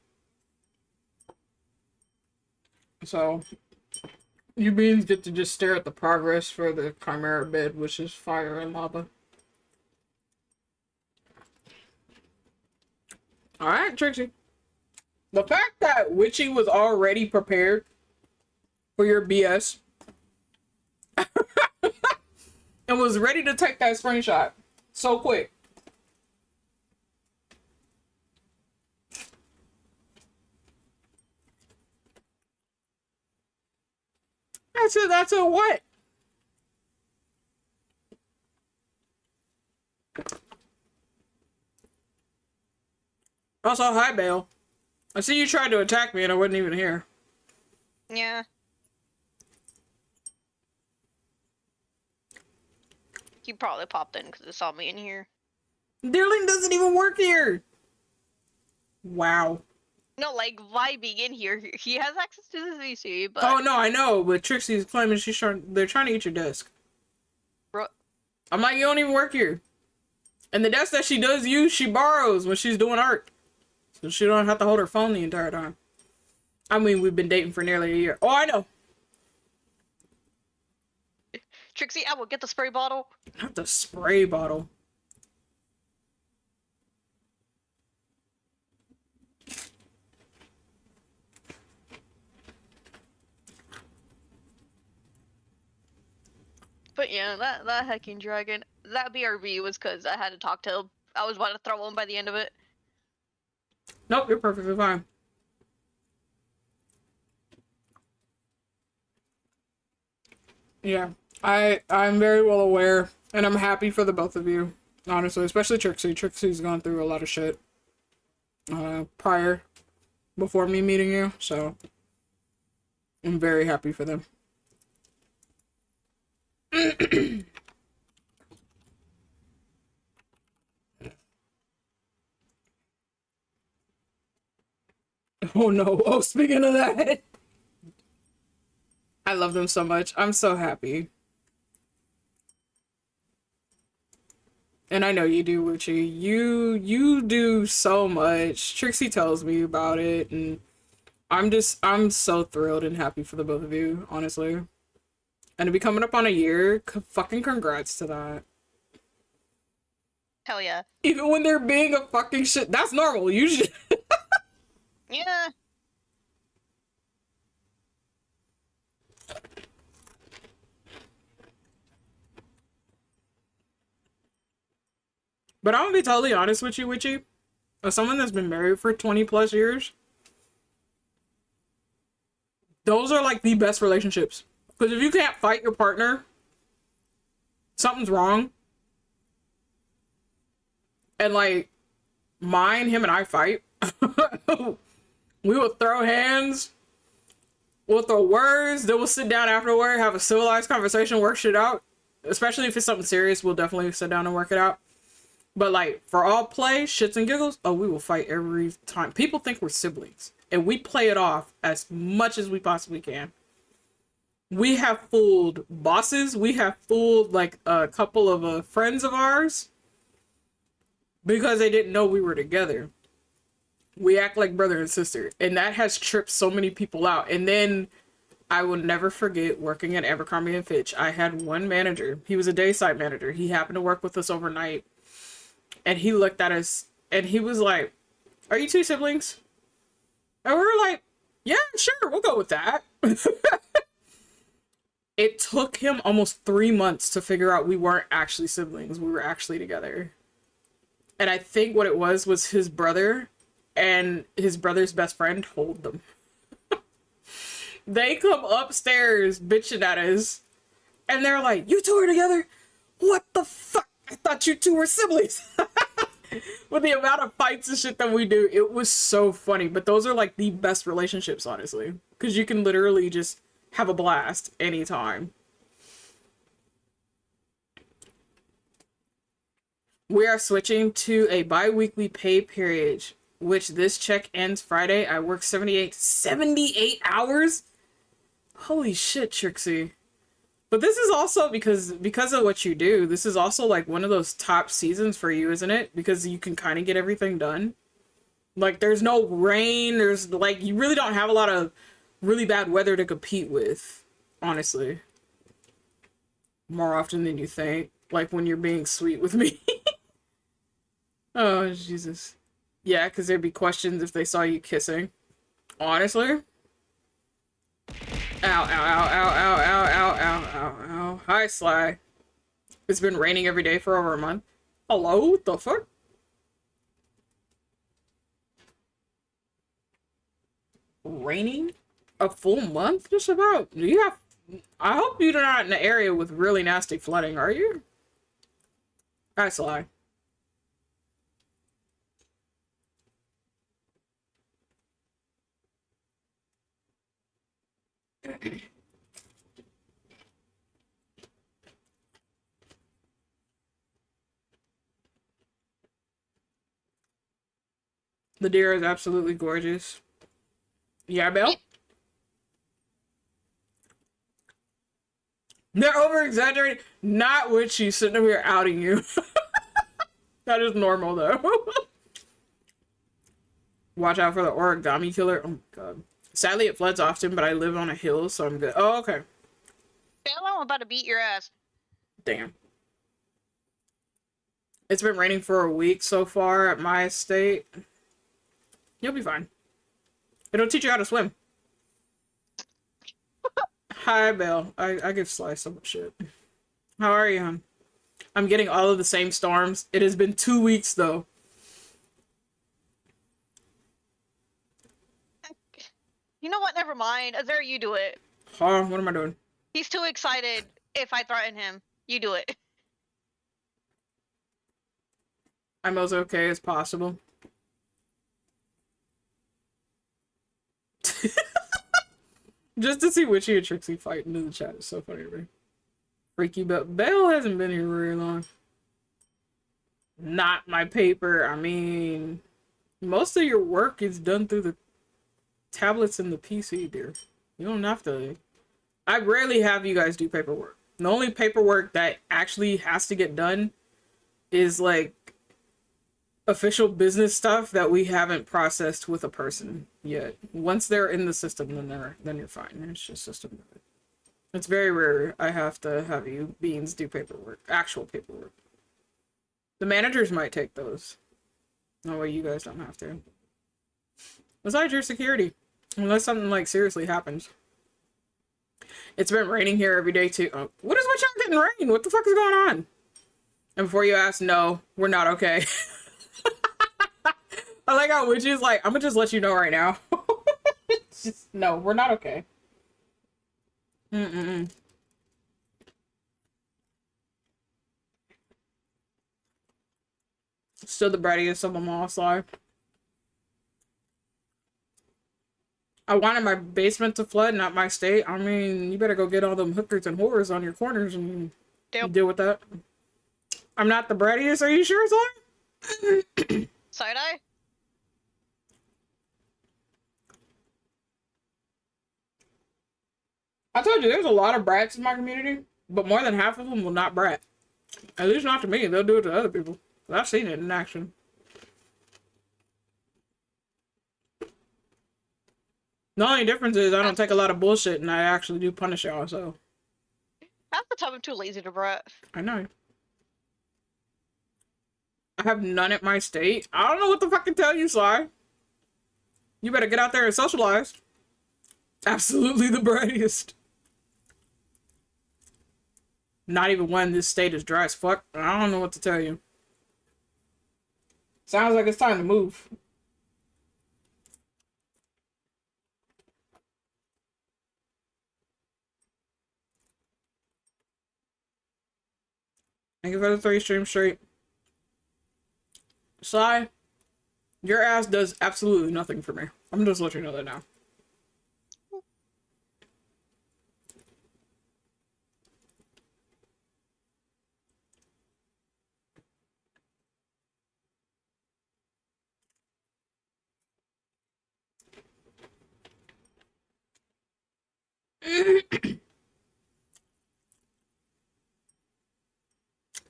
So, you beans get to just stare at the progress for the Chimera bed, which is fire and lava. All right, Trixie. The fact that Witchy was already prepared for your BS and was ready to take that screenshot so quick. That's a what? Also, hi, Bale. I see you tried to attack me and I wasn't even here. Yeah. He probably popped in because he saw me in here. Deerling doesn't even work here. Wow. No, like vibing in here. He has access to the VC, but Oh no, I know, but Trixie's claiming they're trying to eat your desk. bro, I'm like, you don't even work here. And the desk that she does use, she borrows when she's doing art. So she don't have to hold her phone the entire time. I mean, we've been dating for nearly a year. Oh, I know. Trixie, I will get the spray bottle. Not the spray bottle. But yeah, that hecking dragon, that BRB was because I had to talk to him. I was about to throw him by the end of it. Nope, you're perfectly fine. Yeah, I'm very well aware, and I'm happy for the both of you, honestly, especially Trixie. Trixie's gone through a lot of shit prior, before me meeting you, so I'm very happy for them. Oh no, oh, speaking of that, I love them so much. I'm so happy. And I know you do, Witchy. You do so much. Trixie tells me about it, and I'm so thrilled and happy for the both of you, honestly. And to be coming up on a year, fucking congrats to that. Hell yeah. Even when they're being a fucking shit, that's normal. Usually, Yeah. but I'm gonna be totally honest with you, Witchy. As someone that's been married for 20 plus years, those are like the best relationships. Because if you can't fight your partner, something's wrong. And like, him and I fight. We will throw hands. We'll throw words. Then we'll sit down afterward, have a civilized conversation, work shit out. Especially if it's something serious, we'll definitely sit down and work it out. But like, for all play, shits and giggles, oh, we will fight every time. People think we're siblings. And we play it off as much as we possibly can. We have fooled bosses. We have fooled like a couple of friends of ours. Because they didn't know we were together. We act like brother and sister. And that has tripped so many people out. And then I will never forget working at Abercrombie and Fitch. I had one manager. He was a day site manager. He happened to work with us overnight. And he looked at us and he was like, "Are you two siblings?" And we were like, "Yeah, sure, we'll go with that." It took him almost 3 months to figure out we weren't actually siblings. We were actually together. And I think what it was his brother and his brother's best friend told them. They come upstairs bitching at us. And they're like, "You two are together? What the fuck? I thought you two were siblings." With the amount of fights and shit that we do, it was so funny. But those are like the best relationships, honestly. Because you can literally just have a blast anytime. We are switching to a bi-weekly pay period, which this check ends Friday. I work 78 hours? Holy shit, Trixie. But this is also because of what you do. This is also like one of those top seasons for you, isn't it? Because you can kind of get everything done. Like, there's no rain. There's like, you really don't have a lot of really bad weather to compete with, honestly. More often than you think. Like when you're being sweet with me. Oh, Jesus. Yeah, because there'd be questions if they saw you kissing. Honestly. Ow, ow, ow, ow, ow, ow, ow, ow, ow, ow. Hi, Sly. It's been raining every day for over a month. Hello? What the fuck? Raining? A full month, just about? Do you have... I hope you're not in an area with really nasty flooding, are you? Hi, Sly. The deer is absolutely gorgeous. Yeah, Bill? They're over-exaggerating. Not when she's sitting over here outing you. That is normal, though. Watch out for the origami killer. Oh my god. Sadly, it floods often, but I live on a hill, so I'm good. Oh, okay. Bill, I'm about to beat your ass. Damn. It's been raining for a week so far at my estate. You'll be fine. It'll teach you how to swim. Hi, Bill. I give Sly so much shit. How are you, hon? I'm getting all of the same storms. It has been 2 weeks, though. You know what? Never mind. Azura, you do it. Huh? What am I doing? He's too excited if I threaten him. You do it. I'm as okay as possible. Just to see Witchy and Trixie fight into the chat is so funny to me. Freaky, but Belle hasn't been here very long. Not my paper. I mean, most of your work is done through the tablets and the PC, dear. You don't have to. I rarely have you guys do paperwork. The only paperwork that actually has to get done is like official business stuff that we haven't processed with a person yet. Once they're in the system, then you're fine. It's just system. It's very rare I have to have you beans do paperwork, actual paperwork. The managers might take those. No way, you guys don't have to. Besides your security, unless something like seriously happens. It's been raining here every day too. Oh, what is with y'all getting rain? What the fuck is going on? And before you ask, no, we're not okay. I like how Witchy's like, I'm gonna just let you know right now. Just, no, we're not okay. Mm-mm. Still the brattiest of them all, Sly. I wanted my basement to flood, not my state. I mean, you better go get all them hookers and whores on your corners and deal with that. I'm not the brattiest, are you sure, Sly? Side-eye? I told you, there's a lot of brats in my community, but more than half of them will not brat. At least not to me. They'll do it to other people. I've seen it in action. The only difference is I don't take a lot of bullshit and I actually do punish y'all, so. Half the time I'm too lazy to brat. I know. I have none at my state. I don't know what the fuck to tell you, Sly. You better get out there and socialize. Absolutely the brightest. Not even when this state is dry as fuck. I don't know what to tell you. Sounds like it's time to move. Thank you for the 3 streams straight. Sly, your ass does absolutely nothing for me. I'm just letting you know that now.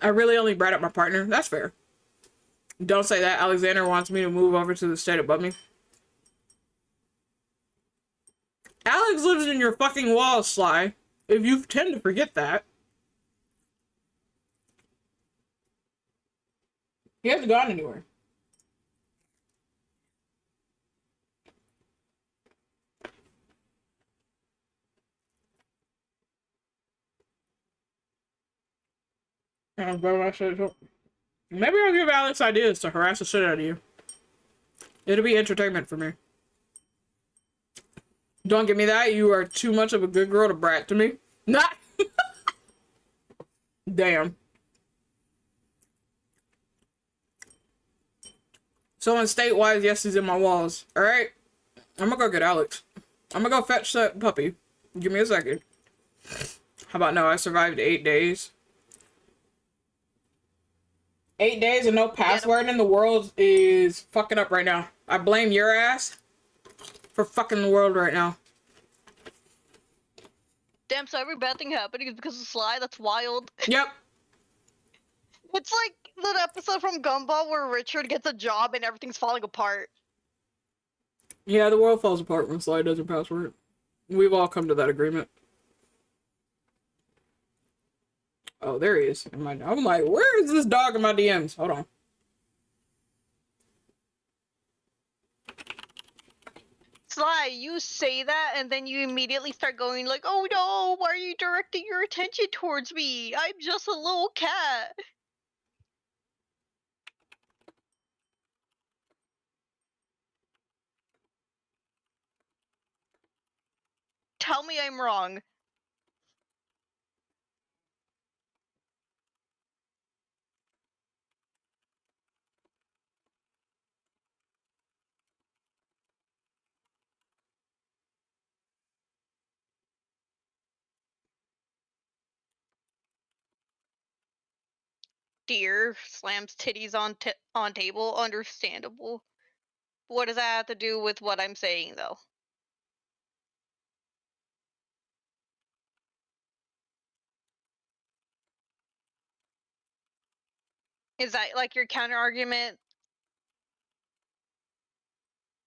I really only brat up my partner. That's fair. Don't say that. Alexander wants me to move over to the state above me. Alex lives in your fucking walls, Sly. If you tend to forget that. He hasn't gone anywhere. Maybe I'll give Alex ideas to harass the shit out of you. It'll be entertainment for me. Don't give me that. You are too much of a good girl to brat to me. Not. Damn. Someone state-wise, yes, he's in my walls. Alright? I'm gonna go get Alex. I'm gonna go fetch that puppy. Give me a second. How about no? I survived 8 days. 8 days and no password in the world is fucking up right now. I blame your ass for fucking the world right now. Damn, so every bad thing happening is because of Sly? That's wild. Yep. It's like that episode from Gumball where Richard gets a job and everything's falling apart. Yeah, the world falls apart when Sly does her password. We've all come to that agreement. Oh, there he is. I'm like, where is this dog in my DMs? Hold on. Sly, you say that and then you immediately start going like, oh no, why are you directing your attention towards me? I'm just a little cat. Tell me I'm wrong. Dear slams titties on table. Understandable. What does that have to do with what I'm saying, though? Is that like your counter argument?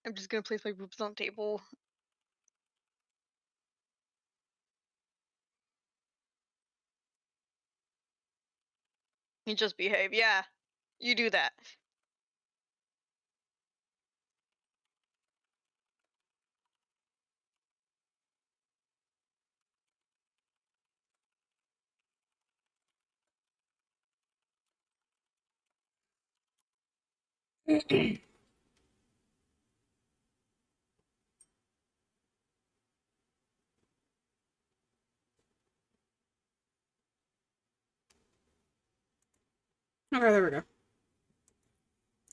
I'm just gonna place my boobs on the table. You just behave. Yeah, you do that. Okay, there we go.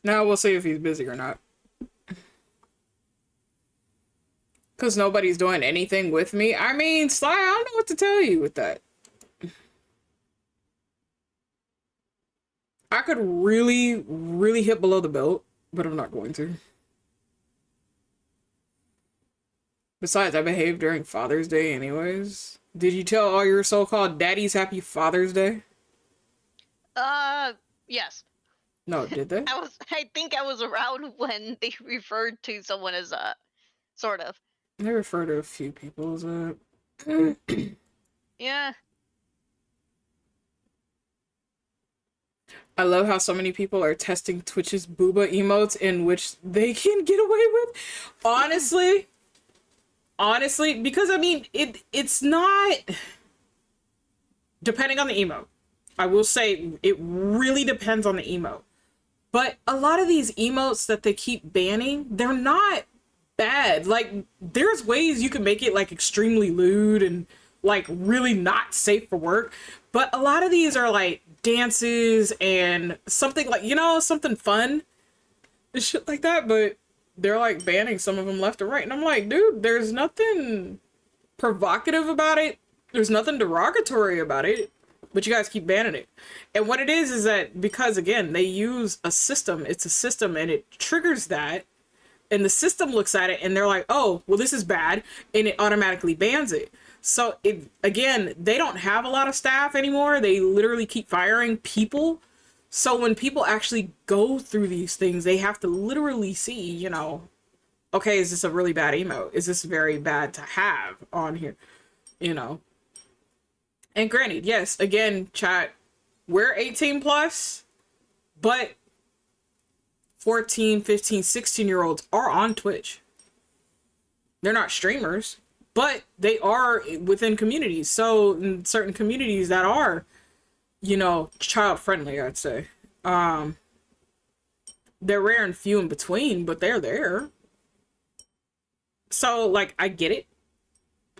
Now we'll see if he's busy or not. Because nobody's doing anything with me. I mean, Sly, I don't know what to tell you with that. I could really, really hit below the belt, but I'm not going to. Besides, I behaved during Father's Day anyways. Did you tell all your so-called daddies Happy Father's Day? Yes. No, did they? I think I was around when they referred to someone as sort of. They refer to a few people as that. Yeah. I love how so many people are testing Twitch's booba emotes in which they can get away with. Honestly, because I mean, it's not depending on the emote. I will say it really depends on the emote. But a lot of these emotes that they keep banning, they're not bad. Like, there's ways you can make it like extremely lewd and like really not safe for work. But a lot of these are like dances and something like, you know, something fun and shit like that. But they're like banning some of them left and right. And I'm like, dude, there's nothing provocative about it. There's nothing derogatory about it. But you guys keep banning it. And what it is that because, again, they use a system. It's a system and it triggers that. And the system looks at it and they're like, oh, well, this is bad. And it automatically bans it. So, again, they don't have a lot of staff anymore. They literally keep firing people. So when people actually go through these things, they have to literally see, you know, okay, is this a really bad emote? Is this very bad to have on here? You know? And granted, yes, again, chat, we're 18 plus, but 14, 15, 16-year-olds are on Twitch. They're not streamers, but they are within communities. So in certain communities that are you know, child friendly, I'd say. Um, they're rare and few in between, but they're there. So like I get it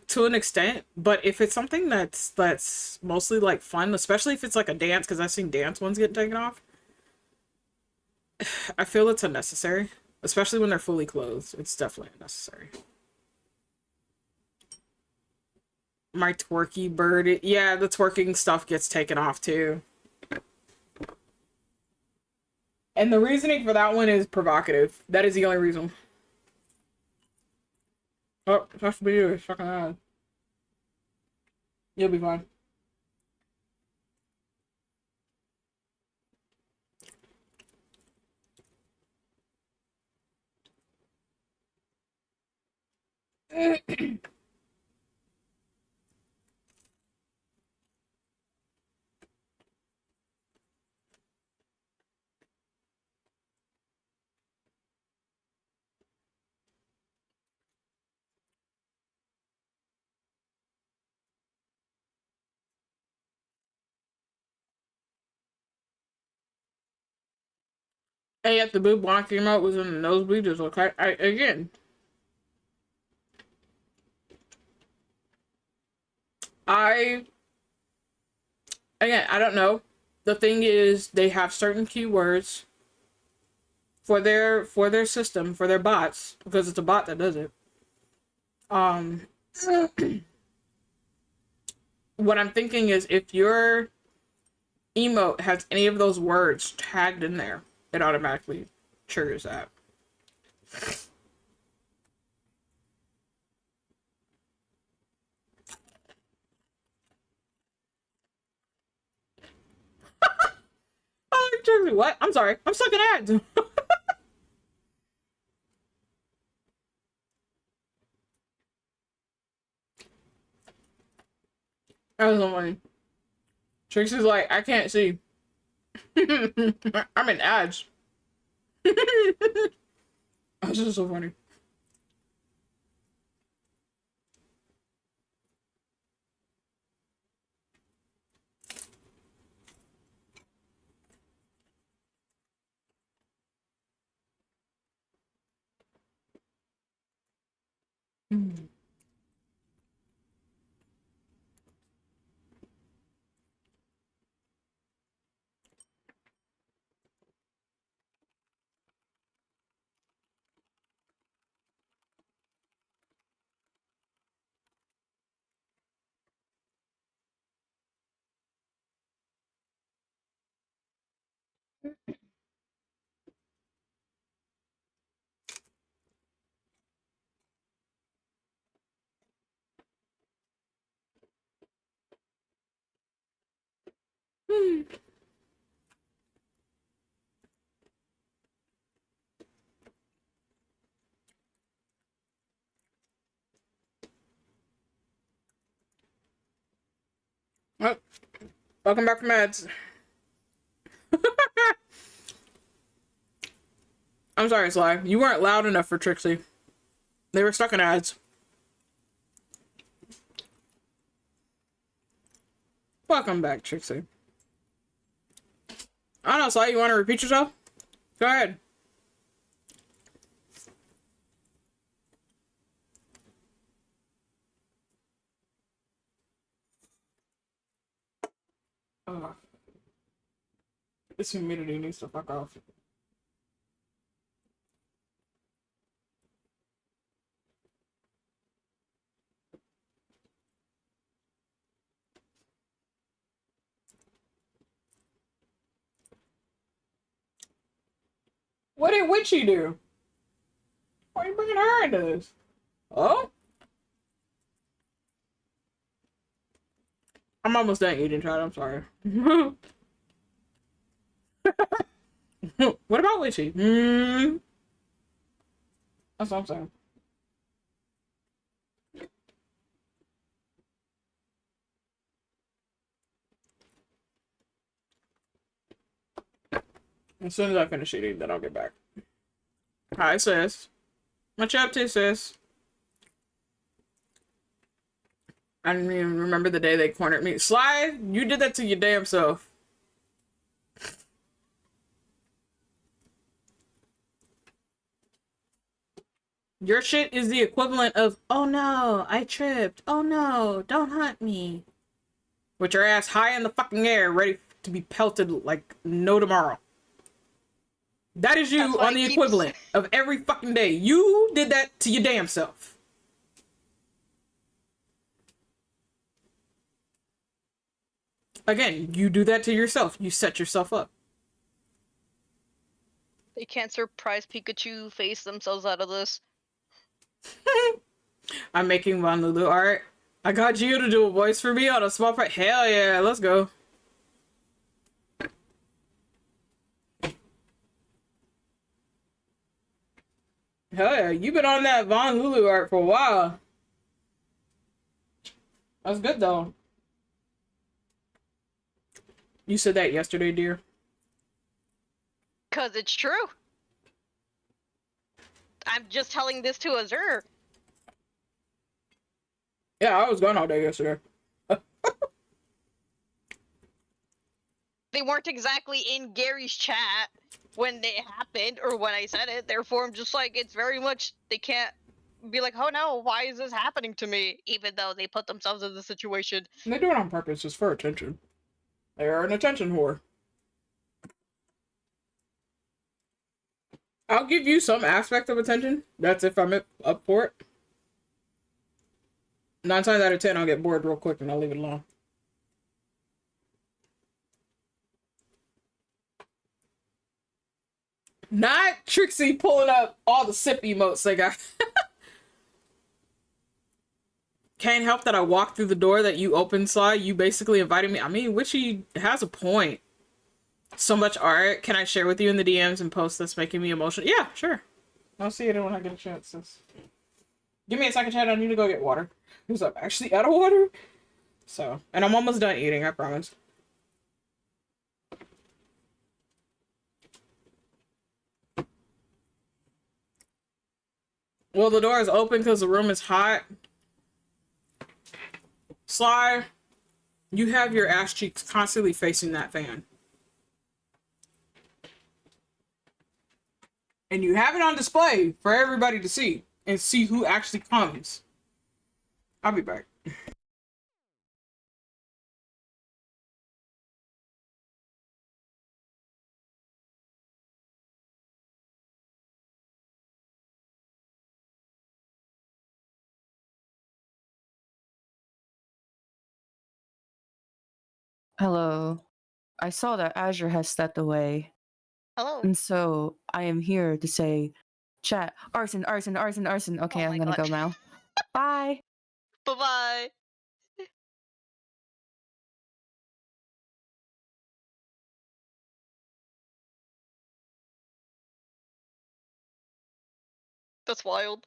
to an extent, but if it's something that's mostly like fun, especially if it's like a dance, because I've seen dance ones get taken off, I feel it's unnecessary. Especially when they're fully clothed. It's definitely unnecessary. My twerky bird. Yeah, the twerking stuff gets taken off too. And the reasoning for that one is provocative. That is the only reason. Oh, it has to be you. It's fucking odd. You'll be fine. Hey, if the boob block came out was in the nosebleed, it's okay. I again, I don't know. The thing is, they have certain keywords for their system, for their bots, because it's a bot that does it. Um, what I'm thinking is if your emote has any of those words tagged in there, it automatically triggers that. Oh, it triggers me. What? I'm sorry. I'm sucking ads. That was so funny. Trixie's like, I can't see. I'm in ads. That's just so funny. Oh, welcome back from ads. I'm sorry, Sly. You weren't loud enough for Trixie. They were stuck in ads. Welcome back, Trixie. I don't know, Sly. You want to repeat yourself? Go ahead. Ugh. This humidity needs to fuck off. What did Witchy do? Why are you bringing her into this? Oh? I'm almost done eating, child. I'm sorry. What about Witchy? That's what I'm saying. As soon as I finish eating, then I'll get back. Hi, sis. What you up to, sis? I don't even remember the day they cornered me. Sly, you did that to your damn self. Your shit is the equivalent of, oh no, I tripped. Oh no, don't hunt me. With your ass high in the fucking air, ready to be pelted like no tomorrow. That is That's you why on it the keeps. equivalent of every fucking day. You did that to your damn self. Again, you do that to yourself. You set yourself up. They can't surprise Pikachu face themselves out of this. I'm making Von Lulu art. I got you to do a voice for me on a small part. Hell yeah, let's go. Hell yeah, you've been on that Von Lulu art for a while. That's good though. You said that yesterday, dear. Cause it's true. I'm just telling this to Azure. Yeah, I was gone all day yesterday. They weren't exactly in Gary's chat when they happened or when I said it. Therefore, I'm just like, it's very much, they can't be like, oh no, why is this happening to me? Even though they put themselves in the situation. And they do it on purpose, just for attention. They are an attention whore. I'll give you some aspect of attention. That's if I'm up for it. 9 times out of 10, I'll get bored real quick and I'll leave it alone. Not Trixie pulling up all the sip emotes they got. Can't help that I walked through the door that you opened, Sly. You basically invited me. I mean, Witchy has a point. So much art. Can I share with you in the DMs and post this making me emotional? Yeah, sure. I'll see it when I get a chance. Sis. Give me a second, chat. I need to go get water. Who's up? Actually out of water? So, and I'm almost done eating, I promise. Well, the door is open because the room is hot. Sly, you have your ass cheeks constantly facing that fan. And you have it on display for everybody to see and see who actually comes. I'll be back. Hello. I saw that Azure has stepped away, Hello. and so I am here to say, chat, arson, arson, arson, arson. Okay, Oh I'm my gonna God. go now. Bye. Bye bye. That's wild.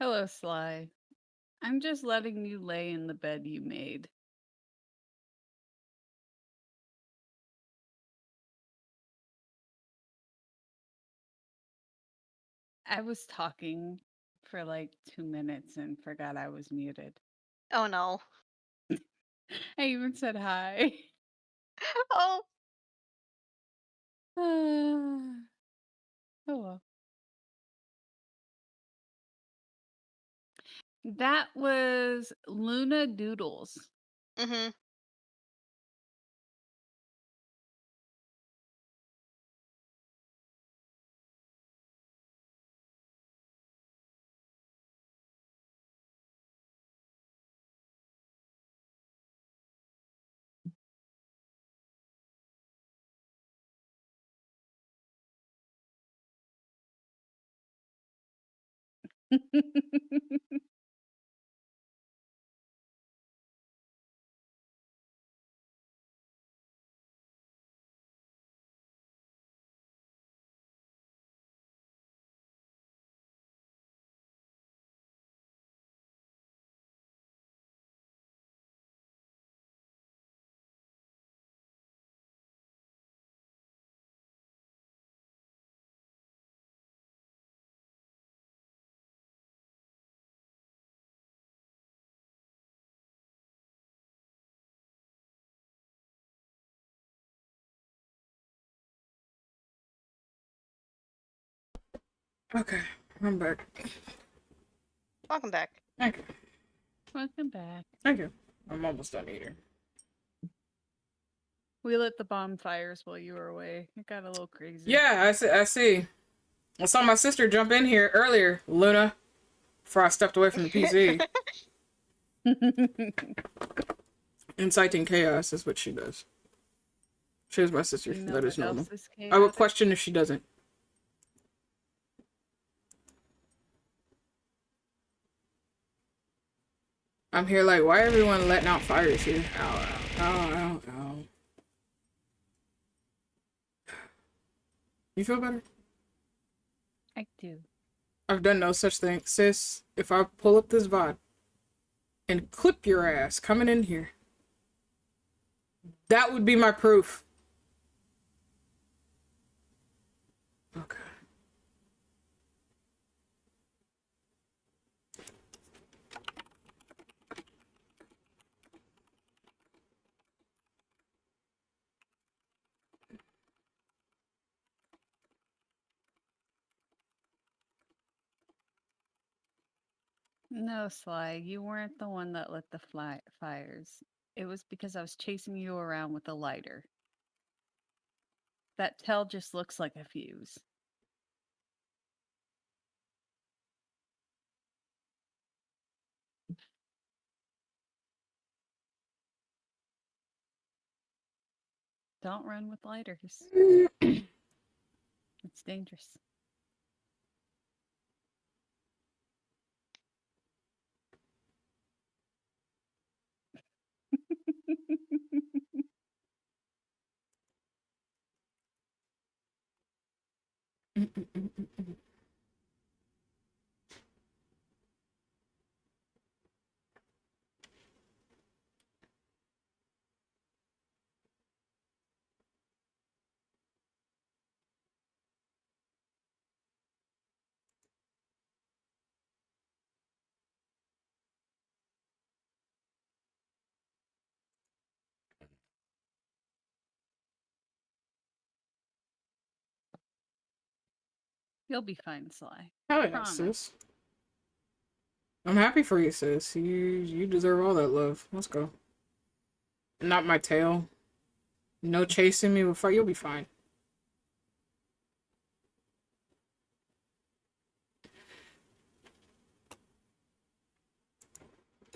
Hello, Sly. I'm just letting you lay in the bed you made. I was talking for like 2 minutes and forgot I was muted. Oh no. I even said hi. Oh. Oh well. That was Luna Doodles. Mm-hmm. Okay, I'm back. Welcome back. Thank you. Welcome back. Thank you. I'm almost done eating. We lit the bonfires while you were away. It got a little crazy. Yeah, I see. I see. I saw my sister jump in here earlier, Luna, before I stepped away from the PC. Inciting chaos is what she does. She is my sister. You know That is what normal. else is I would chaotic? question if she doesn't. I'm here like, why everyone letting out fires here? Ow, ow, ow, ow, ow. You feel better? I do. I've done no such thing. Sis, if I pull up this VOD and clip your ass coming in here, that would be my proof. Okay. No, Sly, you weren't the one that lit the fires. It was because I was chasing you around with a lighter. That tail just looks like a fuse. Don't run with lighters. It's dangerous. You'll be fine, Sly. Hell yeah, Promise. sis. I'm happy for you, sis. You deserve all that love. Let's go. Not my tail. No chasing me before. You'll be fine.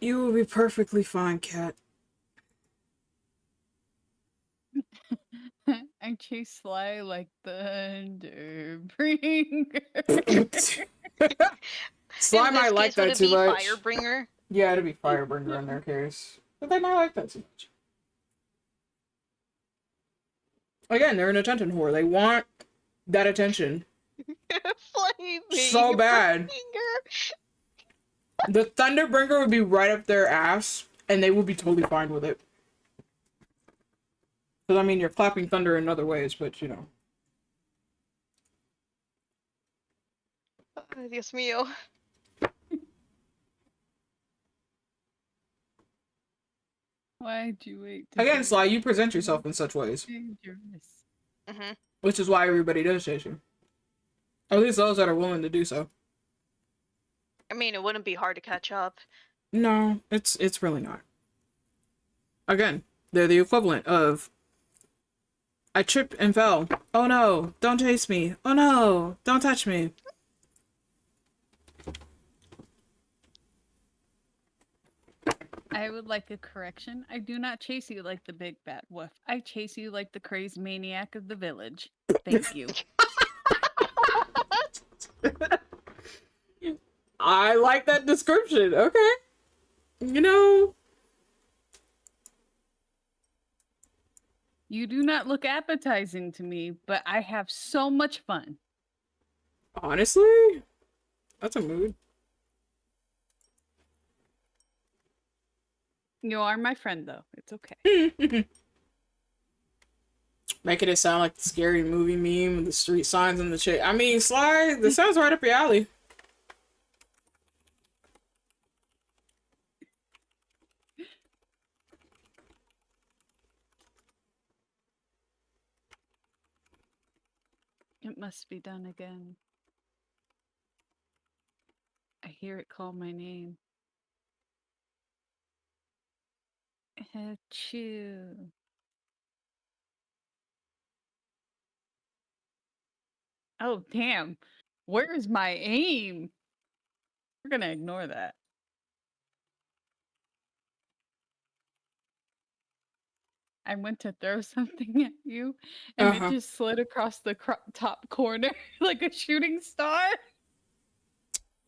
You will be perfectly fine, cat. I chase Sly like thunder bringer. Slime In might this like case, would that it too be much. Firebringer? Yeah, it'd be Firebringer in their case. But they might like that too much. Again, they're an attention whore. They want that attention Flaming so bad. bringer. The Thunderbringer would be right up their ass, and they would be totally fine with it. Because, I mean, you're clapping thunder in other ways, but, you know. Dios mío. Why'd you wait to Again, say Sly, you present yourself in such ways. dangerous? Mm-hmm. Which is why everybody does chase you. At least those that are willing to do so. I mean, it wouldn't be hard to catch up. No, it's really not. Again, they're the equivalent of I tripped and fell. Oh no, don't chase me. Oh no, don't touch me. I would like a correction. I do not chase you like the big bad wolf. I chase you like the crazed maniac of the village. Thank you. I like that description. Okay. You know, You do not look appetizing to me, but I have so much fun. honestly, that's a mood. You are my friend, though. It's okay. Making it sound like the scary movie meme with the street signs and the shit. I mean, Sly, this sounds right up your alley. It must be done again. hear it call my name. Achoo. Oh, damn. Where's my aim? We're gonna ignore that. I went to throw something at you, and it just slid across the top corner like a shooting star.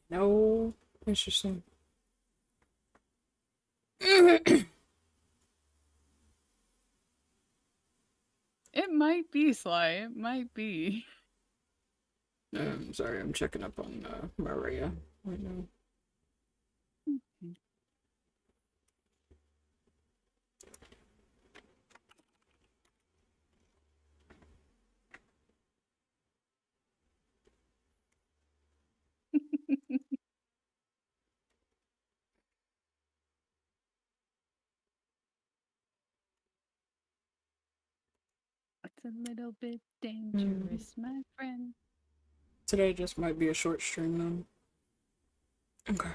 No. Interesting. It might be, Sly. It might be. Sorry, I'm checking up on Maria right now. It's a little bit dangerous, my friend. Today just might be a short stream then. Okay.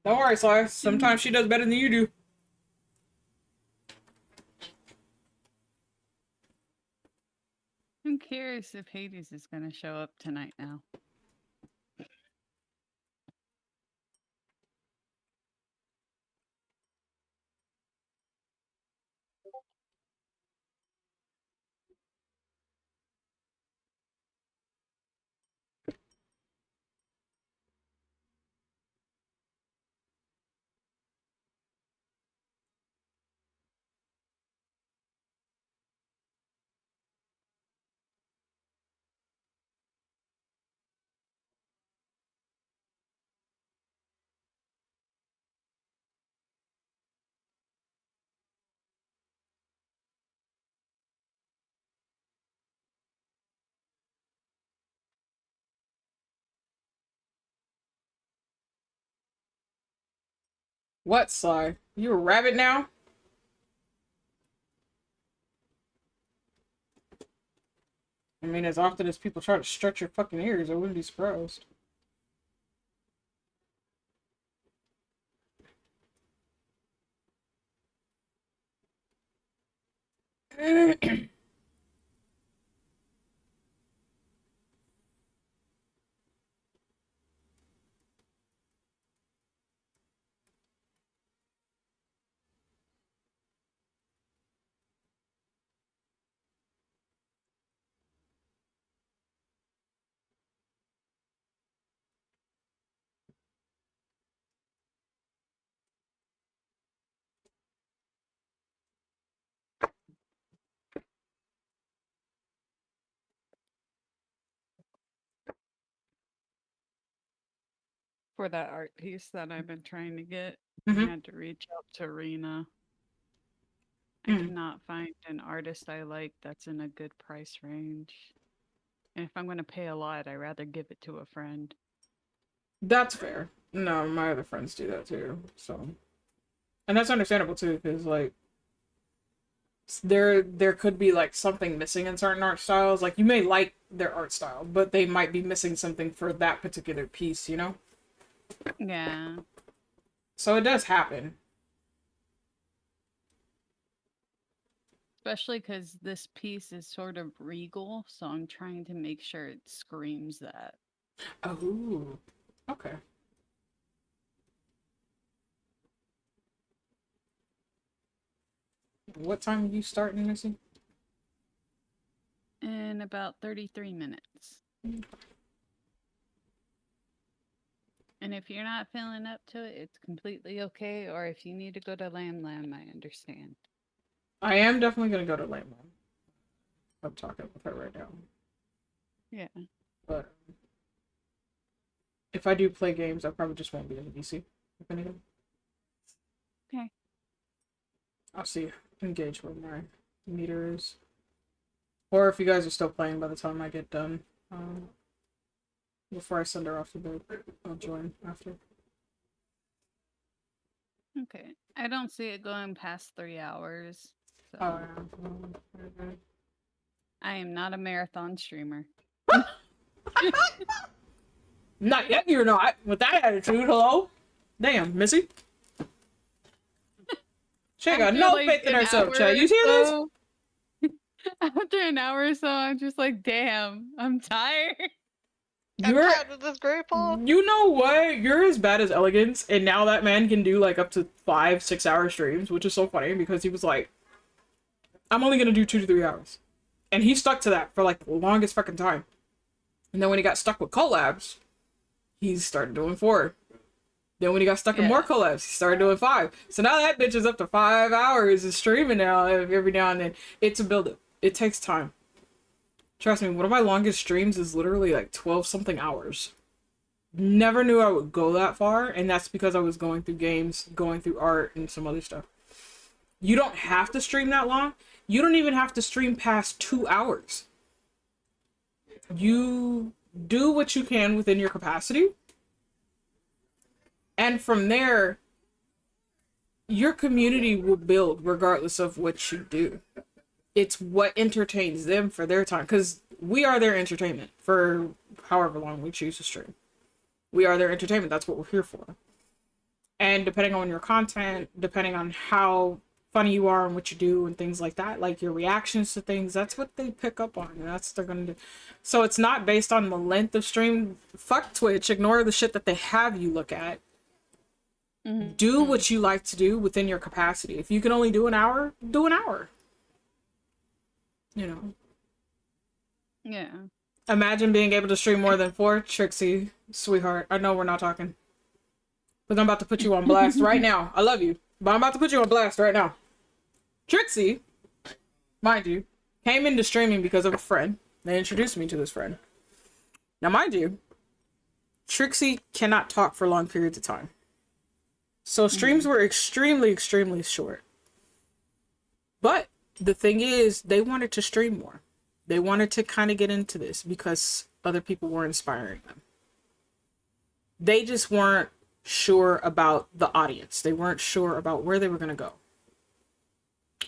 Don't worry, Sly. Sometimes she does better than you do. I'm curious if Hades is gonna show up tonight now. What, Sly? You a rabbit now? I mean, as often as people try to stretch your fucking ears, I wouldn't be surprised. For that art piece that I've been trying to get, Mhm. I had to reach out to Rena. I cannot find an artist I like that's in a good price range. And if I'm going to pay a lot, I'd rather give it to a friend. That's fair. No, my other friends do that too. So, and that's understandable too, because like there could be like something missing in certain art styles. Like you may like their art style, but they might be missing something for that particular piece. You know. Yeah. So it does happen. Especially because this piece is sort of regal, so I'm trying to make sure it screams that. Oh, okay. What time are you starting, Missy? In about 33 minutes. And if you're not feeling up to it, it's completely okay. Or if you need to go to Lamb Lamb, I understand. I am definitely gonna go to Lamb. I'm talking with her right now. Yeah. But if I do play games, I probably just won't be in the VC. If anything. Okay. I'll see. Engage where my meter is. Or if you guys are still playing by the time I get done. Before I send her off to bed, I'll join after. Okay. I don't see it going past 3 hours. So Oh, yeah. I am not a marathon streamer. Not yet, you're not. With that attitude, hello? Damn, Missy. She ain't got After, no like, faith in an herself, hour Chad. or You hear this? so- After an hour or so, I'm just like, damn, I'm tired. I'm You're, tired of this grandpa. you know what? You're as bad as Elegance, and now that man can do like up to 5-6 hour streams, which is so funny because he was like, I'm only gonna do 2 to 3 hours. And he stuck to that for like the longest fucking time. And then when he got stuck with collabs, he started doing 4. Then when he got stuck in more collabs, he started doing 5. So now that bitch is up to 5 hours of streaming now every now and then. It's a build-up. It takes time. Trust me, one of my longest streams is literally like 12 something hours. Never knew I would go that far, and that's because I was going through games, going through art, and some other stuff. You don't have to stream that long. You don't even have to stream past 2 hours. You do what you can within your capacity. And from there, your community will build regardless of what you do. It's what entertains them for their time, because we are their entertainment for however long we choose to stream. We are their entertainment. That's what we're here for. And depending on your content, depending on how funny you are and what you do and things like that, like your reactions to things, that's what they pick up on, and that's what they're gonna do. So it's not based on the length of stream. Fuck Twitch. Ignore the shit that they have you look at. Do what you like to do within your capacity. If you can only do an hour, do an hour. You know. Yeah. Imagine being able to stream more than 4. Trixie, sweetheart, I know we're not talking, but I'm about to put you on blast right now. I love you, but I'm about to put you on blast right now. Trixie, mind you, came into streaming because of a friend. They introduced me to this friend. Now, mind you, Trixie cannot talk for long periods of time. So streams were extremely, extremely short. But the thing is, they wanted to stream more. They wanted to kind of get into this because other people were inspiring them. They just weren't sure about the audience. They weren't sure about where they were going to go.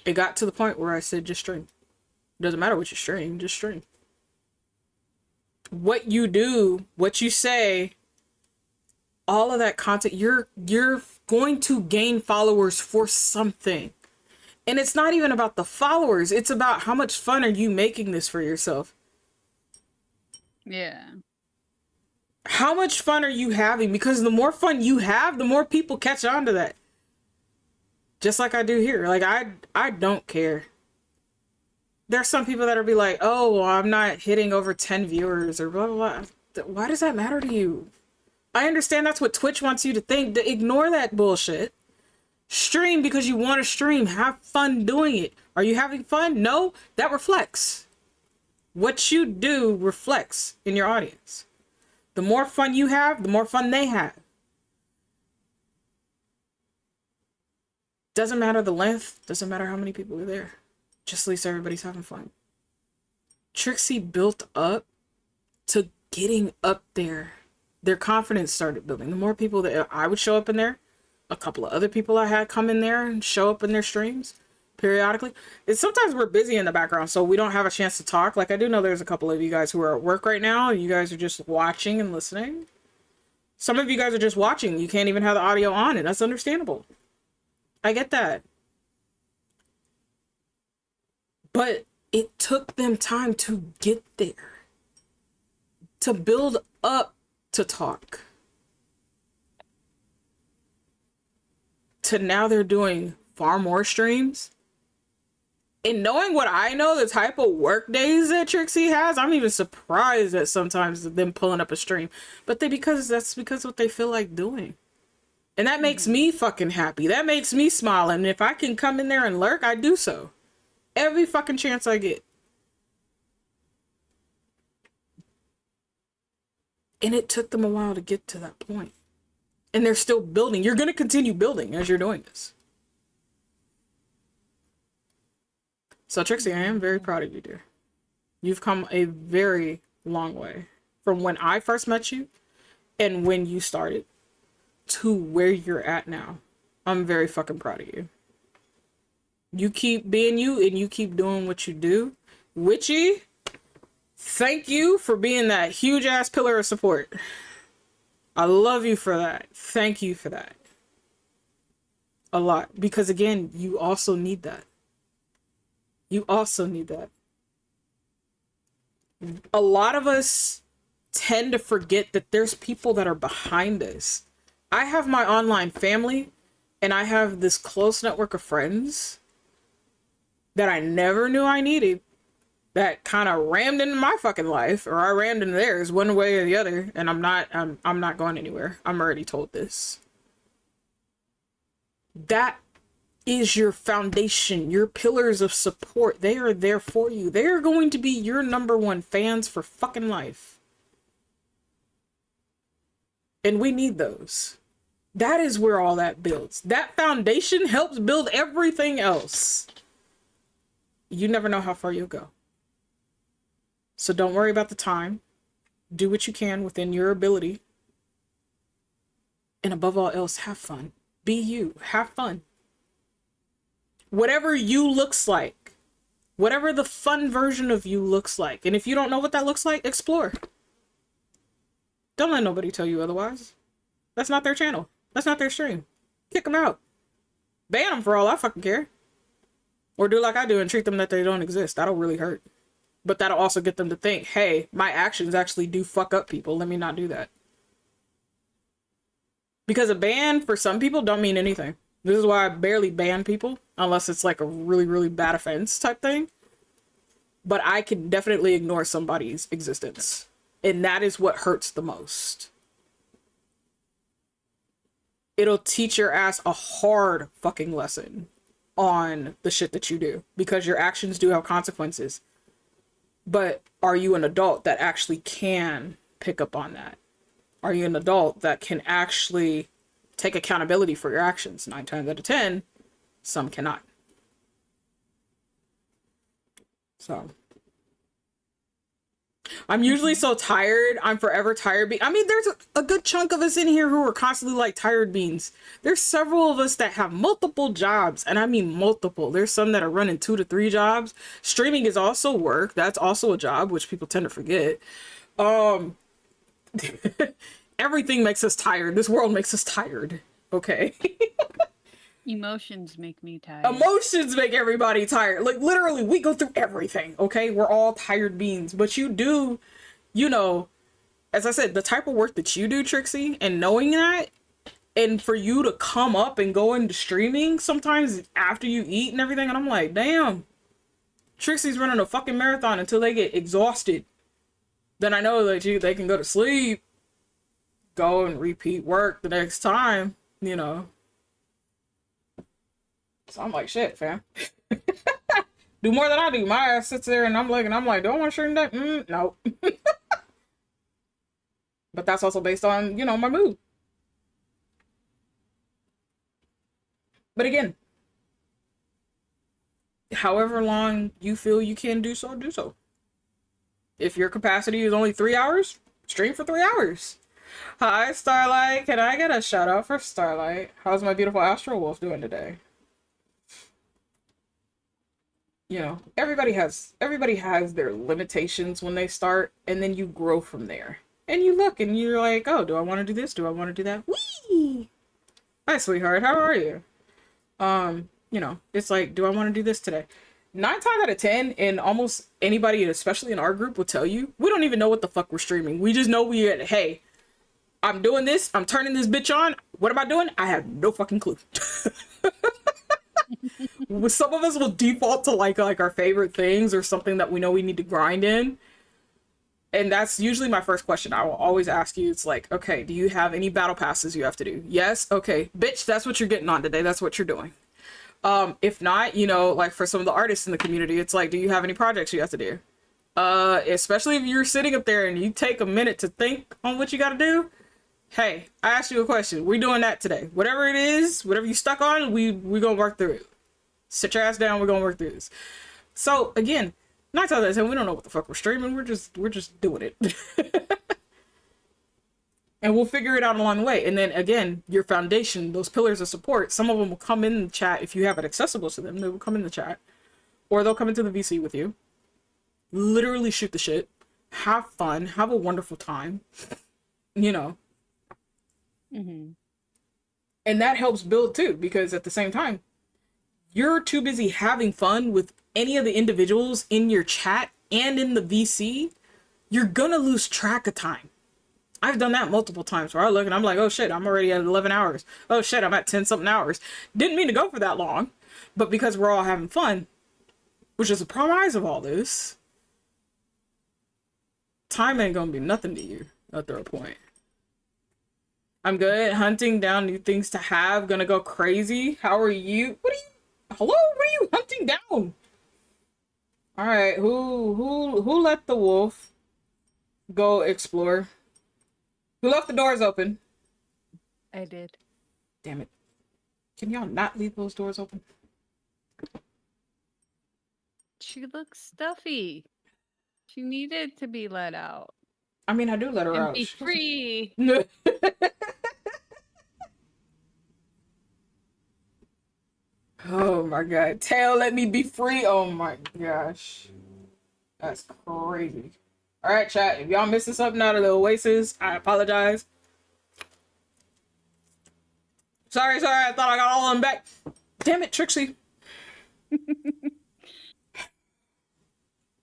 It got to the point where I said, just stream. Doesn't matter what you stream, just stream. What you do, what you say, all of that content, you're going to gain followers for something. And it's not even about the followers. It's about how much fun are you making this for yourself. Yeah. How much fun are you having? Because the more fun you have, the more people catch on to that. Just like I do here. Like, I don't care. There's some people that'll be like, oh, well, I'm not hitting over 10 viewers or blah, blah, blah. Why does that matter to you? I understand that's what Twitch wants you to think. Ignore that bullshit. Stream because you want to stream. Have fun doing it. Are you having fun? No? That reflects. What you do reflects in your audience. The more fun you have, the more fun they have. Doesn't matter the length. Doesn't matter how many people are there. Just at least everybody's having fun. Trixie built up to getting up there. Their confidence started building. The more people that I would show up in there, a couple of other people I had come in there and show up in their streams periodically. And sometimes we're busy in the background, so we don't have a chance to talk. Like, I do know there's a couple of you guys who are at work right now, and you guys are just watching and listening. Some of you guys are just watching. You can't even have the audio on, and that's understandable. I get that. But it took them time to get there. To build up to talk. To now they're doing far more streams. And knowing what I know, the type of work days that Trixie has, I'm even surprised at sometimes them pulling up a stream. But that's because what they feel like doing. And that makes me fucking happy. That makes me smile. And if I can come in there and lurk, I do so. Every fucking chance I get. And it took them a while to get to that point. And they're still building. You're going to continue building as you're doing this. So, Trixie, I am very proud of you, dear. You've come a very long way from when I first met you and when you started to where you're at now. I'm very fucking proud of you. You keep being you and you keep doing what you do. Witchy, thank you for being that huge ass pillar of support. I love you for that. Thank you for that. A lot. Because again, you also need that. You also need that. A lot of us tend to forget that there's people that are behind us. I have my online family and I have this close network of friends that I never knew I needed that kind of rammed into my fucking life, or I rammed into theirs one way or the other, and I'm not going anywhere. I'm already told this. That is your foundation, your pillars of support. They are there for you. They are going to be your number one fans for fucking life. And we need those. That is where all that builds. That foundation helps build everything else. You never know how far you'll go. So don't worry about the time. Do what you can within your ability. And above all else, have fun. Be you. Have fun. Whatever you looks like. Whatever the fun version of you looks like. And if you don't know what that looks like, explore. Don't let nobody tell you otherwise. That's not their channel. That's not their stream. Kick them out. Ban them for all I fucking care. Or do like I do and treat them that they don't exist. That'll really hurt. But that'll also get them to think, hey, my actions actually do fuck up people. Let me not do that. Because a ban for some people don't mean anything. This is why I barely ban people. Unless it's like a really, really bad offense type thing. But I can definitely ignore somebody's existence. And that is what hurts the most. It'll teach your ass a hard fucking lesson on the shit that you do. Because your actions do have consequences. But are you an adult that actually can pick up on that? Are you an adult that can actually take accountability for your actions? 9 times out of 10, some cannot. So I'm usually so tired. I'm forever tired. I mean, there's a good chunk of us in here who are constantly like tired beans. There's several of us that have multiple jobs, and I mean multiple. There's some that are running 2 to 3 jobs. Streaming is also work. That's also a job, which people tend to forget. Everything makes us tired. This world makes us tired. Okay. Emotions make me tired. Emotions make everybody tired. Like, literally, we go through everything, okay? We're all tired beings. But you do, you know, as I said, the type of work that you do, Trixie, and knowing that, and for you to come up and go into streaming sometimes after you eat and everything, and I'm like, damn, Trixie's running a fucking marathon until they get exhausted. Then I know that they can go to sleep, go and repeat work the next time, you know. So I'm like, shit, fam. Do more than I do. My ass sits there and I'm like, do I want to stream that? No. But that's also based on, you know, my mood. But again, however long you feel you can do so, do so. If your capacity is only 3 hours, stream for 3 hours. Hi, Starlight. Can I get a shout out for Starlight? How's my beautiful Astro Wolf doing today? You know, everybody has their limitations when they start, and then you grow from there. And you look and you're like, oh, do I want to do this? Do I want to do that? Whee! Hi, sweetheart. How are you? You know, it's like, do I want to do this today? 9 times out of 10, and almost anybody, especially in our group, will tell you, we don't even know what the fuck we're streaming. We just know hey, I'm doing this. I'm turning this bitch on. What am I doing? I have no fucking clue. Some of us will default to like our favorite things or something that we know we need to grind in. And that's usually my first question. I will always ask you, it's like, okay, do you have any battle passes you have to do? Yes? Okay. Bitch, that's what you're getting on today. That's what you're doing. If not, you know, like for some of the artists in the community, it's like, do you have any projects you have to do? Especially if you're sitting up there and you take a minute to think on what you got to do. Hey, I asked you a question. We're doing that today. Whatever it is, whatever you stuck on, we gonna work through it. Sit your ass down. We're gonna work through this. So again, 9 times out of 10, we don't know what the fuck we're streaming. We're just doing it. And we'll figure it out along the way. And then again, your foundation, those pillars of support, some of them will come in the chat if you have it accessible to them. They will come in the chat. Or they'll come into the VC with you. Literally shoot the shit. Have fun. Have a wonderful time. You know. Mm-hmm. And that helps build too, because at the same time, you're too busy having fun with any of the individuals in your chat and in the VC, you're gonna lose track of time. I've done that multiple times where I look and I'm like, oh shit, I'm already at 11 hours. Oh shit, I'm at 10 something hours. Didn't mean to go for that long, but because we're all having fun, which is the prize of all this, time ain't gonna be nothing to you after a point. I'm good. Hunting down new things to have. Gonna go crazy. How are you? Hello? What are you hunting down? Alright, who let the wolf go explore? Who left the doors open? I did. Damn it. Can y'all not leave those doors open? She looks stuffy. She needed to be let out. I mean, I do let her And out. be free. Oh my god. Tail, let me be free. Oh my gosh. That's crazy. Alright, chat. If y'all missing something out of the Oasis, I apologize. Sorry. I thought I got all of them back. Damn it, Trixie.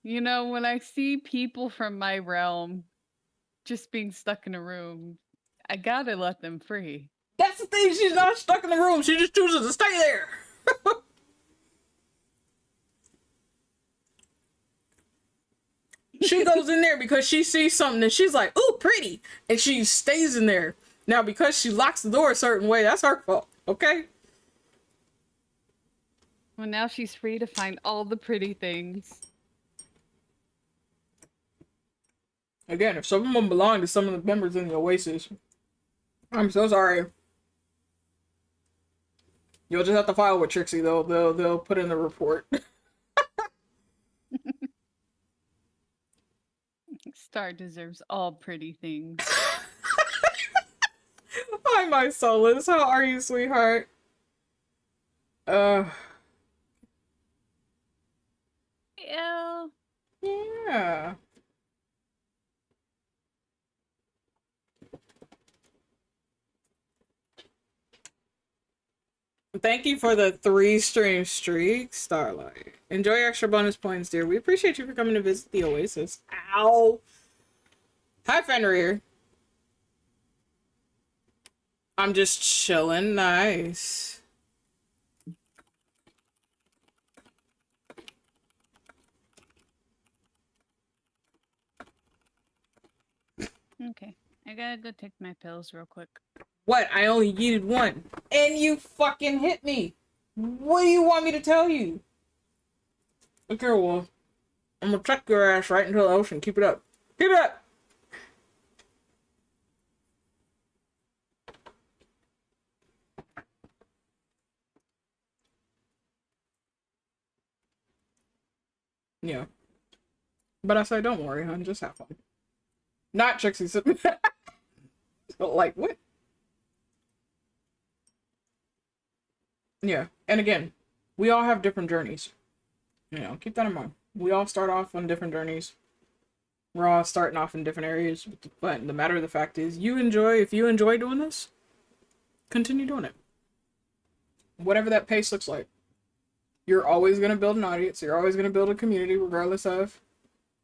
You know, when I see people from my realm just being stuck in a room, I gotta let them free. That's the thing. She's not stuck in the room. She just chooses to stay there. She goes in there because she sees something and she's like, ooh, pretty. And she stays in there. Now, because she locks the door a certain way, that's her fault. Okay? Well, now she's free to find all the pretty things. Again, if some of them belong to some of the members in the Oasis, I'm so sorry. You'll just have to file with Trixie. They'll put in the report. Star deserves all pretty things. Hi, my Solus. How are you, sweetheart? Yeah. Yeah. Thank you for the 3 stream streak, Starlight. Enjoy your extra bonus points, dear. We appreciate you for coming to visit the Oasis. Ow! Hi, Fenrir. I'm just chilling. Nice. Okay. I gotta go take my pills real quick. What? I only needed 1. And you fucking hit me. What do you want me to tell you? Look here, Wolf. I'm gonna chuck your ass right into the ocean. Keep it up. Keep it up! Yeah. But I say, don't worry, hon. Just have fun. Not Trixie. So, like, what? Yeah. And again, we all have different journeys. You know, keep that in mind. We all start off on different journeys. We're all starting off in different areas. But the matter of the fact is, if you enjoy doing this, continue doing it. Whatever that pace looks like. You're always going to build an audience. You're always going to build a community regardless of.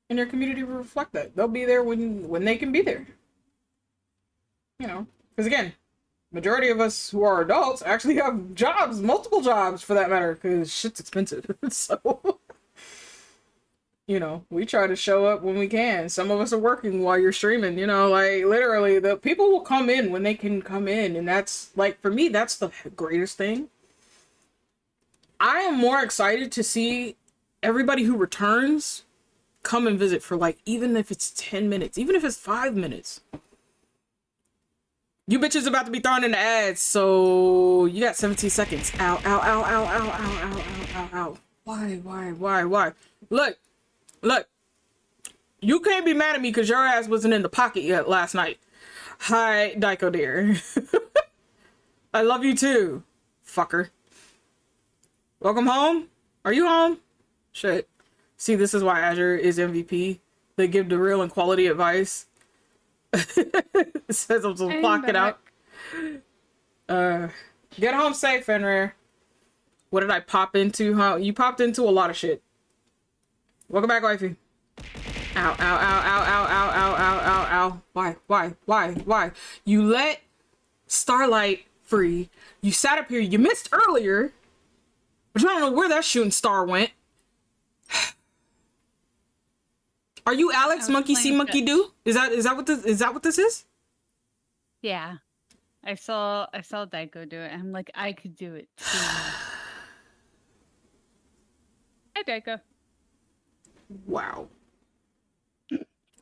And your community will reflect that. They'll be there when they can be there. You know, because again, majority of us who are adults actually have jobs, multiple jobs for that matter, because shit's expensive. So, you know, we try to show up when we can. Some of us are working while you're streaming, you know, like literally the people will come in when they can come in. And that's like, for me, that's the greatest thing. I am more excited to see everybody who returns come and visit for like, even if it's 10 minutes, even if it's 5 minutes. You bitches about to be thrown in the ads, so you got 17 seconds. Ow, ow, ow, ow, ow, ow, ow, ow, ow. Why? Look. You can't be mad at me because your ass wasn't in the pocket yet last night. Hi, Daiko dear. I love you too, fucker. Welcome home? Are you home? Shit. See, this is why Azure is MVP. They give the real and quality advice. It says I'm supposed to block it out. Get home safe, Fenrir. What did I pop into, huh? You popped into a lot of shit. Welcome back, wifey. Ow, ow, ow, ow, ow, ow, ow, ow, ow, ow. Why? You let Starlight free. You sat up here. You missed earlier. But I don't know where that shooting star went. Are you Alex Monkey See Monkey Do? Is that what this is? Yeah. I saw Daiko do it. And I'm like, I could do it too. Hi, Daiko. Wow.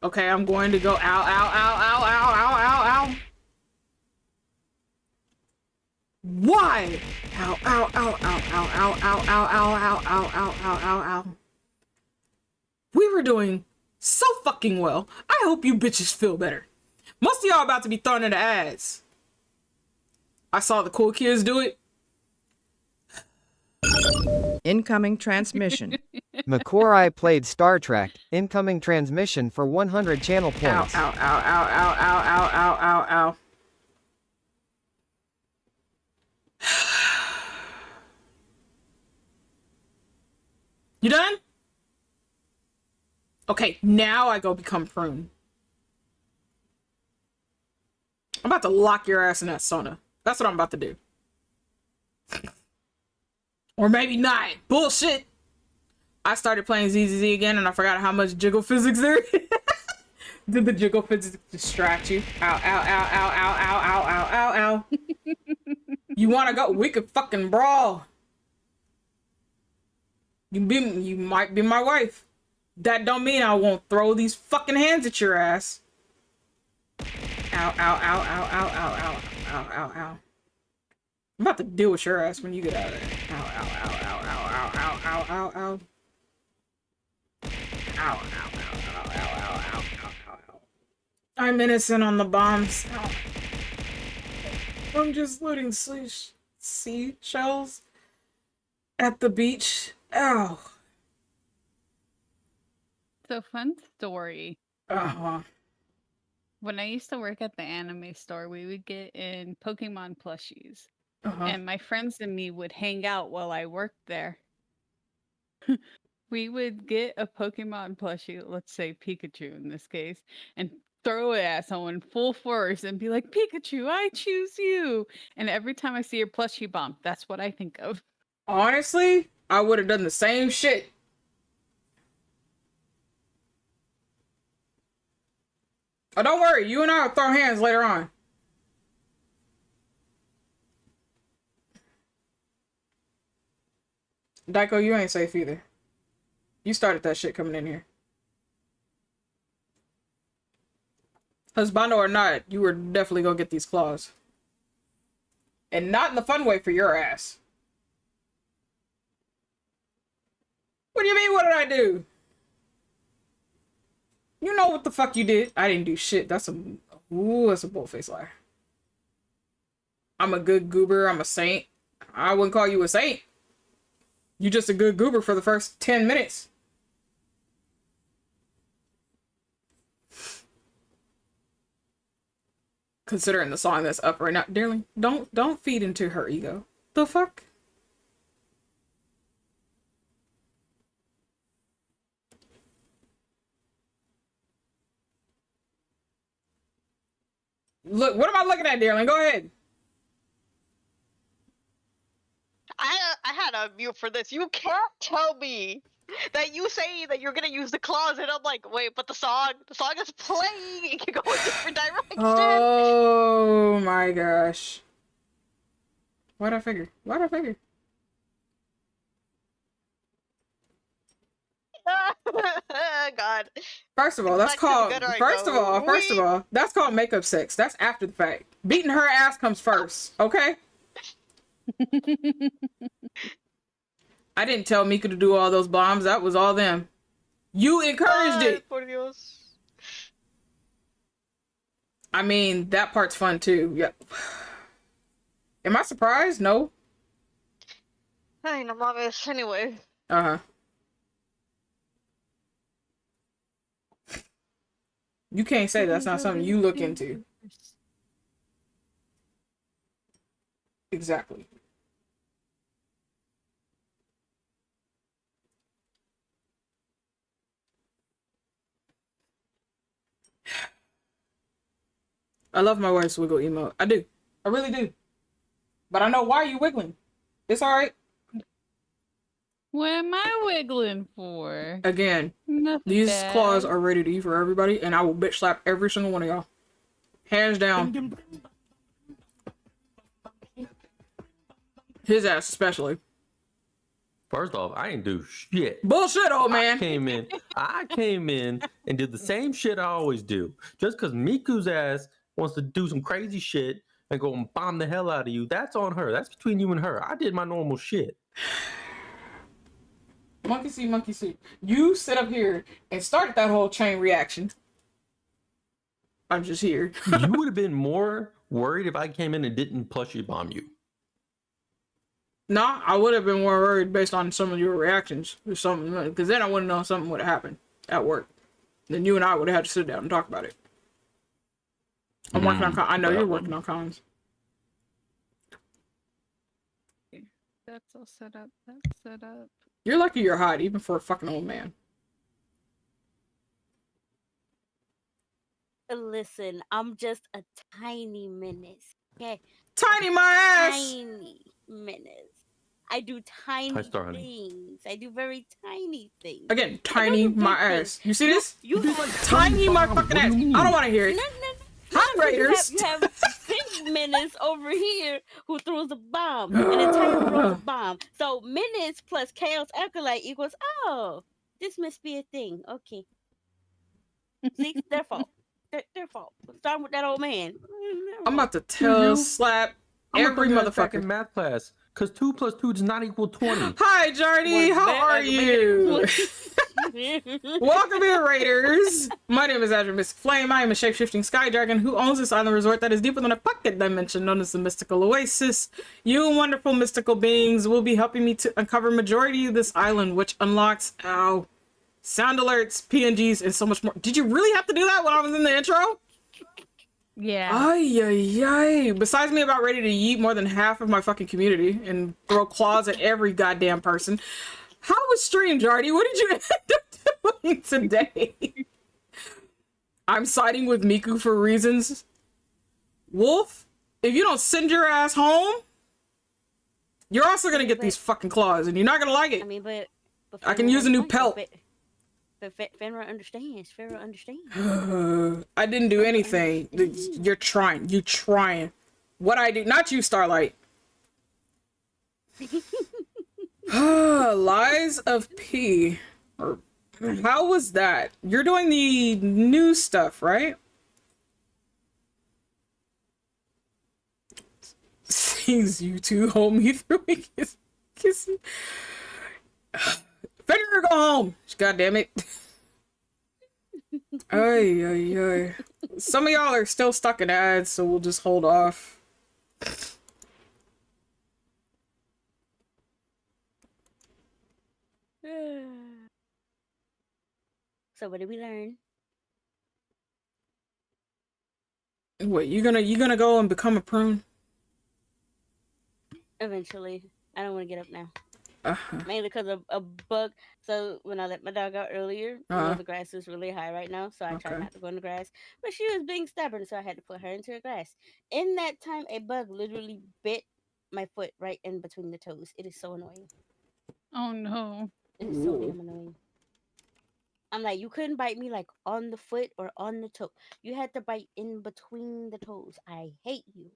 Okay, I'm going to go ow, ow, ow, ow, ow, ow, ow, ow. Why? Ow, ow, ow, ow, ow, ow, ow, ow, ow, ow, ow, ow, ow, ow, ow. We were doing so fucking well. I hope you bitches feel better. Most of y'all about to be thrown into ads. I saw the cool kids do it. Incoming transmission. Makorai played Star Trek. Incoming transmission for 100 channel Ow, points. ow, ow, ow, ow, ow, ow, ow, ow, ow. You done? Okay, now I go become prune. I'm about to lock your ass in that sauna. That's what I'm about to do. Or maybe not. Bullshit. I started playing ZZZ again and I forgot how much jiggle physics there is. Did the jiggle physics distract you? Ow, ow, ow, ow, ow, ow, ow, ow, ow, ow. You wanna go? We could fucking brawl. You might be my wife. That don't mean I won't throw these fucking hands at your ass. Ow, ow, ow, ow, ow, ow, ow, ow, ow, ow. I'm about to deal with your ass when you get out of there. Ow, ow, ow, ow, ow, ow, ow, ow, ow. Ow, ow, ow, ow, ow, ow, ow, ow, ow. I'm innocent on the bombs. Ow. I'm just looting seashells at the beach. Ow. So, fun story. Uh-huh. When I used to work at the anime store, we would get in Pokemon plushies. Uh-huh. And my friends and me would hang out while I worked there. We would get a Pokemon plushie, let's say Pikachu in this case, and throw it at someone full force and be like, Pikachu, I choose you. And every time I see your plushie bomb, that's what I think of. Honestly, I would have done the same shit. Oh, don't worry. You and I will throw hands later on. Daiko, you ain't safe either. You started that shit coming in here. Husbando or not, you were definitely gonna get these claws. And not in the fun way for your ass. What do you mean, what did I do? You know what the fuck you did. I didn't do shit. That's a bullface lie. I'm a good goober. I'm a saint. I wouldn't call you a saint. You just a good goober for the first 10 minutes. Considering the song that's up right now. Dearly, don't feed into her ego. The fuck? Look, what am I looking at, Dearling? Go ahead. I had a mute for this. You can't tell me that you say that you're gonna use the claws, and I'm like, wait, but the song is playing. It can go in different directions. Oh my gosh. Why'd I figure? God. First of all, that's Back to the called. gutter I First of go. all, that's called makeup sex. That's after the fact. Beating her ass comes first. Okay. I didn't tell Mika to do all those bombs. That was all them. You encouraged it. Por Dios. I mean, that part's fun too. Yep. Am I surprised? No. I mean, I'm obvious anyway. Uh-huh. You can't say that's not something you look into. Exactly. I love my wife's wiggle emote. I do. I really do. But I know why you wiggling. It's alright. What am I wiggling for? Again, Nothing these bad. claws are ready to eat for everybody, and I will bitch slap every single one of y'all. Hands down. His ass especially. First off, I didn't do shit. Bullshit, old man. I came in and did the same shit I always do. Just because Miku's ass wants to do some crazy shit and go and bomb the hell out of you, that's on her. That's between you and her. I did my normal shit. Monkey see, monkey see. You sit up here and started that whole chain reaction. I'm just here. You would have been more worried if I came in and didn't plushie bomb you. Nah, I would have been more worried based on some of your reactions or something, because then I wouldn't know something would have happened at work. Then you and I would have had to sit down and talk about it. I'm working on. I know you're working on cons. That's all set up. That's set up. You're lucky you're hot, even for a fucking old man. Listen, I'm just a tiny menace. Okay, Tiny my ass. tiny menace. I do tiny things. I do very tiny things. Again, tiny my ass. You see this? You have Tiny my fucking ass. I don't want to hear it. no. Hi, Raiders. You have big menace over here who throws a bomb, and a tiny throws a bomb. So menace plus chaos acolyte equals this must be a thing. Okay. See, their fault. Their fault. Starting with that old man. I'm about to tell slap every motherfucker in math class. Because 2 + 2 does not equal 20. Hi, Jardy. How are you? Welcome in, Raiders. My name is Azure Mystic Flame. I am a shape-shifting sky dragon who owns this island resort that is deeper than a pocket dimension known as the Mystical Oasis. You wonderful mystical beings will be helping me to uncover majority of this island, which unlocks, sound alerts, PNGs, and so much more. Did you really have to do that when I was in the intro? Yeah. Ay. Besides me about ready to yeet more than half of my fucking community and throw claws at every goddamn person. How was stream, Jardy? What did you end up doing today? I'm siding with Miku for reasons. Wolf, if you don't send your ass home, you're also gonna get these fucking claws, and you're not gonna like it. I mean, but I can use a new pelt. But Fenrir understands. Fenrir understands. I didn't do anything. You're trying. You trying. What I do? Not you, Starlight. Lies of P. Or how was that? You're doing the new stuff, right? Sees you two hold me through a kiss. Fenrir, go home. God damn it. Ay. Some of y'all are still stuck in ads, so we'll just hold off. So what did we learn? Wait, you gonna go and become a prune? Eventually. I don't want to get up now. Mainly because of a bug. So when I let my dog out earlier, the grass is really high right now, so I tried not to go in the grass. But she was being stubborn, so I had to put her into the grass. In that time, a bug literally bit my foot right in between the toes. It is so annoying. Oh no. It is so damn annoying. I'm like, you couldn't bite me like on the foot or on the toe. You had to bite in between the toes. I hate you.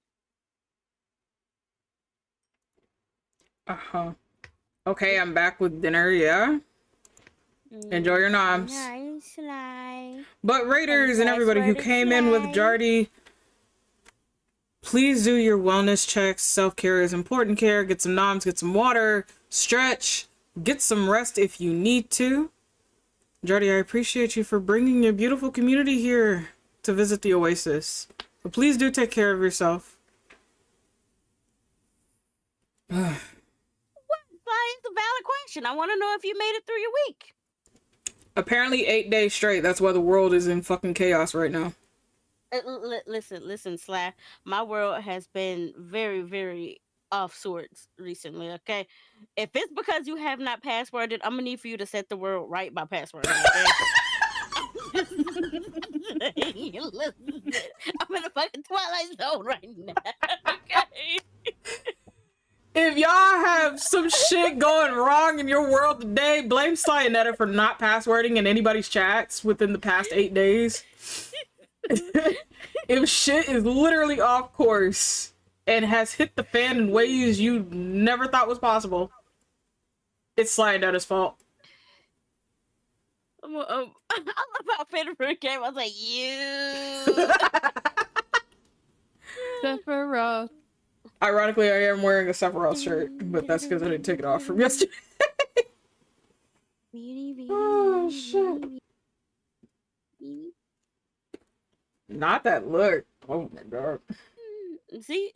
Okay, I'm back with dinner, yeah? Enjoy your noms. Nice, nice. But Raiders and everybody who came in with Jardy, please do your wellness checks. Self-care is important care. Get some noms, get some water, stretch, get some rest if you need to. Jardy, I appreciate you for bringing your beautiful community here. to visit the Oasis. But please do take care of yourself. Sly, it's a valid question. I want to know if you made it through your week. Apparently 8 days straight. That's why the world is in fucking chaos right now. Listen, Sly. My world has been very, very off sorts recently, okay? If it's because you have not passworded, I'm gonna need for you to set the world right by passwording, okay? Listen, I'm in a fucking Twilight Zone right now, okay? If y'all have some shit going wrong in your world today, blame Cyanetta for not passwording in anybody's chats within the past 8 days. If shit is literally off course and has hit the fan in ways you never thought was possible, it's Cyanetta's fault. I love how Fenrir came. I was like, you. Sephiroth. Ironically, I am wearing a Sephiroth shirt, but that's because I didn't take it off from yesterday. Oh, shit. Not that look. Oh my god. See.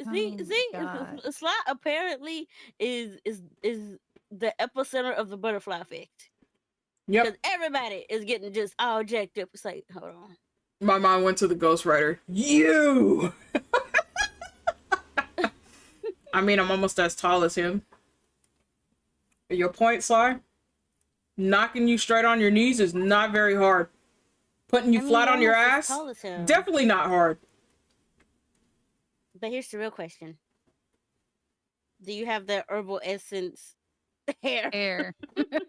God. Sly apparently is the epicenter of the butterfly effect. Yep. Because everybody is getting just all jacked up. It's like, hold on. My mind went to the ghostwriter. You! I mean, I'm almost as tall as him. Your point, Sly? Knocking you straight on your knees is not very hard. Putting you flat on your ass? Definitely not hard. But here's the real question. Do you have the herbal essence hair?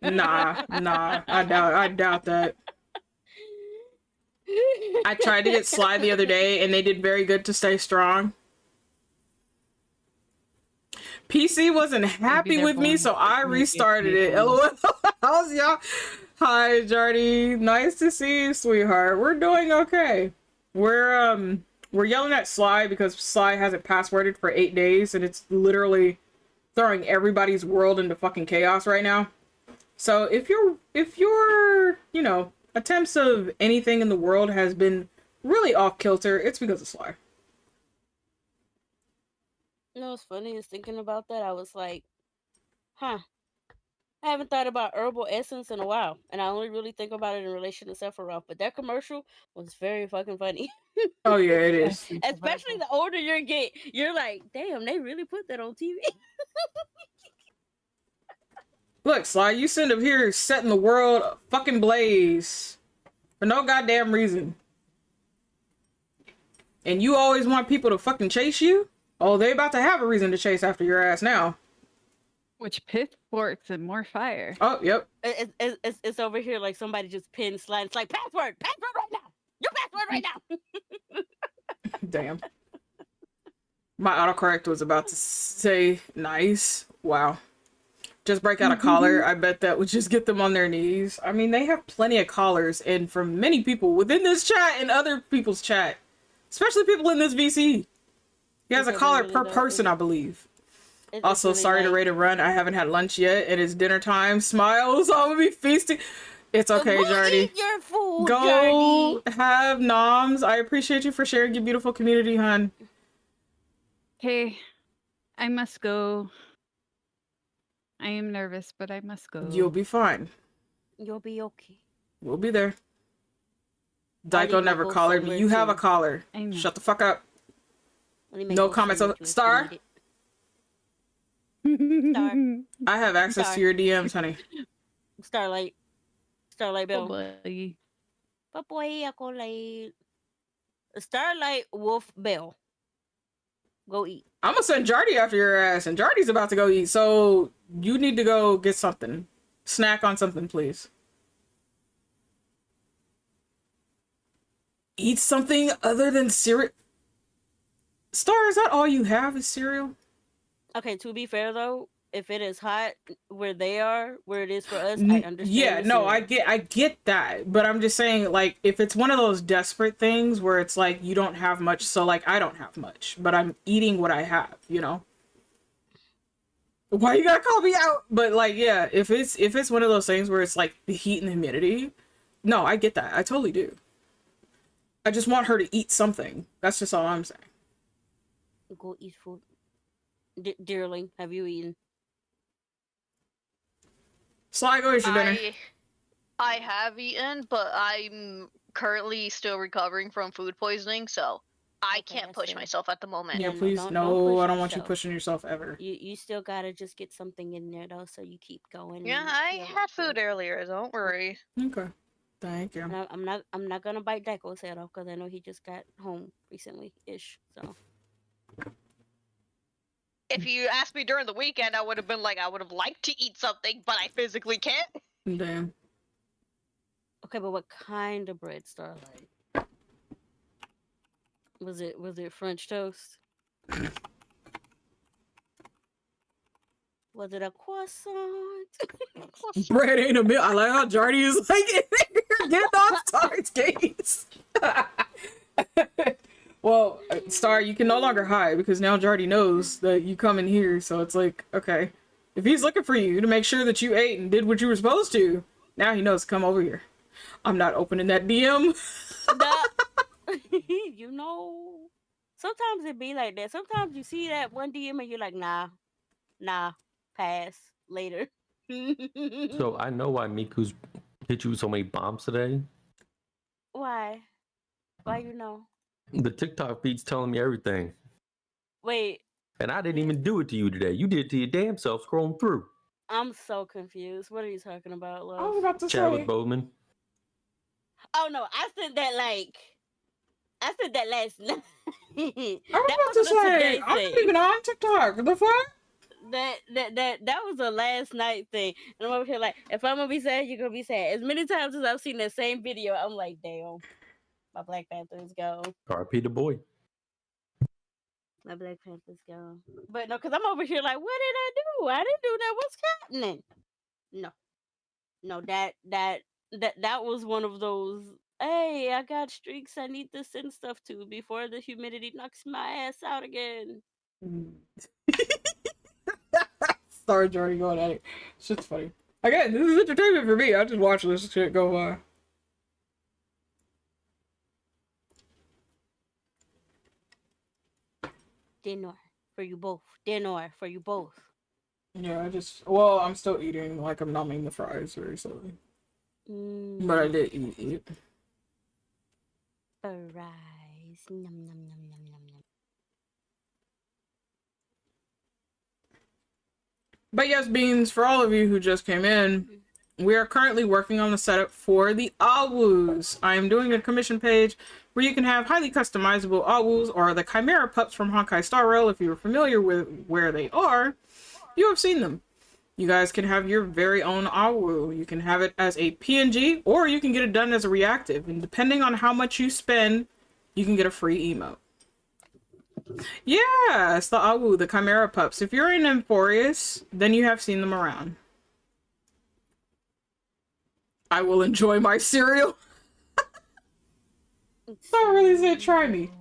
Nah. I doubt that. I tried to get Sly the other day, and they did very good to stay strong. PC wasn't happy with me, so I restarted it. LOL. How's y'all? Hi, Jardy. Nice to see you, sweetheart. We're doing okay. We're yelling at Sly because Sly hasn't passworded for 8 days, and it's literally throwing everybody's world into fucking chaos right now. So if your attempts of anything in the world has been really off kilter, it's because of Sly. You know what's funny is thinking about that, I was like, I haven't thought about herbal essence in a while, and I only really think about it in relation to Sephiroth. But that commercial was very fucking funny. Oh yeah, it is. Especially the older you get, you're like, damn, they really put that on TV. Look, Sly, you sitting up here setting the world fucking blaze for no goddamn reason. And you always want people to fucking chase you? Oh, they about to have a reason to chase after your ass now. Which pitchforks and more fire. Oh, yep. It's over here like somebody just pinned Sly. It's like, password right now. Your password right now. Damn. My autocorrect was about to say nice. Wow. Just break out a collar. I bet that would just get them on their knees. I mean, they have plenty of collars, and from many people within this chat and other people's chat, especially people in this VC. He has a collar per person, I believe. Also, sorry to rate and run. I haven't had lunch yet. It is dinner time. Smiles. I'm gonna be feasting. It's okay, Jardy. Eat your food, Go Jardy. have noms. I appreciate you for sharing your beautiful community, hon. Okay, I must go. I am nervous, but I must go. You'll be fine. You'll be okay. We'll be there. Daiko never collared me. You have a collar. Shut the fuck up. No comments. Star? Star. I have access to your DMs, honey. Starlight Bell. Boy. Papoy ako like Starlight Wolf Bell. Go eat. I'm gonna send Jardy after your ass, and Jardy's about to go eat, so you need to go get something. Snack on something, please. Eat something other than cereal. Star, is that all you have is cereal? Okay, to be fair though, if it is hot where they are, where it is for us, I understand. Yeah, no, I get that, but I'm just saying, like, if it's one of those desperate things where it's like you don't have much, so like I don't have much, but I'm eating what I have, you know. Why you gotta call me out? But like, yeah, if it's one of those things where it's like the heat and the humidity, no, I get that, I totally do. I just want her to eat something. That's just all I'm saying. Go eat food. Dearling, have you eaten? Sly, go eat your dinner. I have eaten, but I'm currently still recovering from food poisoning, so I can't push myself at the moment. Yeah, No, please. don't No, push I don't want you yourself. pushing yourself ever. You still gotta just get something in there though, so you keep going. Yeah, and I heal up had food good. earlier. Don't worry. Okay. Thank you. And I'm not gonna bite Deco's head off because I know he just got home recently ish. So If you asked me during the weekend, I would have been like, I would have liked to eat something, but I physically can't. Damn. okay, but what kind of bread, Starlight? Was it French toast? Was it a croissant? Bread ain't a meal. I like how Jardy is like getting off Star's case. Well, Star, you can no longer hide because now Jardy knows that you come in here. So it's like, okay, if he's looking for you to make sure that you ate and did what you were supposed to, now he knows to come over here. I'm not opening that DM. You know, sometimes it be like that. Sometimes you see that one DM and you're like, nah, pass later. So I know why Miku's hit you with so many bombs today. Why? Why you know? The TikTok feed's telling me everything. Wait. And I didn't even do it to you today. You did it to your damn self scrolling through. I'm so confused. What are you talking about, love? I was about to Chat say. with Bowman. Oh no, I said that last night. I was about to say, I'm not even on TikTok. The fuck? That was a last night thing. And I'm over here like, if I'm gonna be sad, you're gonna be sad. As many times as I've seen that same video, I'm like, damn, my Black Panther's gone. RP the boy. My Black Panther's gone. But no, because I'm over here like, what did I do? I didn't do that. What's happening? No, that was one of those. Hey, I got streaks I need to send stuff to before the humidity knocks my ass out again. Star Jardy going at it. Shit's funny. Again, this is entertainment for me. I just watch this shit go by. Dinner for you both. Dinner for you both. Yeah, well, I'm still eating, like I'm numbing the fries very slowly. But I did eat it. Fries. Nom, nom, nom, nom, nom, nom. But yes, Beans, for all of you who just came in, we are currently working on the setup for the AWWOOOs. I am doing a commission page where you can have highly customizable AWWOOs or the Chimera pups from Honkai Star Rail. If you're familiar with where they are, you have seen them. You guys can have your very own AWWOO. You can have it as a PNG or you can get it done as a reactive. And depending on how much you spend, you can get a free emote. Yeah, it's the AWWOO, the Chimera pups. If you're in Emporius, then you have seen them around. I will enjoy my cereal. I really said try me.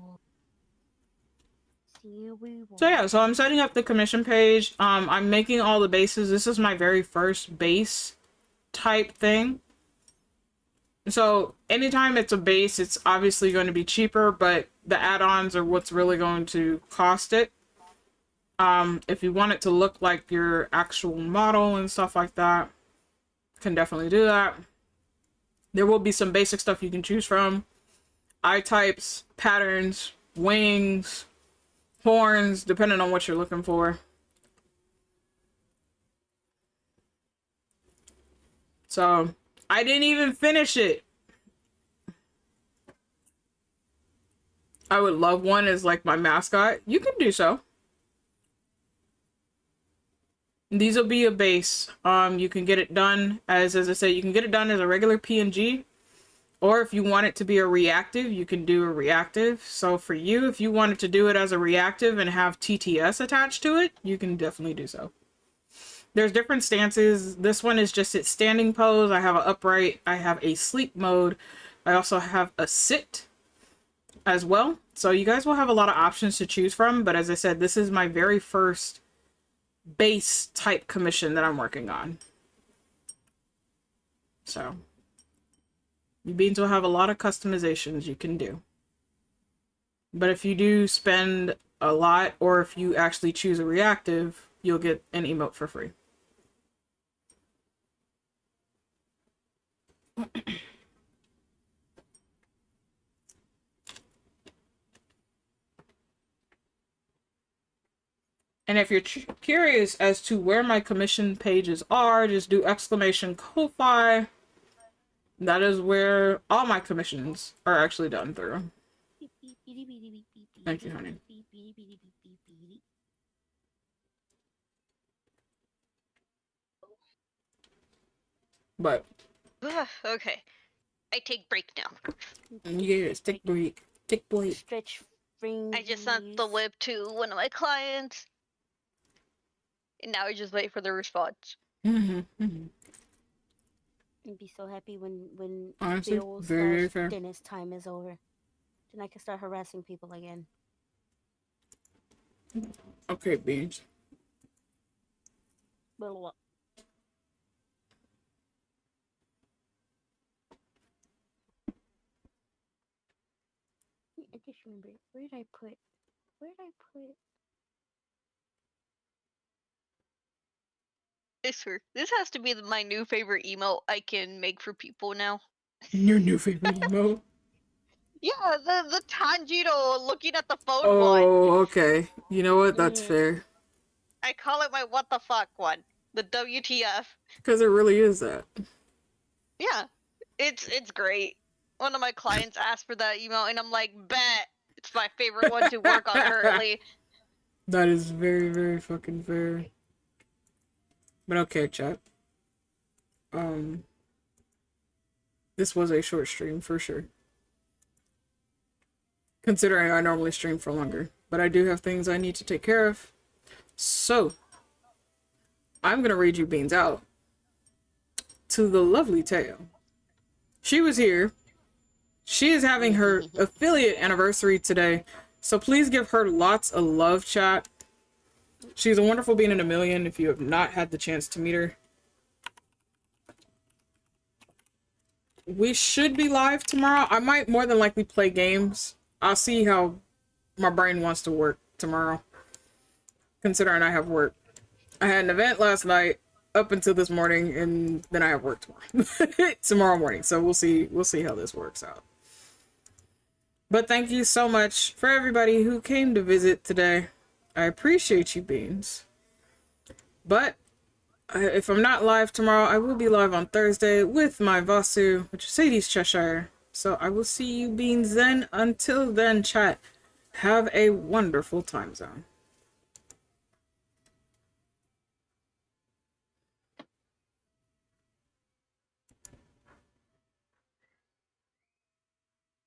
So yeah, so I'm setting up the commission page. I'm making all the bases. This is my very first base type thing. So anytime it's a base, it's obviously going to be cheaper, but the add-ons are what's really going to cost it. If you want it to look like your actual model and stuff like that, can definitely do that. There will be some basic stuff you can choose from. Eye types, patterns, wings, horns, depending on what you're looking for. So, I didn't even finish it. I would love one as like my mascot. You can do so. These will be a base. You can get it done as I said, you can get it done as a regular PNG. Or if you want it to be a reactive, you can do a reactive. So for you, if you wanted to do it as a reactive and have TTS attached to it, you can definitely do so. There's different stances. This one is just its standing pose. I have an upright. I have a sleep mode. I also have a sit as well. So you guys will have a lot of options to choose from. But as I said, this is my very first base type commission that I'm working on. So you beans will have a lot of customizations you can do. But if you do spend a lot, or if you actually choose a reactive, you'll get an emote for free. And if you're curious as to where my commission pages are, just do exclamation Kofi. That is where all my commissions are actually done through. Thank you, honey. But Okay, I take break now. yes, take break. Take break. Stretch fingers. I just sent the lip to one of my clients, and now I just wait for the response. I'd be so happy when Honestly, Bill very fair. Dennis time is over. Then I can start harassing people again. Okay, Beans. Blah. I just remember, where did I put? I swear, this has to be my new favorite email I can make for people now. Your new favorite emote? Yeah, the Tanjiro looking at the phone one. Oh, okay. You know what? That's fair. I call it my what the fuck one. The WTF. Because it really is that. Yeah, it's great. One of my clients asked for that email, and I'm like, bet. It's my favorite one to work on currently. That is very, very fucking fair. But okay, chat. This was a short stream for sure. Considering I normally stream for longer. But I do have things I need to take care of. So, I'm gonna read you Beans out to the lovely Teo. She was here. She is having her affiliate anniversary today. So please give her lots of love, chat. She's a wonderful being in a million if you have not had the chance to meet her. We should be live tomorrow. I might more than likely play games. I'll see how my brain wants to work tomorrow, considering I have work. I had an event last night up until this morning, and then I have work tomorrow morning. So we'll see how this works out. But thank you so much for everybody who came to visit today. I appreciate you, Beans. But if I'm not live tomorrow, I will be live on Thursday with my Vasu, which is Sadie's Cheshire. So I will see you, Beans, then. Until then, chat, have a wonderful time zone.